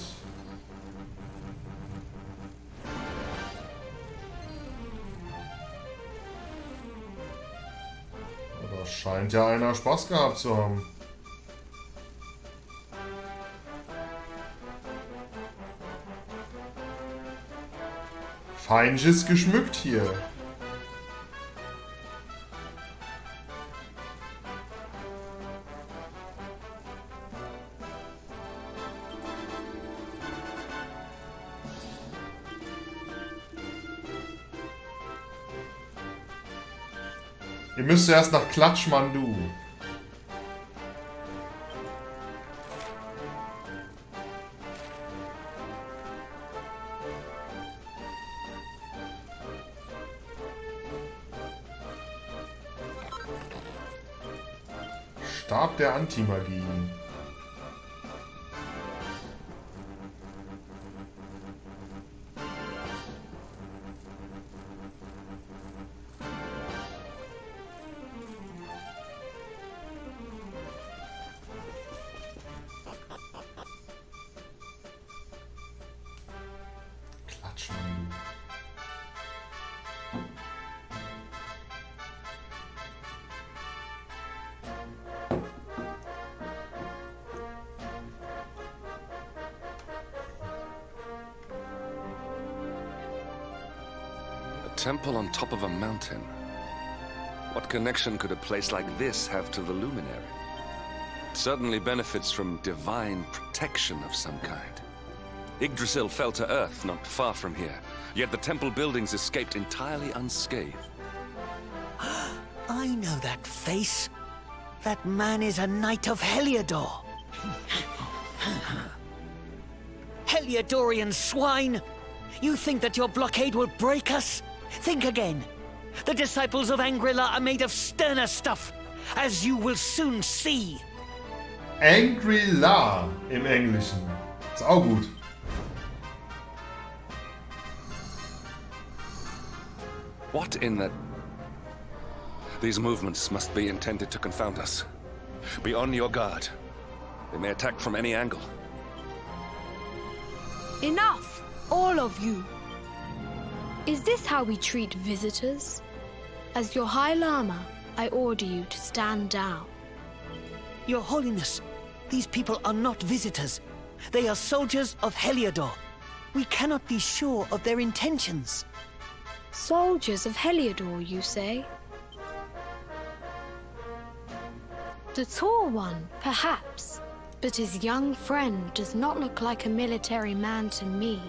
Da scheint ja einer Spaß gehabt zu haben. Feinsches geschmückt hier. Ihr müsst erst nach Klatschmandu. Stab der Antimagie. Temple on top of a mountain. What connection could a place like this have to the luminary? It certainly benefits from divine protection of some kind. Yggdrasil fell to earth not far from here, yet the temple buildings escaped entirely unscathed. I know that face. That man is a knight of Heliodor. Heliodorian swine! You think that your blockade will break us? Think again. The disciples of Angri-La are made of sterner stuff, as you will soon see. Angri-La im Englischen. Ist auch gut. What in the... These movements must be intended to confound us. Be on your guard. They may attack from any angle. Enough, all of you. Is this how we treat visitors? As your High Lama, I order you to stand down. Your Holiness, these people are not visitors. They are soldiers of Heliodor. We cannot be sure of their intentions. Soldiers of Heliodor, you say? The tall one, perhaps, but his young friend does not look like a military man to me.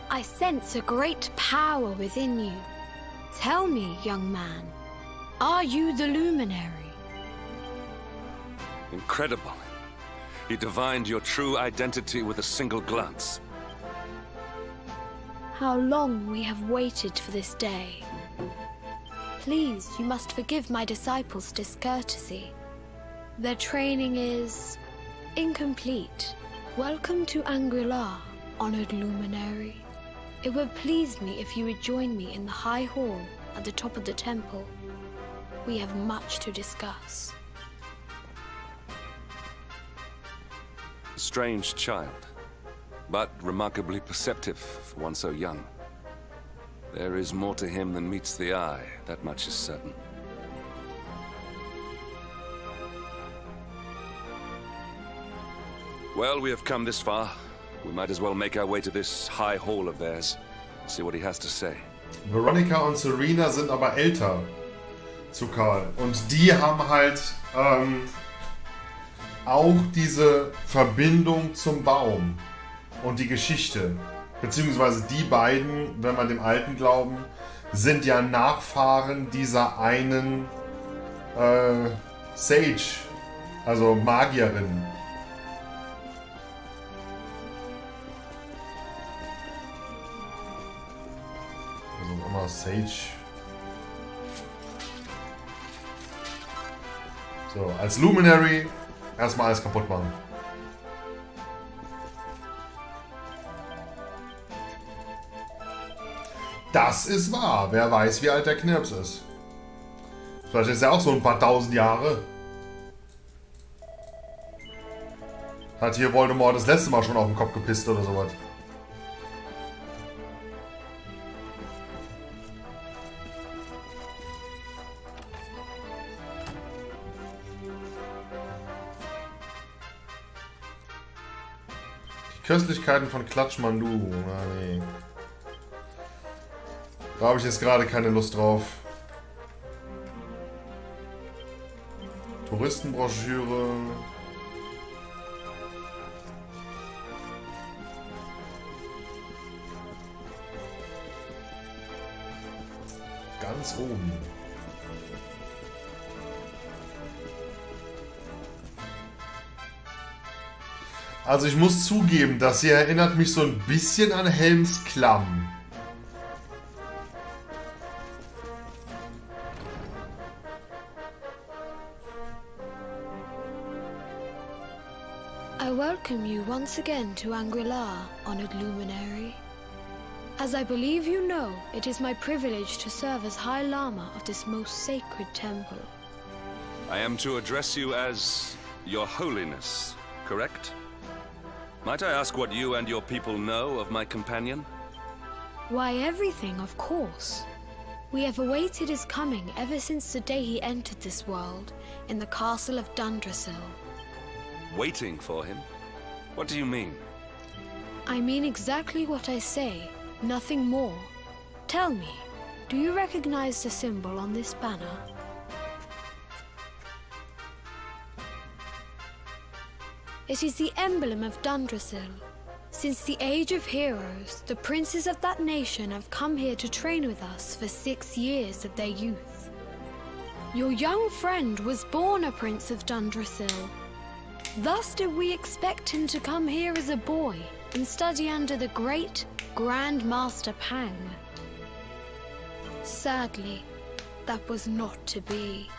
I sense a great power within you. Tell me, young man, are you the luminary? Incredible. He divined your true identity with a single glance. How long we have waited for this day. Please, you must forgive my disciples' discourtesy. Their training is incomplete. Welcome to Angri-La, honored luminary. It would please me if you would join me in the high hall at the top of the temple. We have much to discuss. A strange child, but remarkably perceptive for one so young. There is more to him than meets the eye, that much is certain. Well, we have come this far. We might as well make our way to this high hall of theirs. See what he has to say. Veronica und Serena sind aber älter zu Karl. Und die haben halt auch diese Verbindung zum Baum und die Geschichte. Beziehungsweise die beiden, wenn man dem Alten glauben, sind ja Nachfahren dieser einen Sage, also Magierin. Also immer Sage. So, als Luminary erstmal alles kaputt machen. Das ist wahr. Wer weiß, wie alt der Knirps ist. Vielleicht ist er auch so ein paar tausend Jahre. Hat hier Voldemort das letzte Mal schon auf den Kopf gepisst oder sowas. Die Köstlichkeiten von Klatschmandu. Na, nee. Da habe ich jetzt gerade keine Lust drauf. Touristenbroschüre. Ganz oben. Also ich muss zugeben, das hier erinnert mich so ein bisschen an Helms Klamm. I welcome you once again to Angri-La, honored luminary. As I believe you know, it is my privilege to serve as High Lama of this most sacred temple. I am to address you as Your Holiness, correct? Might I ask what you and your people know of my companion? Why, everything, of course. We have awaited his coming ever since the day he entered this world, in the castle of Dundrasil. Waiting for him? What do you mean? I mean exactly what I say, nothing more. Tell me, do you recognize the symbol on this banner? It is the emblem of Dundrasil. Since the Age of Heroes, the princes of that nation have come here to train with us for 6 years of their youth. Your young friend was born a prince of Dundrasil. Thus did we expect him to come here as a boy and study under the great Grand Master Pang. Sadly, that was not to be.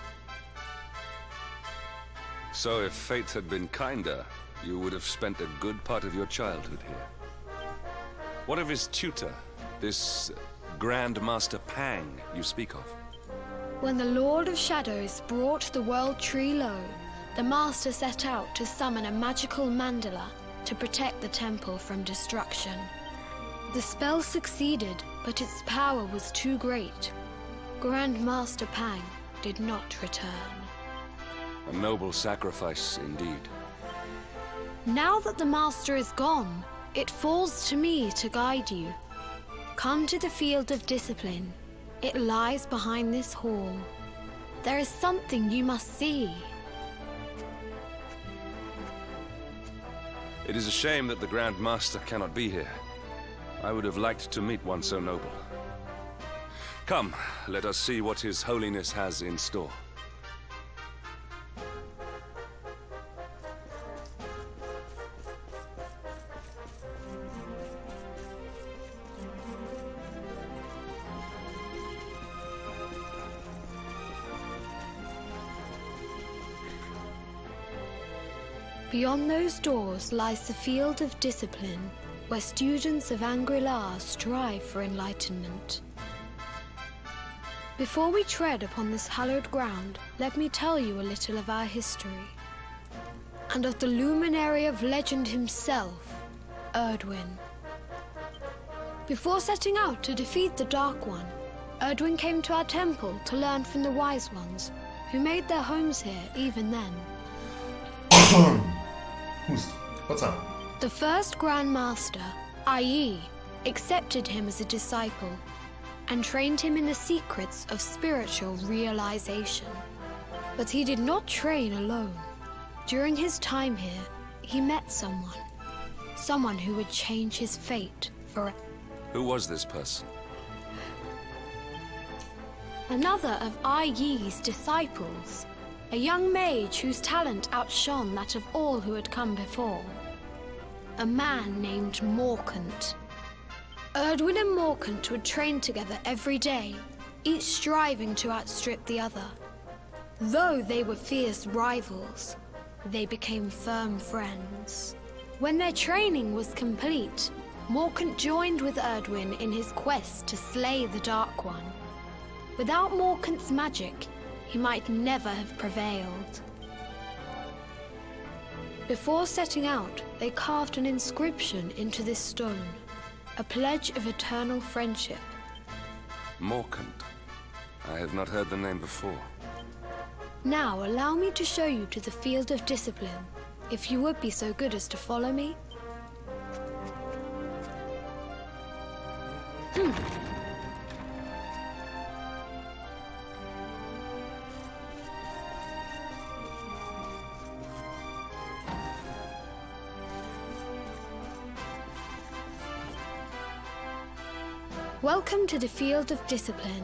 So if fate had been kinder, you would have spent a good part of your childhood here. What of his tutor, this Grand Master Pang you speak of? When the Lord of Shadows brought the world tree low, the Master set out to summon a magical mandala to protect the temple from destruction. The spell succeeded, but its power was too great. Grand Master Pang did not return. A noble sacrifice indeed. Now that the Master is gone, it falls to me to guide you. Come to the field of discipline. It lies behind this hall. There is something you must see. It is a shame that the Grand Master cannot be here. I would have liked to meet one so noble. Come, let us see what His Holiness has in store. Beyond those doors lies the field of discipline, where students of Angri-La strive for enlightenment. Before we tread upon this hallowed ground, let me tell you a little of our history, and of the luminary of legend himself, Erdwin. Before setting out to defeat the Dark One, Erdwin came to our temple to learn from the Wise Ones, who made their homes here even then. What's up? The first Grand Master, i.e., accepted him as a disciple and trained him in the secrets of spiritual realization. But he did not train alone. During his time here, he met someone who would change his fate forever. Who was this person? Another of Ai Yi's disciples, a young mage whose talent outshone that of all who had come before. A man named Morkant. Erdwin and Morkant would train together every day, each striving to outstrip the other. Though they were fierce rivals, they became firm friends. When their training was complete, Morkant joined with Erdwin in his quest to slay the Dark One. Without Morkant's magic, he might never have prevailed. Before setting out, they carved an inscription into this stone, a pledge of eternal friendship. Morkant. I have not heard the name before. Now allow me to show you to the field of discipline, if you would be so good as to follow me. Welcome to the field of discipline.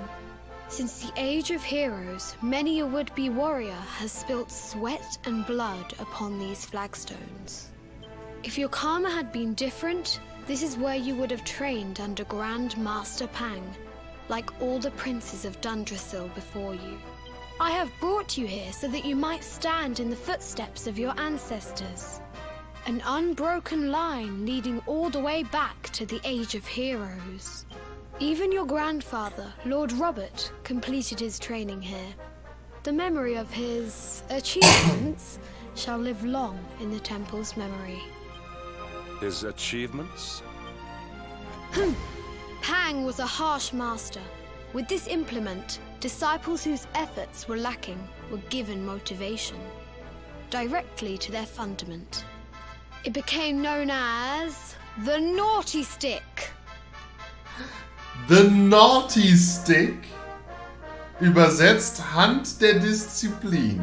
Since the age of heroes, many a would-be warrior has spilt sweat and blood upon these flagstones. If your karma had been different, this is where you would have trained under Grand Master Pang, like all the princes of Dundrasil before you. I have brought you here so that you might stand in the footsteps of your ancestors. An unbroken line leading all the way back to the age of heroes. Even your grandfather, Lord Robert, completed his training here. The memory of his achievements shall live long in the temple's memory. His achievements? Pang was a harsh master. With this implement, disciples whose efforts were lacking were given motivation, directly to their fundament. It became known as the Naughty Stick. The Naughty Stick, übersetzt Hand der Disziplin.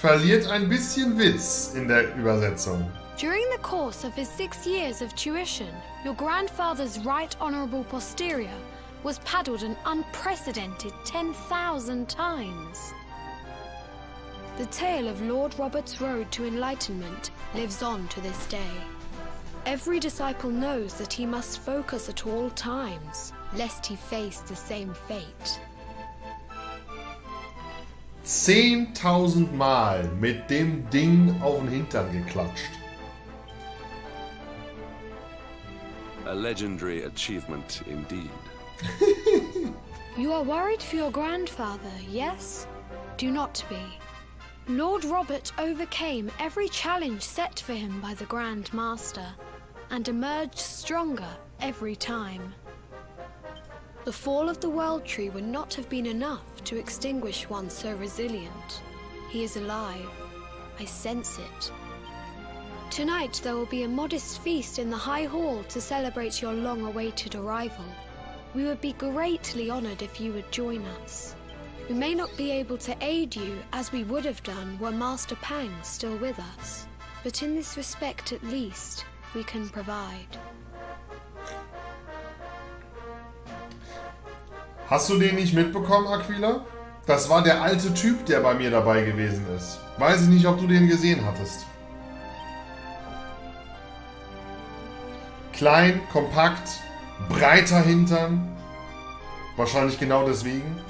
Verliert ein bisschen Witz in der Übersetzung. During the course of his 6 years of tuition, your grandfather's right honourable posterior was paddled an unprecedented 10,000 times. The tale of Lord Robert's road to enlightenment lives on to this day. Every disciple knows that he must focus at all times, lest he face the same fate. 10.000 Mal mit dem Ding auf den Hintern geklatscht. A legendary achievement indeed. You are worried for your grandfather, yes? Do not be. Lord Robert overcame every challenge set for him by the Grand Master, and emerged stronger every time. The fall of the World Tree would not have been enough to extinguish one so resilient. He is alive. I sense it. Tonight there will be a modest feast in the High Hall to celebrate your long-awaited arrival. We would be greatly honored if you would join us. We may not be able to aid you as we would have done were Master Pang still with us, but in this respect at least, we can provide. Hast du den nicht mitbekommen, Aquila? Das war der alte Typ, der bei mir dabei gewesen ist. Weiß ich nicht, ob du den gesehen hattest. Klein, kompakt, breiter Hintern. Wahrscheinlich genau deswegen.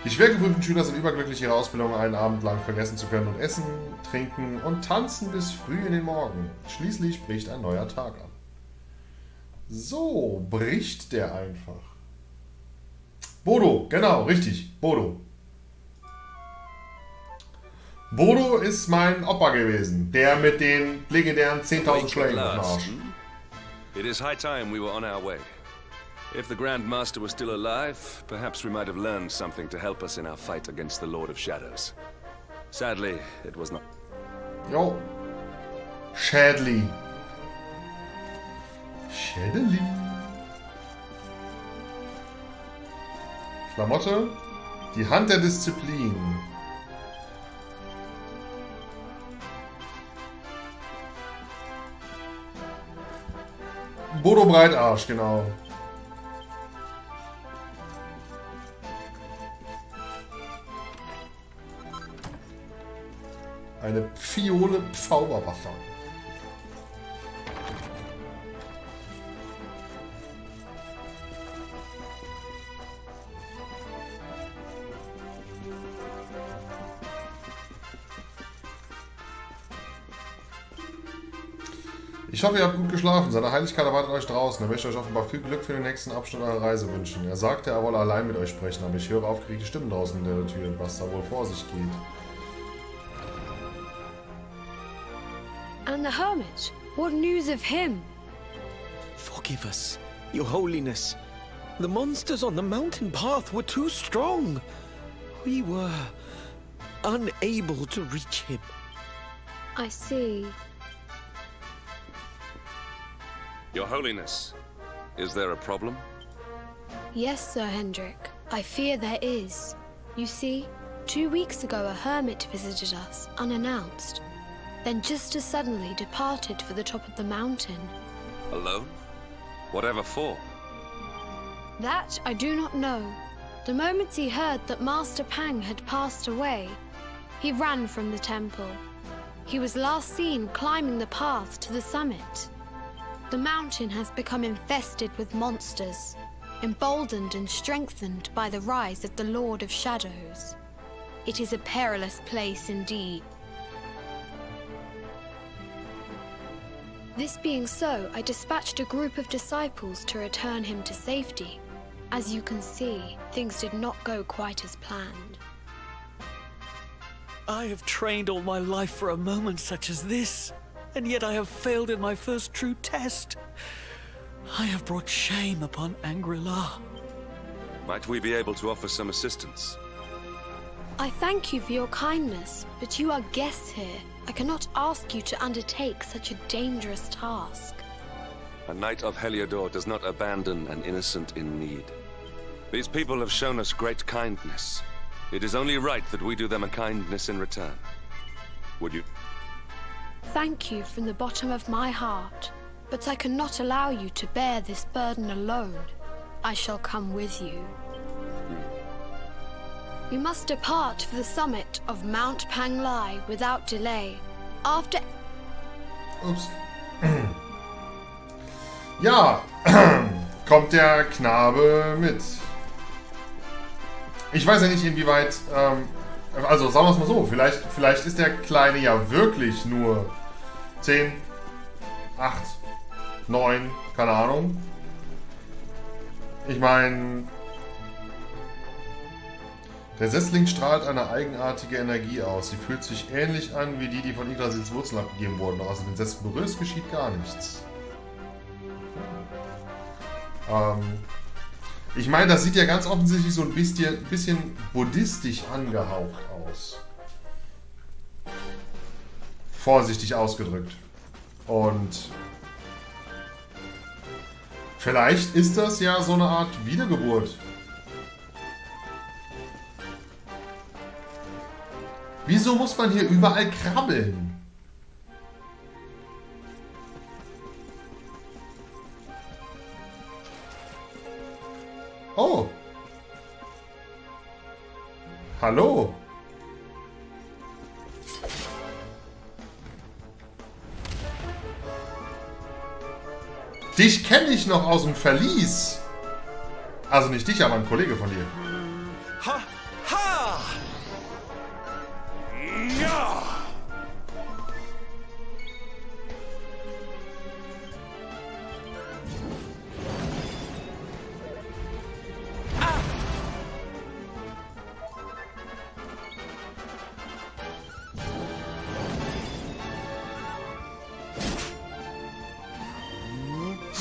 Die schwergeprüften Schüler sind überglücklich, ihre Ausbildung einen Abend lang vergessen zu können und essen, trinken und tanzen bis früh in den Morgen. Schließlich bricht ein neuer Tag an. So, bricht der einfach. Bodo, genau, richtig, Bodo. Bodo ist mein Opa gewesen, der mit den legendären 10.000 Schlägen auf dem Arsch. It is high time we were on our way. If the Grand Master was still alive, perhaps we might have learned something to help us in our fight against the Lord of Shadows. Sadly, it was not. Jo. Schädli. Schädeli. Klamotte. Die Hand der Disziplin. Bodo Breitarsch, genau. Eine Fiole Zauberwaffe. Ich hoffe, ihr habt gut geschlafen. Seine Heiligkeit erwartet euch draußen. Er möchte euch offenbar viel Glück für den nächsten Abschnitt eurer Reise wünschen. Er sagte, er wolle allein mit euch sprechen, aber ich höre aufgeregte Stimmen draußen in der Tür, was da wohl vor sich geht. And the hermit? What news of him? Forgive us, Your Holiness. The monsters on the mountain path were too strong. We were unable to reach him. I see. Your Holiness, is there a problem? Yes, Sir Hendrik. I fear there is. You see, 2 weeks ago a hermit visited us, unannounced. Then just as suddenly departed for the top of the mountain. Alone? Whatever for? That I do not know. The moment he heard that Master Pang had passed away, he ran from the temple. He was last seen climbing the path to the summit. The mountain has become infested with monsters, emboldened and strengthened by the rise of the Lord of Shadows. It is a perilous place indeed. This being so, I dispatched a group of disciples to return him to safety. As you can see, things did not go quite as planned. I have trained all my life for a moment such as this, and yet I have failed in my first true test. I have brought shame upon Angri-La. Might we be able to offer some assistance? I thank you for your kindness, but you are guests here. I cannot ask you to undertake such a dangerous task. A knight of Heliodor does not abandon an innocent in need. These people have shown us great kindness. It is only right that we do them a kindness in return. Would you? Thank you from the bottom of my heart, but I cannot allow you to bear this burden alone. I shall come with you. We must depart for the summit of Mount Panglai without delay. After... Ups. Ja, kommt der Knabe mit. Ich weiß ja nicht, inwieweit... also sagen wir es mal so, vielleicht ist der Kleine ja wirklich nur 10, 8, 9, keine Ahnung. Ich meine... Der Setzling strahlt eine eigenartige Energie aus. Sie fühlt sich ähnlich an wie die von Yggdrasils Wurzeln abgegeben wurden. Doch als du den Setzling berührst, geschieht gar nichts. Ich meine, das sieht ja ganz offensichtlich so ein bisschen buddhistisch angehaucht aus. Vorsichtig ausgedrückt. Und vielleicht ist das ja so eine Art Wiedergeburt. Wieso muss man hier überall krabbeln? Oh. Hallo. Dich kenne ich noch aus dem Verlies. Also nicht dich, aber ein Kollege von dir. Ha! Ha! Ja!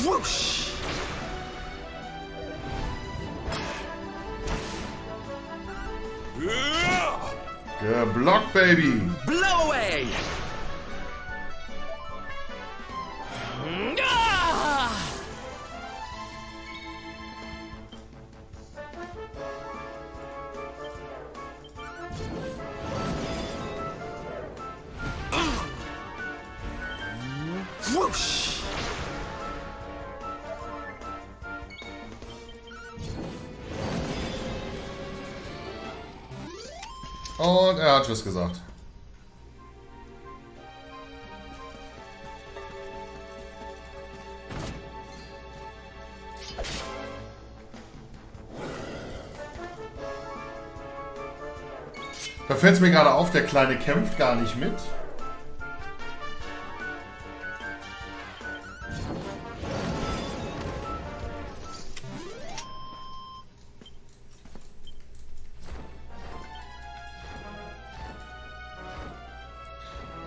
Whoosh! Geblockt, Baby! Blow away! Whoosh! Und er hat Tschüss gesagt. Da fällt es mir gerade auf, der Kleine kämpft gar nicht mit.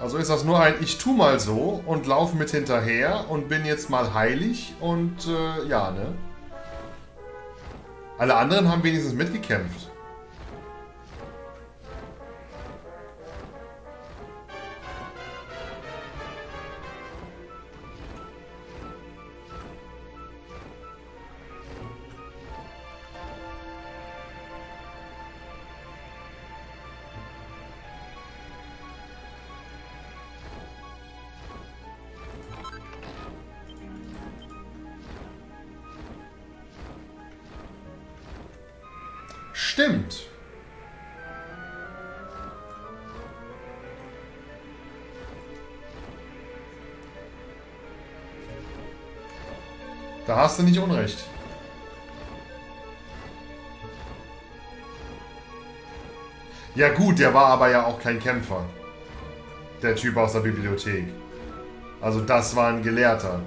Also ist das nur ein ich tu mal so und laufe mit hinterher und bin jetzt mal heilig und ja, ne? Alle anderen haben wenigstens mitgekämpft. Stimmt. Da hast du nicht Unrecht. Ja gut, der war aber ja auch kein Kämpfer. Der Typ aus der Bibliothek. Also das war ein Gelehrter.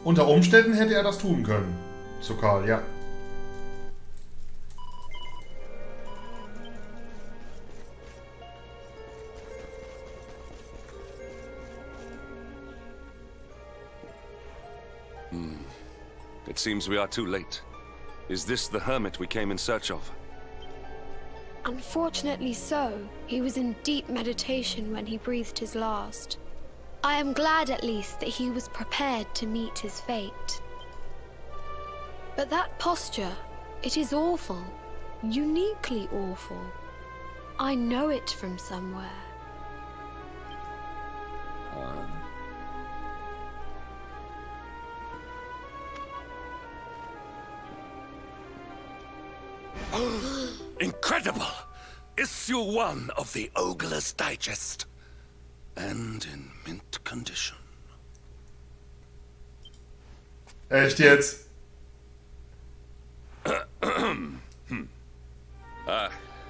Unter Umständen hätte er das tun können. Zu Karl, ja. It seems we are too late. Is this the hermit we came in search of? Unfortunately so. He was in deep meditation when he breathed his last. I am glad at least that he was prepared to meet his fate. But that posture, it is awful. Uniquely awful. I know it from somewhere. Incredible! Issue 1 of the Ogler's Digest. And in mint condition. Echt jetzt?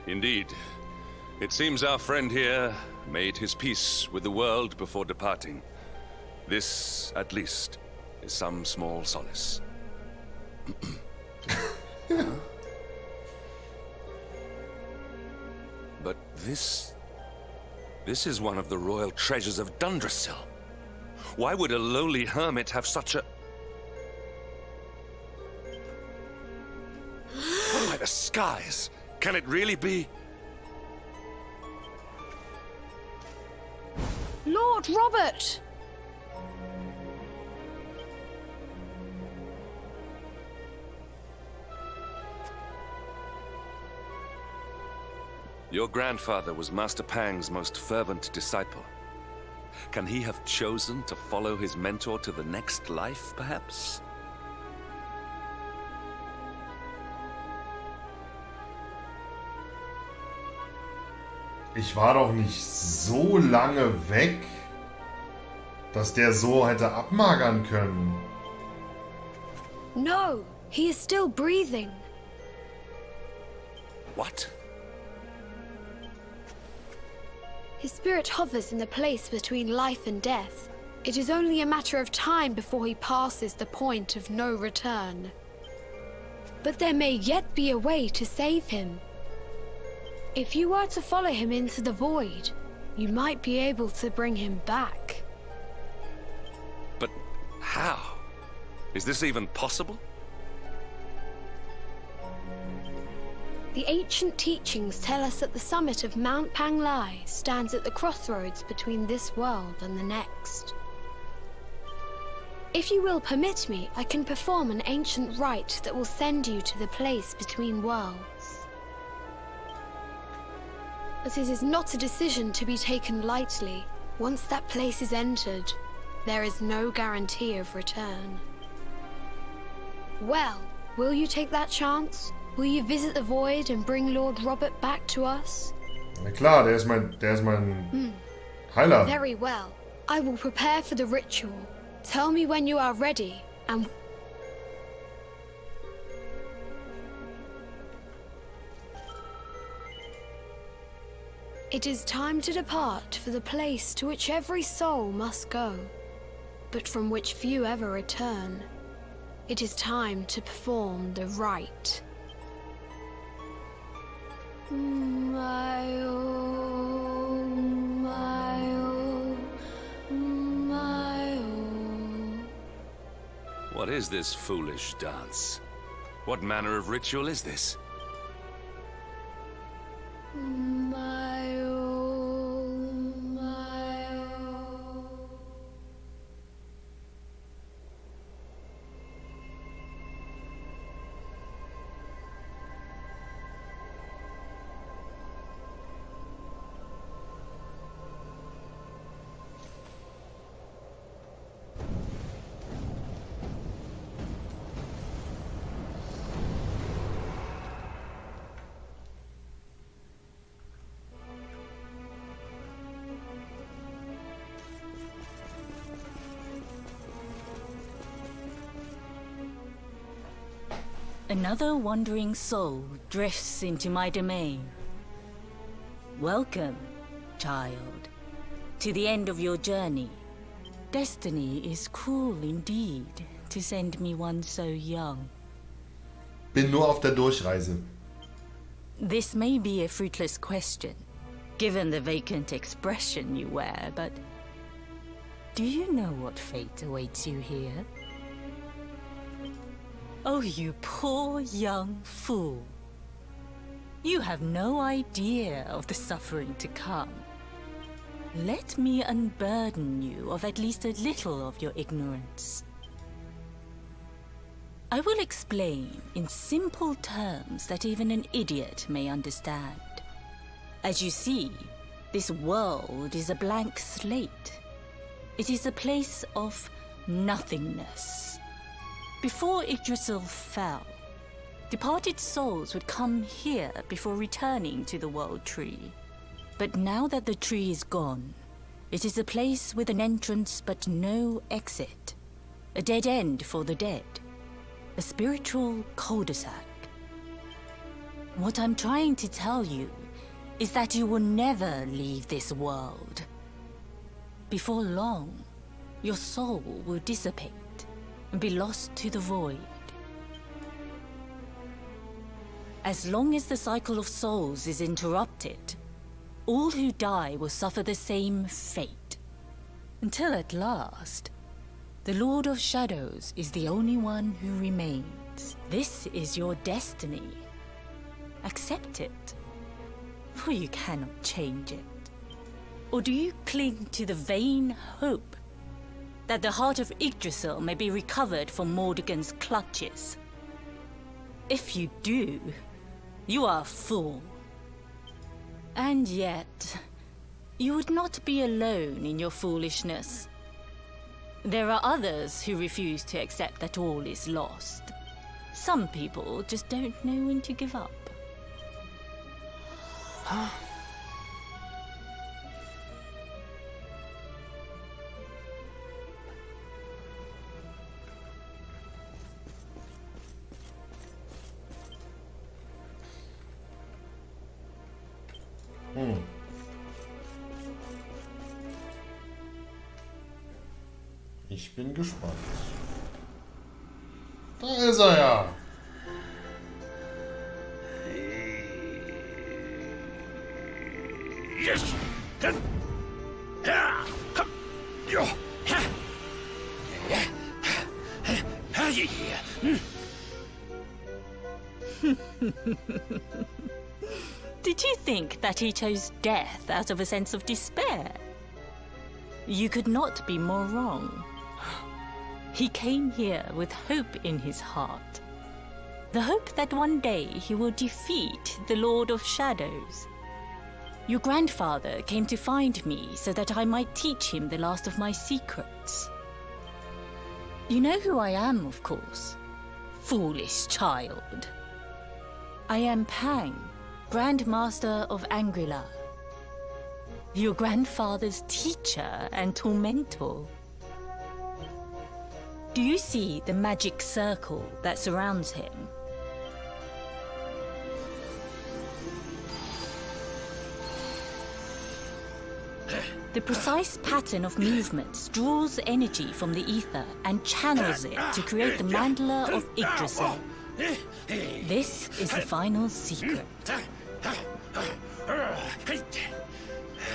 Indeed. It seems our friend here made his peace with the world before departing. This, at least, is some small solace. But this is one of the royal treasures of Dundrasil. Why would a lowly hermit have such a... By the skies! Can it really be? Lord Robert! Your grandfather was Master Pang's most fervent disciple. Can he have chosen to follow his mentor to the next life, perhaps? Ich war doch nicht so lange weg, dass der so hätte abmagern können. No, he is still breathing. What? His spirit hovers in the place between life and death. It is only a matter of time before he passes the point of no return. But there may yet be a way to save him. If you were to follow him into the void, you might be able to bring him back. But how? Is this even possible? The ancient teachings tell us that the summit of Mount Panglai stands at the crossroads between this world and the next. If you will permit me, I can perform an ancient rite that will send you to the place between worlds. But it is not a decision to be taken lightly. Once that place is entered, there is no guarantee of return. Well, Will you take that chance? Will you visit the void and bring Lord Robert back to us? Na klar, der ist mein Heiler. Very well. I will prepare for the ritual. Tell me when you are ready, and... It is time to depart for the place to which every soul must go, but from which few ever return. It is time to perform the rite. What is this foolish dance? What manner of ritual is this? Another wandering soul drifts into my domain. Welcome, child, to the end of your journey. Destiny is cruel indeed to send me one so young. Bin nur auf der Durchreise. This may be a fruitless question, given the vacant expression you wear, but do you know what fate awaits you here? Oh, you poor young fool. You have no idea of the suffering to come. Let me unburden you of at least a little of your ignorance. I will explain in simple terms that even an idiot may understand. As you see, this world is a blank slate. It is a place of nothingness. Before Yggdrasil fell, departed souls would come here before returning to the World Tree. But now that the tree is gone, it is a place with an entrance but no exit. A dead end for the dead. A spiritual cul-de-sac. What I'm trying to tell you is that you will never leave this world. Before long, your soul will dissipate and be lost to the void. As long as the cycle of souls is interrupted, all who die will suffer the same fate. Until at last, the Lord of Shadows is the only one who remains. This is your destiny. Accept it, for you cannot change it. Or do you cling to the vain hope that the heart of Yggdrasil may be recovered from Mordegon's clutches? If you do, you are a fool. And yet, you would not be alone in your foolishness. There are others who refuse to accept that all is lost. Some people just don't know when to give up. Ich bin gespannt. Da ist er ja. Yes. Did you think that he chose death out of a sense of despair? You could not be more wrong. He came here with hope in his heart. The hope that one day he will defeat the Lord of Shadows. Your grandfather came to find me so that I might teach him the last of my secrets. You know who I am, of course. foolish child. I am Pang, Grand Master of Angrilar. Your grandfather's teacher and tormentor. Do you see the magic circle that surrounds him? The precise pattern of movements draws energy from the ether and channels it to create the Mandala of Yggdrasil. This is the final secret.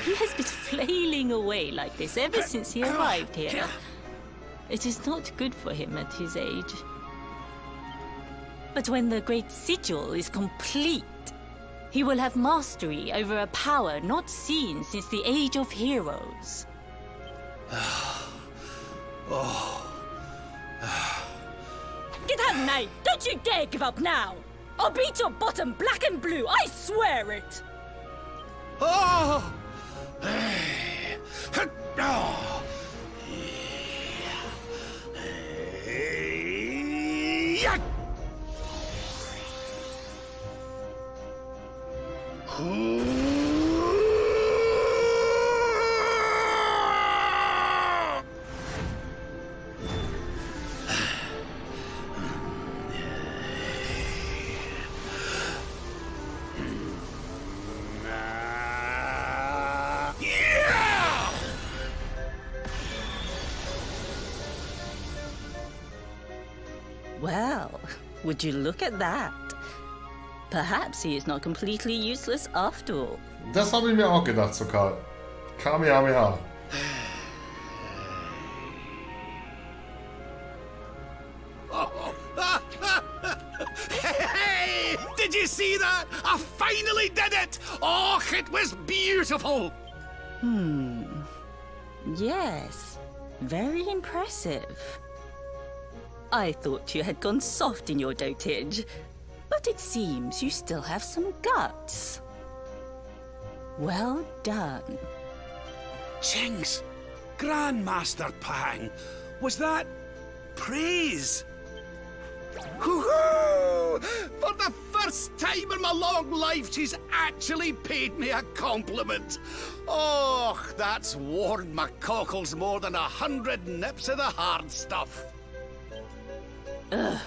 He has been flailing away like this ever since he arrived here. It is not good for him at his age. But when the great sigil is complete, he will have mastery over a power not seen since the Age of Heroes. Get out, Knight! Don't you dare give up now! I'll beat your bottom black and blue, I swear it! Oh! Well, would you look at that? Perhaps he is not completely useless after all. Das habe ich mir auch gedacht, so Karl. Kamehameha. Hey! Did you see that? I finally did it! Oh, it was beautiful! Yes, very impressive. I thought you had gone soft in your dotage, but it seems you still have some guts. Well done. Jinx! Grandmaster Pang! Was that praise? Hoo-hoo! For the first time in my long life, she's actually paid me a compliment. Oh, that's warmed my cockles more than 100 nips of the hard stuff. Ugh.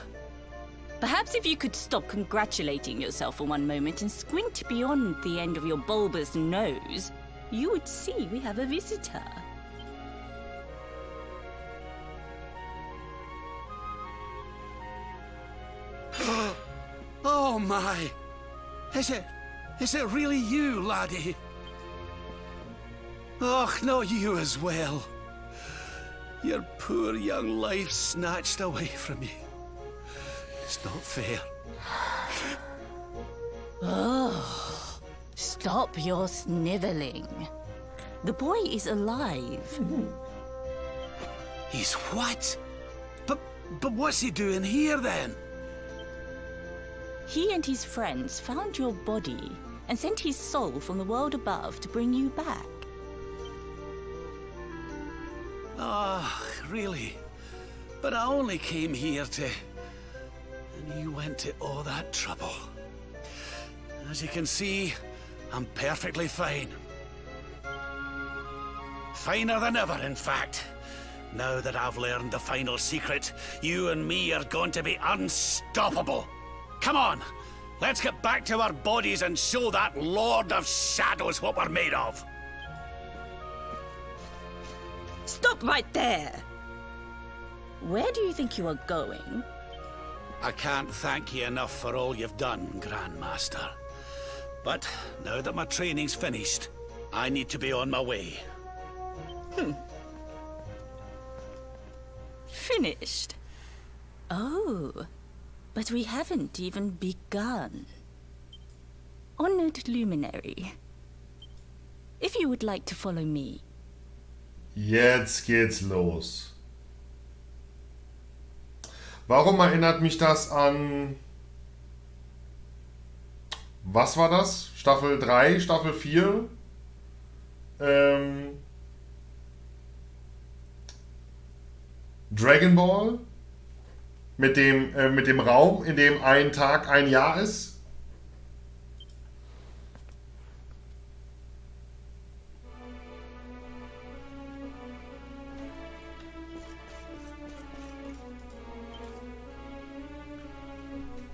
Perhaps if you could stop congratulating yourself for one moment and squint beyond the end of your bulbous nose, you would see we have a visitor. Oh my! Is it really you, laddie? Och, not you as well. Your poor young life snatched away from you. It's not fair. Oh, stop your sniveling. The boy is alive. He's what? But what's he doing here then? He and his friends found your body and sent his soul from the world above to bring you back. Ah, really? But I only came here to... And you went to all that trouble. As you can see, I'm perfectly fine. Finer than ever, in fact. Now that I've learned the final secret, you and me are going to be unstoppable. Come on, let's get back to our bodies and show that Lord of Shadows what we're made of. Stop right there! Where do you think you are going? I can't thank you enough for all you've done, Grandmaster. But now that my training's finished, I need to be on my way. Finished? Oh, but we haven't even begun. Honored Luminary, if you would like to follow me. Jetzt geht's los. Warum erinnert mich das an... Was war das? Staffel 3, Staffel 4? Dragon Ball? mit dem Raum, in dem ein Tag ein Jahr ist?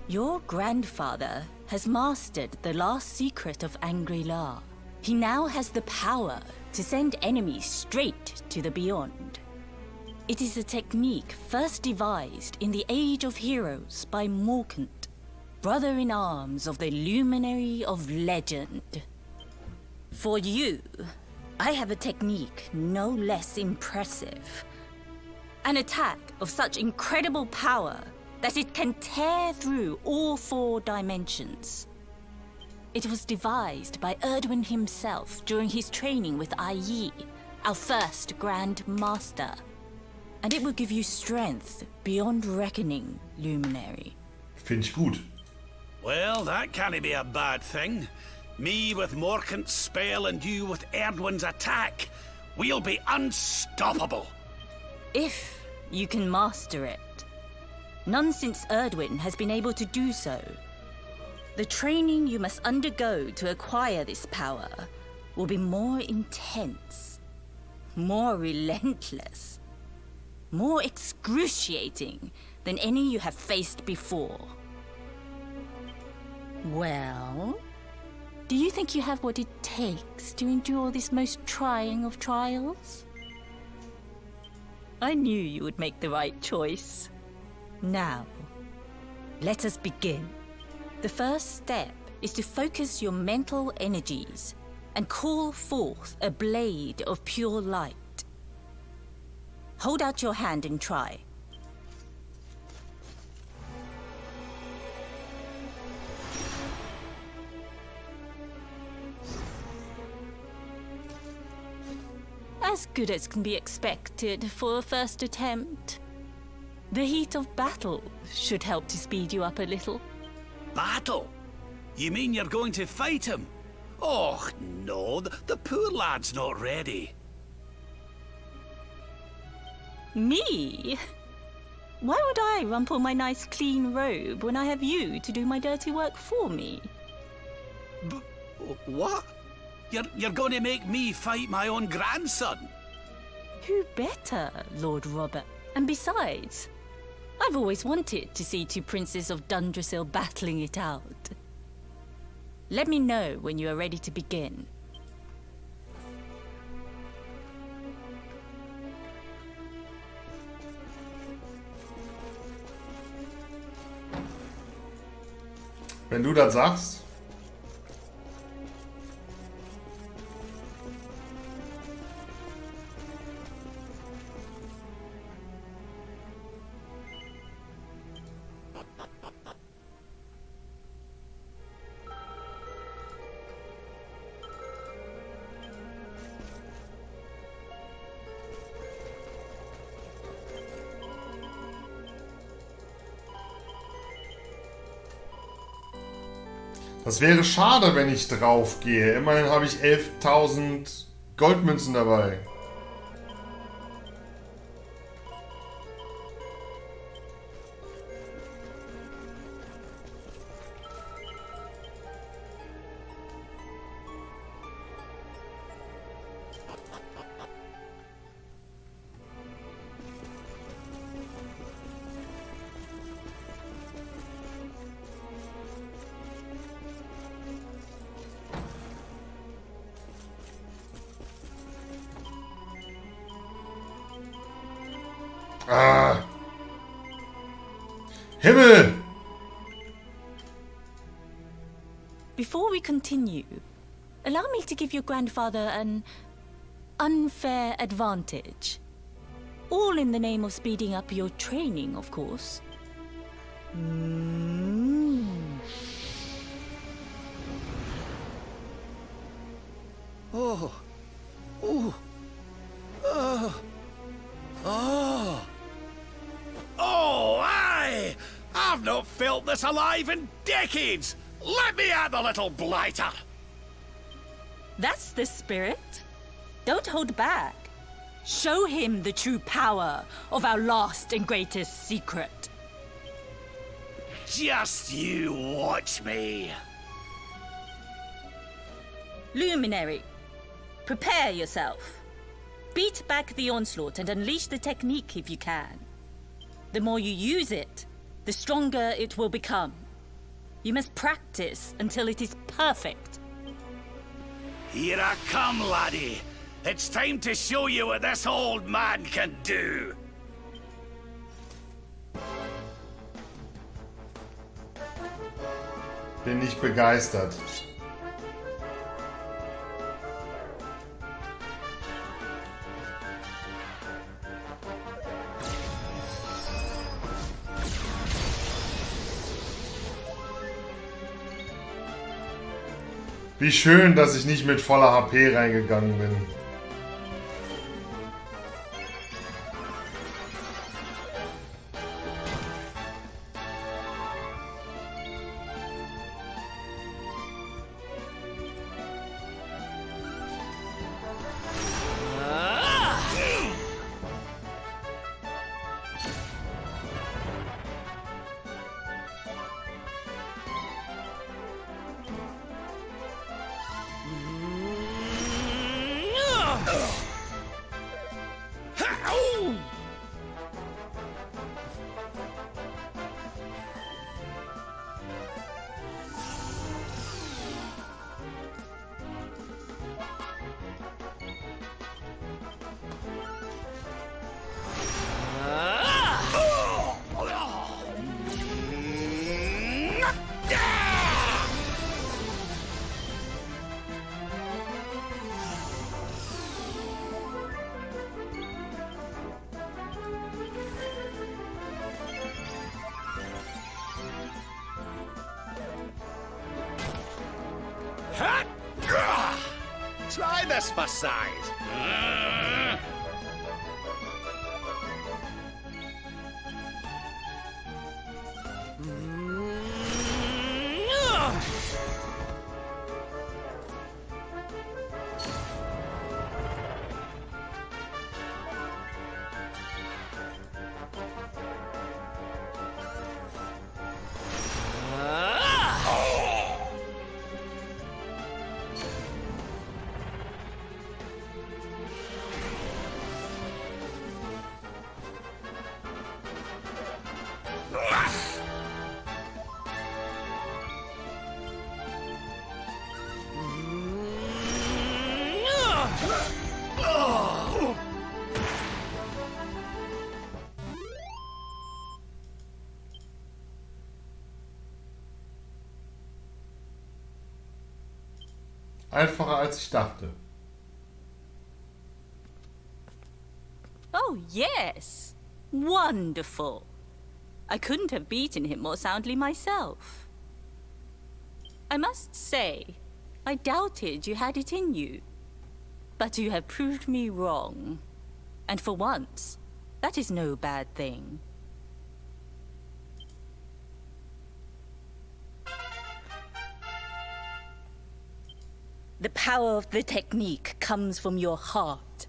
Your grandfather has mastered the last secret of Angri-La. He now has the power to send enemies straight to the beyond. It is a technique first devised in the Age of Heroes by Morkant, brother-in-arms of the Luminary of Legend. For you, I have a technique no less impressive. An attack of such incredible power that it can tear through all 4 dimensions. It was devised by Erdwin himself during his training with Yi, our first Grand Master. And it will give you strength beyond reckoning, Luminary. Finde ich gut. Well, that can't be a bad thing. Me with Morkant's spell and you with Erdwin's attack. We'll be unstoppable. If you can master it. None since Erdwin has been able to do so. The training you must undergo to acquire this power will be more intense, more relentless, more excruciating than any you have faced before. Well, do you think you have what it takes to endure this most trying of trials? I knew you would make the right choice. Now, let us begin. The first step is to focus your mental energies and call forth a blade of pure light. Hold out your hand and try. As good as can be expected for a first attempt. The heat of battle should help to speed you up a little. Battle? You mean you're going to fight him? Oh, no, the poor lad's not ready. Me? Why would I rumple my nice clean robe when I have you to do my dirty work for me? What? You're going to make me fight my own grandson? Who better, Lord Robert? And besides, I've always wanted to see 2 princes of Dundrasil battling it out. Let me know when you are ready to begin. Wenn du das sagst. Das wäre schade, wenn ich drauf gehe. Immerhin habe ich 11.000 Goldmünzen dabei. Ah. Himmel! Before we continue, allow me to give your grandfather an unfair advantage. All in the name of speeding up your training, of course. Oh. Oh. Oh. Oh. Oh, aye! I've not felt this alive in decades! Let me at the little blighter! That's the spirit. Don't hold back. Show him the true power of our last and greatest secret. Just you watch me. Luminary, prepare yourself. Beat back the onslaught and unleash the technique if you can. The more you use it, the stronger it will become. You must practice until it is perfect. Here I come, laddie. It's time to show you what this old man can do. Bin nicht begeistert. Wie schön, dass ich nicht mit voller HP reingegangen bin. Try this for size. Einfacher als ich dachte. Oh, yes. Wonderful. I couldn't have beaten him more soundly myself. I must say, I doubted you had it in you. But you have proved me wrong. And for once, that is no bad thing. The power of the technique comes from your heart.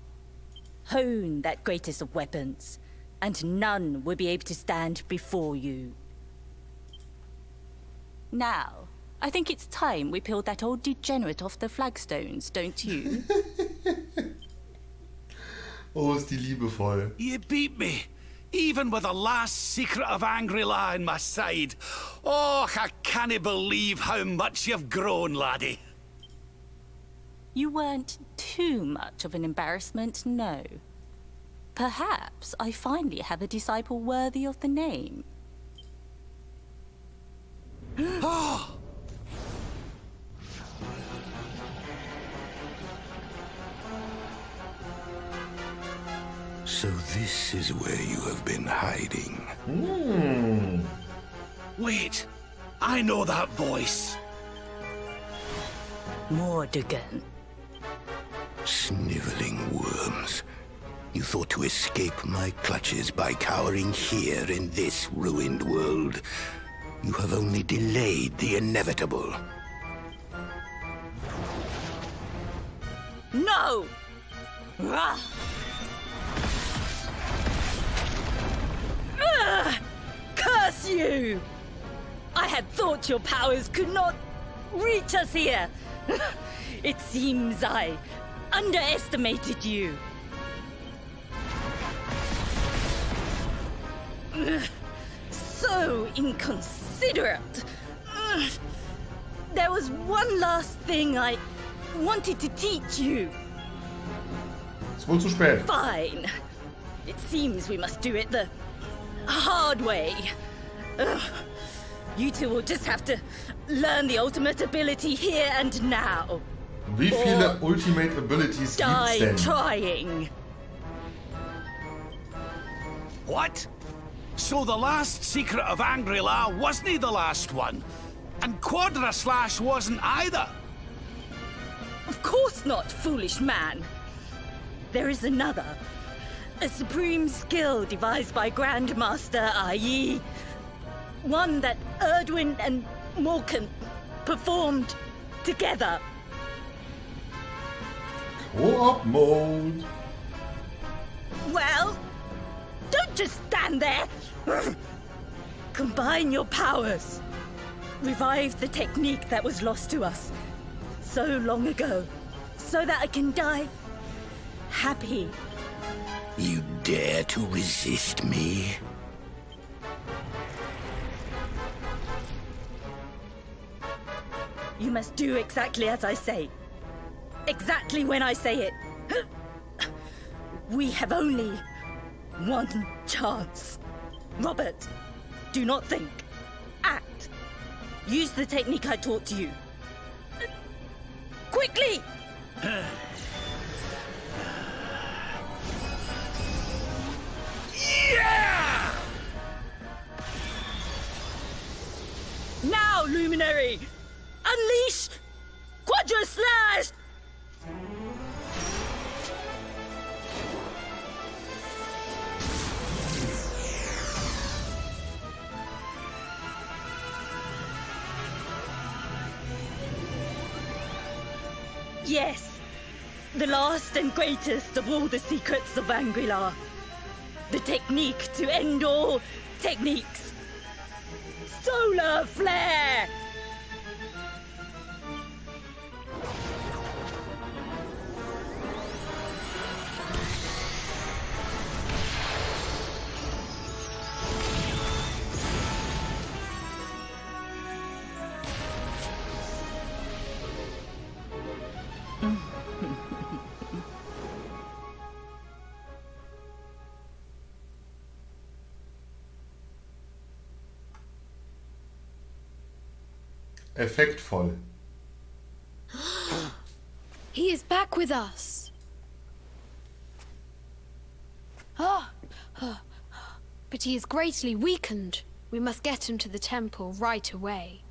Hone that greatest of weapons, and none will be able to stand before you. Now, I think it's time we peeled that old degenerate off the flagstones, don't you? Oh, ist die liebevoll. You beat me, even with the last secret of Angry-La in my side. Oh, I can't believe how much you've grown, laddie. You weren't too much of an embarrassment, no. Perhaps I finally have a disciple worthy of the name. Oh! So this is where you have been hiding. Wait, I know that voice. Mordegan. Sniveling worms. You thought to escape my clutches by cowering here in this ruined world. You have only delayed the inevitable. No! Curse you! I had thought your powers could not reach us here. It seems I underestimated you. So inconsiderate. There was one last thing I wanted to teach you. Ist wohl zu spät. Fine. It seems we must do it the hard way. You two will just have to learn the ultimate ability here and now. Wie viele Ultimate Abilities gibt's Die denn? trying. What? So the last secret of Angry-La wasn't the last one? And Quadra Slash wasn't either? Of course not, foolish man. There is another. A supreme skill devised by Grandmaster i.e. one that Erdwin and Morkan performed together. Co-op mode. Well, don't just stand there. Combine your powers. Revive the technique that was lost to us so long ago, so that I can die happy. You dare to resist me? You must do exactly as I say. Exactly when I say it. We have only one chance. Robert, do not think. Act. Use the technique I taught to you. Quickly! Yeah! Now, Luminary! Unleash Quadra Slash! Yes, the last and greatest of all the secrets of Angry-La. The technique to end all techniques. Solar Flare! Effektvoll. He is back with us. Ah, but he is greatly weakened. We must get him to the temple right away.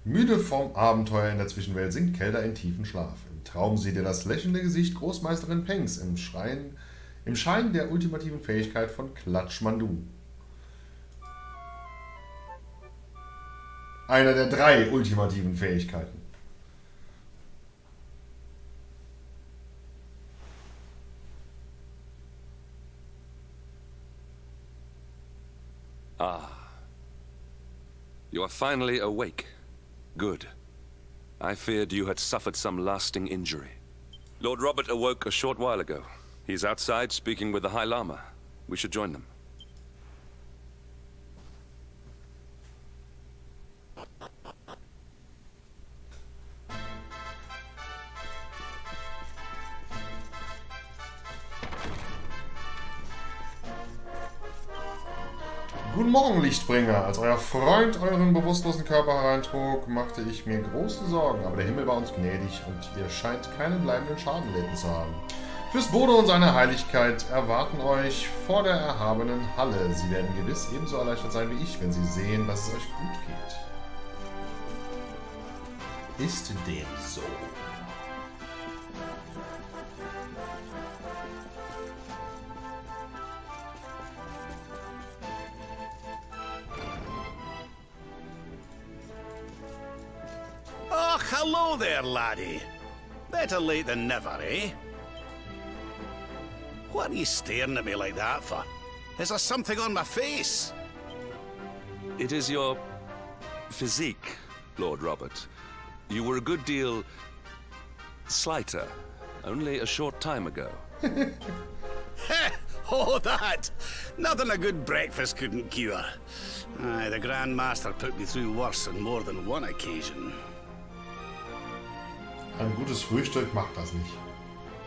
Müde vom Abenteuer in der Zwischenwelt sinkt Keldar in tiefen Schlaf. Im Traum sieht er das lächelnde Gesicht Großmeisterin Pengs im Schein der ultimativen Fähigkeit von Klatschmandu. Einer der 3 ultimativen Fähigkeiten. Ah. You are finally awake. Good. I feared you had suffered some lasting injury. Lord Robert awoke a short while ago. He's outside speaking with the High Lama. We should join them. Guten Morgen, Lichtbringer. Als euer Freund euren bewusstlosen Körper hereintrug, machte ich mir große Sorgen, aber der Himmel war uns gnädig und ihr scheint keinen bleibenden Schaden erlitten zu haben. Fürst Bode und seine Heiligkeit erwarten euch vor der erhabenen Halle. Sie werden gewiss ebenso erleichtert sein wie ich, wenn sie sehen, dass es euch gut geht. Ist dem so? Oh, hello there, laddie. Better late than never, eh? What are you staring at me like that for? Is there something on my face? It is your physique, Lord Robert. You were a good deal slighter only a short time ago. Oh, that! Nothing a good breakfast couldn't cure. Aye, the Grand Master put me through worse on more than one occasion. Ein gutes Frühstück macht das nicht.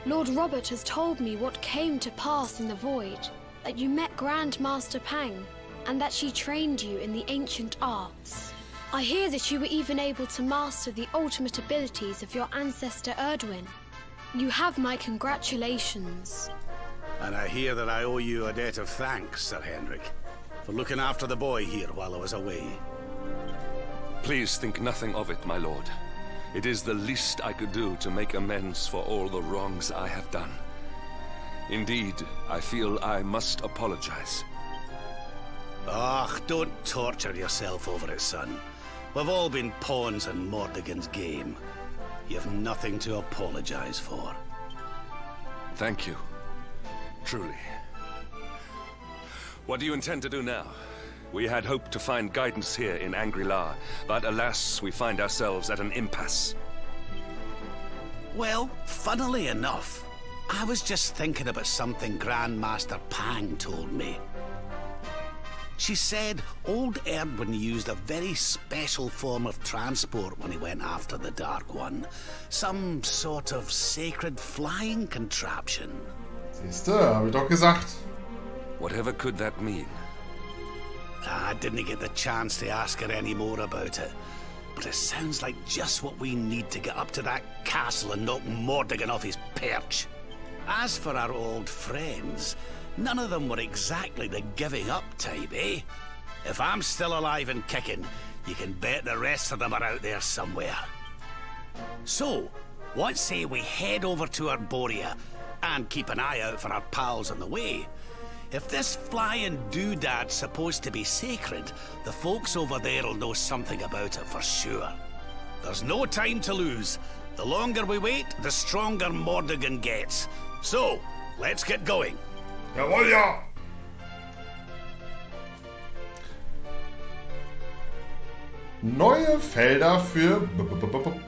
Lord Robert has told me what came to pass in the void, that you met Grand Master Pang, and that she trained you in the ancient arts. I hear that you were even able to master the ultimate abilities of your ancestor Erdwin. You have my congratulations. And I hear that I owe you a debt of thanks, Sir Henrik, for looking after the boy here while I was away. Please think nothing of it, my lord. It is the least I could do to make amends for all the wrongs I have done. Indeed, I feel I must apologize. Ah, don't torture yourself over it, son. We've all been pawns in Mordegon's game. You have nothing to apologize for. Thank you. Truly. What do you intend to do now? We had hoped to find guidance here in Angri-La, but alas, we find ourselves at an impasse. Well, funnily enough, I was just thinking about something Grandmaster Pang told me. She said old Erdwin used a very special form of transport when he went after the Dark One. Some sort of sacred flying contraption. Siehste, hab ich doch gesagt. Whatever could that mean? I didn't get the chance to ask her any more about it. But it sounds like just what we need to get up to that castle and knock Mordegon off his perch. As for our old friends, none of them were exactly the giving up type, eh? If I'm still alive and kicking, you can bet the rest of them are out there somewhere. So, what say we head over to Arborea and keep an eye out for our pals on the way? If this flying doodad's supposed to be sacred, the folks over there'll know something about it for sure. There's no time to lose. The longer we wait, the stronger Mordegon gets. So, let's get going. Jawohl, ja! Neue Felder für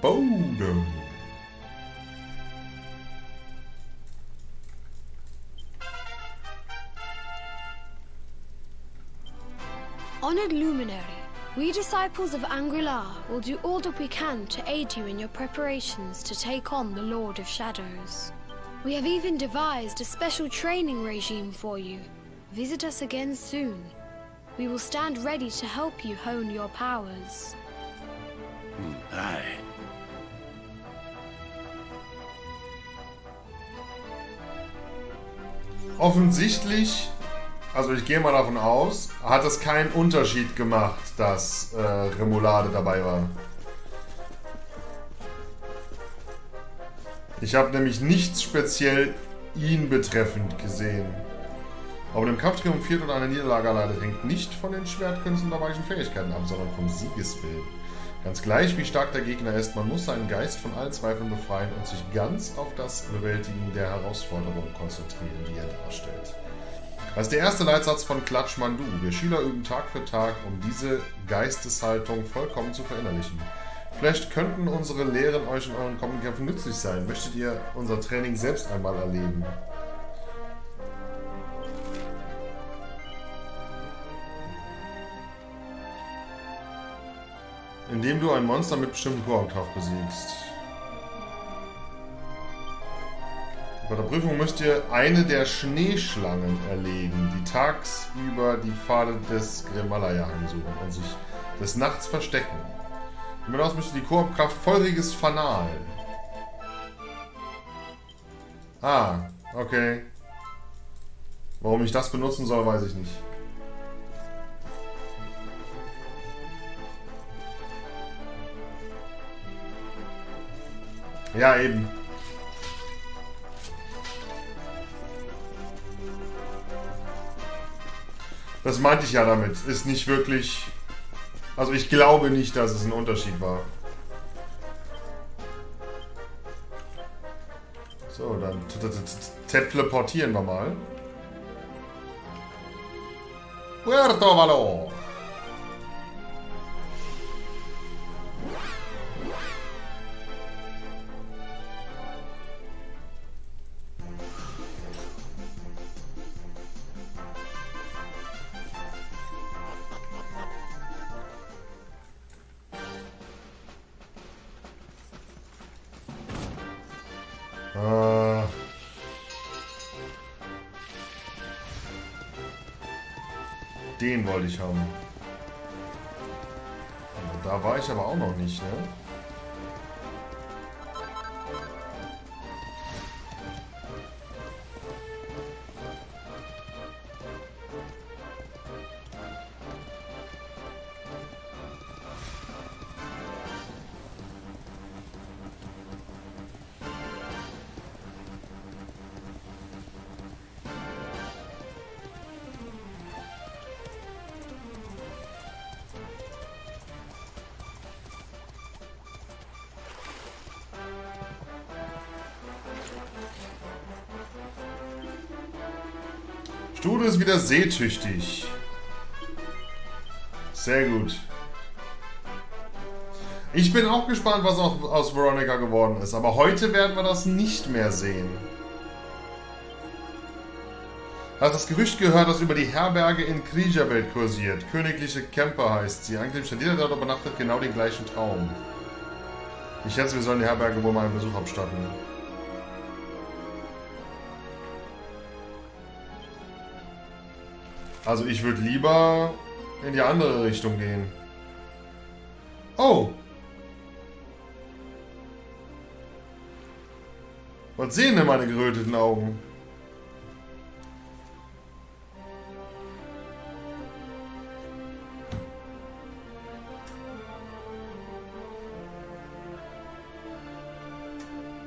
Boden. Honored Luminary, we disciples of Angri-La will do all that we can to aid you in your preparations to take on the Lord of Shadows. We have even devised a special training regime for you. Visit us again soon. We will stand ready to help you hone your powers. Aye. Offensichtlich, also ich gehe mal davon aus, hat es keinen Unterschied gemacht, dass Remoulade dabei war. Ich habe nämlich nichts speziell ihn betreffend gesehen. Aber dem Kampf triumphiert und eine Niederlage leider hängt nicht von den Schwertkünsten oder magischen Fähigkeiten ab, sondern vom Siegeswillen. Ganz gleich, wie stark der Gegner ist, man muss seinen Geist von allen Zweifeln befreien und sich ganz auf das Bewältigen der Herausforderung konzentrieren, die er darstellt. Das ist der erste Leitsatz von Klatsch Mandu. Wir Schüler üben Tag für Tag, um diese Geisteshaltung vollkommen zu verinnerlichen. Vielleicht könnten unsere Lehren euch in euren kommenden Kämpfen nützlich sein. Möchtet ihr unser Training selbst einmal erleben? Indem du ein Monster mit bestimmten Korbkraft besiegst. Bei der Prüfung müsst ihr eine der Schneeschlangen erlegen, die tagsüber die Pfade des Grimalaya heimsuchen und sich des Nachts verstecken. Damit aus müsst ihr die Korbkraft feuriges Fanal. Ah, okay. Warum ich das benutzen soll, weiß ich nicht. Ja, eben. Das meinte ich ja damit. Ist nicht wirklich... Also ich glaube nicht, dass es ein Unterschied war. So, dann teleportieren wir mal. Puerto Valor. Den wollte ich haben. Da war ich aber auch noch nicht, ne? Stude ist wieder seetüchtig. Sehr gut. Ich bin auch gespannt, was aus Veronica geworden ist. Aber heute werden wir das nicht mehr sehen. Hat das Gerücht gehört, das über die Herberge in Kriegerwelt kursiert. Königliche Camper heißt sie. Eigentlich stand jeder dort übernachtet genau den gleichen Traum. Ich schätze, wir sollen die Herberge wohl mal einen Besuch abstatten. Also ich würde lieber in die andere Richtung gehen. Oh! Was sehen denn meine geröteten Augen?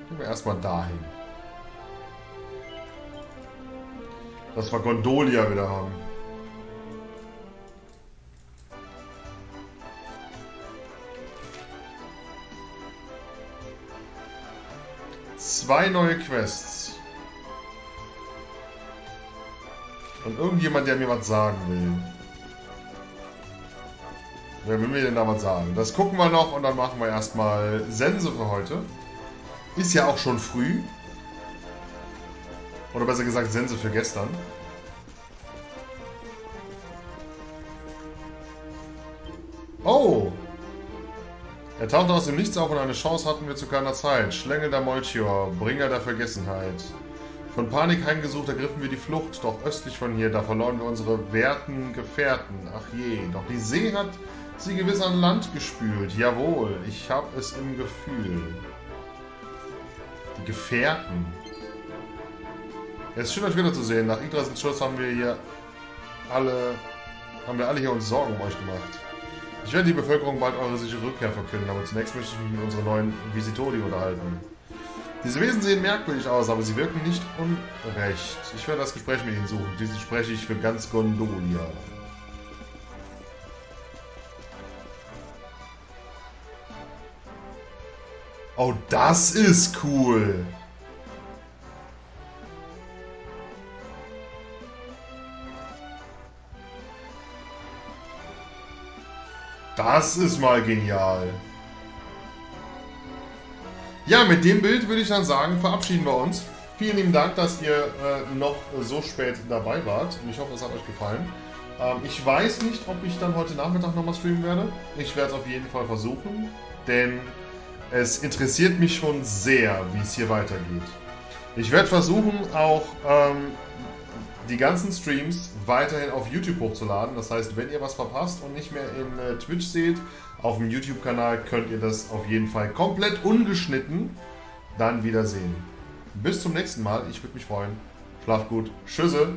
Gehen wir erstmal dahin. Dass wir Gondolia wieder haben. Zwei neue Quests. Und irgendjemand, der mir was sagen will. Wer will mir denn da was sagen? Das gucken wir noch und dann machen wir erstmal Sense für heute. Ist ja auch schon früh. Oder besser gesagt Sense für gestern. Oh! Er tauchte aus dem Nichts auf und eine Chance hatten wir zu keiner Zeit. Schlängel der Molchior, Bringer der Vergessenheit. Von Panik heimgesucht ergriffen wir die Flucht, doch östlich von hier, da verloren wir unsere werten Gefährten. Ach je, doch die See hat sie gewiss an Land gespült. Jawohl, ich hab es im Gefühl. Die Gefährten. Es ist schön, euch wiederzusehen. Nach Yggdrasils Schluss haben wir alle hier uns Sorgen um euch gemacht. Ich werde die Bevölkerung bald eure sichere Rückkehr verkünden, aber zunächst möchte ich mich mit unseren neuen Visitori unterhalten. Diese Wesen sehen merkwürdig aus, aber sie wirken nicht unrecht. Ich werde das Gespräch mit ihnen suchen. Dieses spreche ich für ganz Gondolia. Oh, das ist cool! Das ist mal genial. Ja, mit dem Bild würde ich dann sagen, verabschieden wir uns. Vielen lieben Dank, dass ihr noch so spät dabei wart. Und ich hoffe, es hat euch gefallen. Ich weiß nicht, ob ich dann heute Nachmittag nochmal streamen werde. Ich werde es auf jeden Fall versuchen, denn es interessiert mich schon sehr, wie es hier weitergeht. Ich werde versuchen, auch die ganzen Streams weiterhin auf YouTube hochzuladen. Das heißt, wenn ihr was verpasst und nicht mehr in Twitch seht, auf dem YouTube-Kanal könnt ihr das auf jeden Fall komplett ungeschnitten dann wieder sehen. Bis zum nächsten Mal. Ich würde mich freuen. Schlaft gut. Tschüsse.